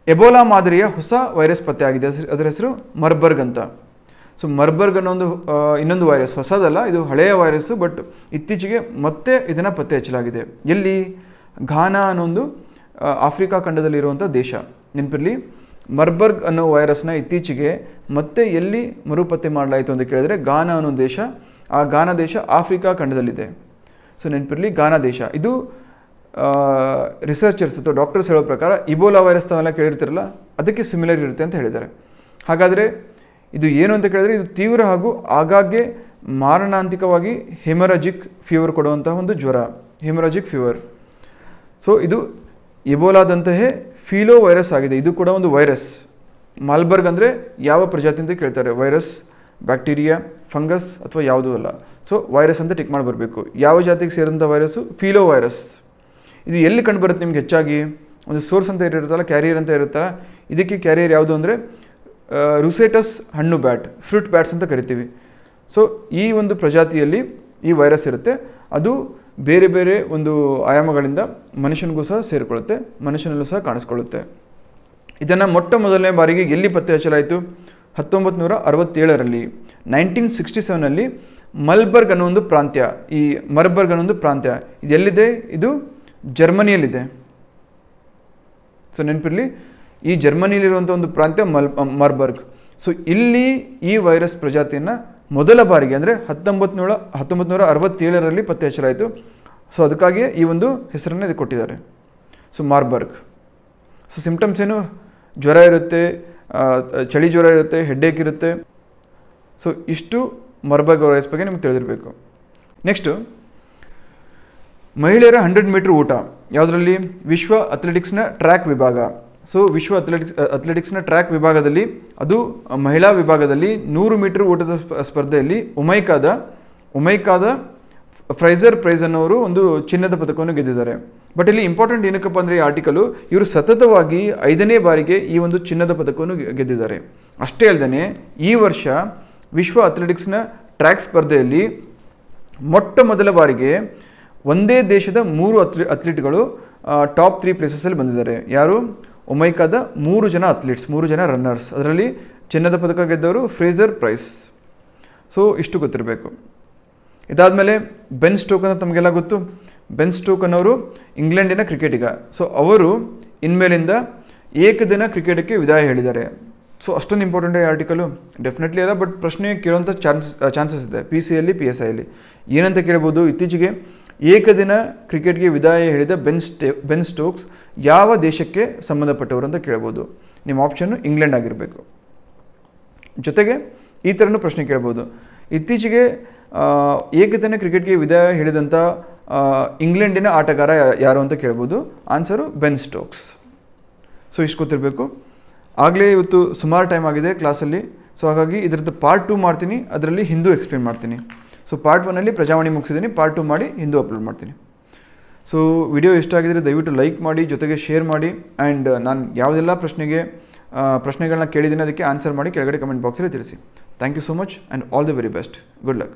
ಎಬೋಲಾ ಮಾದರಿಯ ಹೊಸ ವೈರಸ್ ಪತ್ತೆ ಆಗಿದೆ. ಅದರ ಹೆಸರು ಮರ್ಬರ್ಗ್ ಅಂತ. ಸೊ ಮರ್ಬರ್ಗ್ ಅನ್ನೋ ಒಂದು ಇನ್ನೊಂದು ವೈರಸ್, ಹೊಸದಲ್ಲ, ಇದು ಹಳೆಯ ವೈರಸ್ಸು. ಬಟ್ ಇತ್ತೀಚೆಗೆ ಮತ್ತೆ ಇದನ್ನು ಪತ್ತೆ ಹಚ್ಚಲಾಗಿದೆ. ಎಲ್ಲಿ? ಘಾನಾ ಅನ್ನೊಂದು ಆಫ್ರಿಕಾ ಖಂಡದಲ್ಲಿರುವಂಥ ದೇಶ. ನೆನಪಿರಲಿ, ಮರ್ಬರ್ಗ್ ಅನ್ನೋ ವೈರಸ್ನ ಇತ್ತೀಚೆಗೆ ಮತ್ತೆ ಎಲ್ಲಿ ಮರುಪತ್ತೆ ಮಾಡಲಾಯಿತು ಅಂತ ಕೇಳಿದ್ರೆ ಘಾನಾ ಅನ್ನೋ ದೇಶ. ಆ ಘಾನಾ ದೇಶ ಆಫ್ರಿಕಾ ಖಂಡದಲ್ಲಿದೆ. ಸೊ ನೆನಪಿರಲಿ, ಘಾನಾ ದೇಶ. ಇದು ರಿಸರ್ಚರ್ಸ್ ಅಥವಾ ಡಾಕ್ಟರ್ಸ್ ಹೇಳೋ ಪ್ರಕಾರ ಇಬೋಲಾ ವೈರಸ್ ತಾವೆಲ್ಲ ಕೇಳಿರ್ತಿರಲ್ಲ, ಅದಕ್ಕೆ ಸಿಮಿಲರ್ ಇರುತ್ತೆ ಅಂತ ಹೇಳಿದ್ದಾರೆ. ಹಾಗಾದರೆ ಇದು ಏನು ಅಂತ ಕೇಳಿದ್ರೆ, ಇದು ತೀವ್ರ ಹಾಗೂ ಆಗಾಗ್ಗೆ ಮಾರಣಾಂತಿಕವಾಗಿ ಹೆಮರಾಜಿಕ್ ಫೀವರ್ ಕೊಡುವಂಥ ಒಂದು ಜ್ವರ, ಹೆಮರಾಜಿಕ್ ಫೀವರ್. ಸೊ ಇದು ಇಬೋಲಾದಂತೆಯೇ ಫೀಲೋ ವೈರಸ್ ಆಗಿದೆ. ಇದು ಕೂಡ ಒಂದು ವೈರಸ್. ಮಾಲ್ಬರ್ಗ್ ಅಂದರೆ ಯಾವ ಪ್ರಜಾತಿ ಅಂತ ಕೇಳ್ತಾರೆ, ವೈರಸ್, ಬ್ಯಾಕ್ಟೀರಿಯಾ, ಫಂಗಸ್ ಅಥವಾ ಯಾವುದೂ ಅಲ್ಲ. ಸೊ ವೈರಸ್ ಅಂತ ಟಿಕ್ ಮಾಡಿ ಬರಬೇಕು. ಯಾವ ಜಾತಿಗೆ ಸೇರಿದಂಥ ವೈರಸ್ಸು? ಫೀಲೋ ವೈರಸ್. ಇದು ಎಲ್ಲಿ ಕಂಡುಬರುತ್ತೆ ನಿಮ್ಗೆ ಹೆಚ್ಚಾಗಿ? ಒಂದು ಸೋರ್ಸ್ ಅಂತ ಇರುತ್ತಲ್ಲ, ಕ್ಯಾರಿಯರ್ ಅಂತ ಇರುತ್ತಲ್ಲ, ಇದಕ್ಕೆ ಕ್ಯಾರಿಯರ್ ಯಾವುದು ಅಂದರೆ ರುಸೇಟಸ್ ಹಣ್ಣು ಬ್ಯಾಟ್, ಫ್ರೂಟ್ ಬ್ಯಾಟ್ಸ್ ಅಂತ ಕರಿತೀವಿ. ಸೊ ಈ ಒಂದು ಪ್ರಜಾತಿಯಲ್ಲಿ ಈ ವೈರಸ್ ಇರುತ್ತೆ. ಅದು ಬೇರೆ ಬೇರೆ ಒಂದು ಆಯಾಮಗಳಿಂದ ಮನುಷ್ಯನಿಗೂ ಸಹ ಸೇರಿಕೊಳ್ಳುತ್ತೆ, ಮನುಷ್ಯನಲ್ಲೂ ಸಹ ಕಾಣಿಸ್ಕೊಳ್ಳುತ್ತೆ. ಇದನ್ನು ಮೊದಲನೇ ಬಾರಿಗೆ ಎಲ್ಲಿ ಪತ್ತೆ ಹಚ್ಚಲಾಯಿತು? 1967ರಲ್ಲಿ, 1967ನಲ್ಲಿ ಮಲ್ಬರ್ಗ್ ಅನ್ನೋ ಒಂದು ಪ್ರಾಂತ್ಯ, ಈ ಮರ್ಬರ್ಗ್ ಅನ್ನೋ ಒಂದು ಪ್ರಾಂತ್ಯ ಇದು ಎಲ್ಲಿದೆ? ಇದು ಜರ್ಮನಿಯಲ್ಲಿದೆ. ಸೊ ನೆನಪಿರಲಿ, ಈ ಜರ್ಮನಿಯಲ್ಲಿರುವಂಥ ಒಂದು ಪ್ರಾಂತ್ಯ ಮರ್ಬರ್ಗ್. ಸೊ ಇಲ್ಲಿ ಈ ವೈರಸ್ ಪ್ರಜಾತಿಯನ್ನು ಮೊದಲ ಬಾರಿಗೆ ಅಂದರೆ 1967ರಲ್ಲಿ ಪತ್ತೆ ಹಚ್ಚಲಾಯಿತು. ಸೊ ಅದಕ್ಕಾಗಿಯೇ ಈ ಒಂದು ಹೆಸರನ್ನು ಇದು ಕೊಟ್ಟಿದ್ದಾರೆ. ಸೊ ಮಾರ್ಬರ್ಗ್. ಸೊ ಸಿಂಪ್ಟಮ್ಸ್ ಏನು? ಜ್ವರ ಇರುತ್ತೆ, ಚಳಿ ಜ್ವರ ಇರುತ್ತೆ, ಹೆಡ್ಡೇಕ್ ಇರುತ್ತೆ. ಸೊ ಇಷ್ಟು ಮರ್ಬರ್ಗ್ ವೈರಸ್ ಬಗ್ಗೆ ನಿಮ್ಗೆ ತಿಳಿದಿರಬೇಕು. ನೆಕ್ಸ್ಟು, ಮಹಿಳೆಯರ 100 ಮೀಟರ್ ಓಟ ಯಾವುದರಲ್ಲಿ? ವಿಶ್ವ ಅಥ್ಲೆಟಿಕ್ಸ್ನ ಟ್ರ್ಯಾಕ್ ವಿಭಾಗ. ಸೊ ವಿಶ್ವ ಅಥ್ಲೆಟಿಕ್ಸ್ನ ಟ್ರ್ಯಾಕ್ ವಿಭಾಗದಲ್ಲಿ, ಅದು ಮಹಿಳಾ ವಿಭಾಗದಲ್ಲಿ 100 ಮೀಟರ್ ಓಟದ ಸ್ಪರ್ಧೆಯಲ್ಲಿ ಒಮೈಕಾದ ಫ್ರೈಸರ್ ಪ್ರೈಸ್ ಅನ್ನೋರು ಒಂದು ಚಿನ್ನದ ಪದಕವನ್ನು ಗೆದ್ದಿದ್ದಾರೆ. ಬಟ್ ಇಲ್ಲಿ ಇಂಪಾರ್ಟೆಂಟ್ ಏನಕ್ಕಪ್ಪ ಅಂದರೆ, ಈ ಆರ್ಟಿಕಲು ಇವರು ಸತತವಾಗಿ 5ನೇ ಬಾರಿಗೆ ಈ ಒಂದು ಚಿನ್ನದ ಪದಕವನ್ನು ಗೆದ್ದಿದ್ದಾರೆ. ಅಷ್ಟೇ ಅಲ್ಲದೆ ಈ ವರ್ಷ ವಿಶ್ವ ಅಥ್ಲೆಟಿಕ್ಸ್ನ ಟ್ರ್ಯಾಕ್ ಸ್ಪರ್ಧೆಯಲ್ಲಿ ಮೊದಲ ಬಾರಿಗೆ ಒಂದೇ ದೇಶದ 3 ಅಥ್ಲೀಟ್ಗಳು ಟಾಪ್ 3 ಪ್ಲೇಸಸಲ್ಲಿ ಬಂದಿದ್ದಾರೆ. ಯಾರು? ಒಮೈಕಾದ 3 ಜನ ಅಥ್ಲೀಟ್ಸ್, 3 ಜನ ರನ್ನರ್ಸ್. ಅದರಲ್ಲಿ ಚಿನ್ನದ ಪದಕ ಗೆದ್ದವರು ಫ್ರೇಸರ್ ಪ್ರೈಸ್. ಸೊ ಇಷ್ಟು ಗೊತ್ತಿರಬೇಕು. ಇದಾದಮೇಲೆ ಬೆನ್ ಸ್ಟೋಕ್ ಅಂತ ತಮಗೆಲ್ಲ ಗೊತ್ತು. ಬೆನ್ ಸ್ಟೋಕ್ ಅನ್ನೋರು ಇಂಗ್ಲೆಂಡಿನ ಕ್ರಿಕೆಟಿಗ. ಸೊ ಅವರು ಇನ್ಮೇಲಿಂದ ಏಕದಿನ ಕ್ರಿಕೆಟಕ್ಕೆ ವಿದಾಯ ಹೇಳಿದ್ದಾರೆ. ಸೊ ಅಷ್ಟೊಂದು ಇಂಪಾರ್ಟೆಂಟ್ ಈ ಆರ್ಟಿಕಲು? ಡೆಫಿನೆಟ್ಲಿ ಅಲ್ಲ, ಬಟ್ ಪ್ರಶ್ನೆ ಕೇಳುವಂಥ ಚಾನ್ಸಸ್ ಇದೆ PCಯಲ್ಲಿ PSIಯಲ್ಲಿ. ಏನಂತ ಕೇಳ್ಬೋದು? ಇತ್ತೀಚೆಗೆ ಏಕದಿನ ಕ್ರಿಕೆಟ್ಗೆ ವಿದಾಯ ಹೇಳಿದ ಬೆನ್ ಸ್ಟೋಕ್ಸ್ ಯಾವ ದೇಶಕ್ಕೆ ಸಂಬಂಧಪಟ್ಟವರು ಅಂತ ಕೇಳ್ಬೋದು. ನಿಮ್ಮ ಆಪ್ಷನ್ನು ಇಂಗ್ಲೆಂಡ್ ಆಗಿರಬೇಕು. ಜೊತೆಗೆ ಈ ಥರನೂ ಪ್ರಶ್ನೆ ಕೇಳ್ಬೋದು, ಇತ್ತೀಚೆಗೆ ಏಕದಿನ ಕ್ರಿಕೆಟ್ಗೆ ವಿದಾಯ ಹೇಳಿದಂಥ ಇಂಗ್ಲೆಂಡಿನ ಆಟಗಾರ ಯಾರು ಅಂತ ಕೇಳ್ಬೋದು. Answer Ben Stokes. ಸೊ ಇಷ್ಟು ಗೊತ್ತಿರಬೇಕು. ಆಗಲೇ ಇವತ್ತು ಸುಮಾರು ಟೈಮ್ ಆಗಿದೆ ಕ್ಲಾಸಲ್ಲಿ. ಸೊ ಹಾಗಾಗಿ ಇದರದ್ದು ಪಾರ್ಟ್ 2 ಮಾಡ್ತೀನಿ, ಅದರಲ್ಲಿ ಹಿಂದೂ ಎಕ್ಸ್ಪ್ಲೇನ್ ಮಾಡ್ತೀನಿ. ಸೊ ಪಾರ್ಟ್ 1ಅಲ್ಲಿ ಪ್ರಜಾವಾಣಿ ಮುಗಿಸಿದ್ದೀನಿ, ಪಾರ್ಟ್ 2 ಮಾಡಿ ಹಿಂದೂ ಅಪ್ಲೋಡ್ ಮಾಡ್ತೀನಿ. ಸೊ ವಿಡಿಯೋ ಇಷ್ಟ ಆಗಿದರೆ ದಯವಿಟ್ಟು ಲೈಕ್ ಮಾಡಿ, ಜೊತೆಗೆ ಶೇರ್ ಮಾಡಿ. ಆ್ಯಂಡ್ ನಾನು ಯಾವುದೆಲ್ಲ ಪ್ರಶ್ನೆಗಳನ್ನ ಕೇಳಿದ್ದೀನಿ ಅದಕ್ಕೆ ಆನ್ಸರ್ ಮಾಡಿ ಕೆಳಗಡೆ ಕಮೆಂಟ್ ಬಾಕ್ಸಲ್ಲಿ ತಿಳಿಸಿ. Thank you so much and all the very best. Good luck.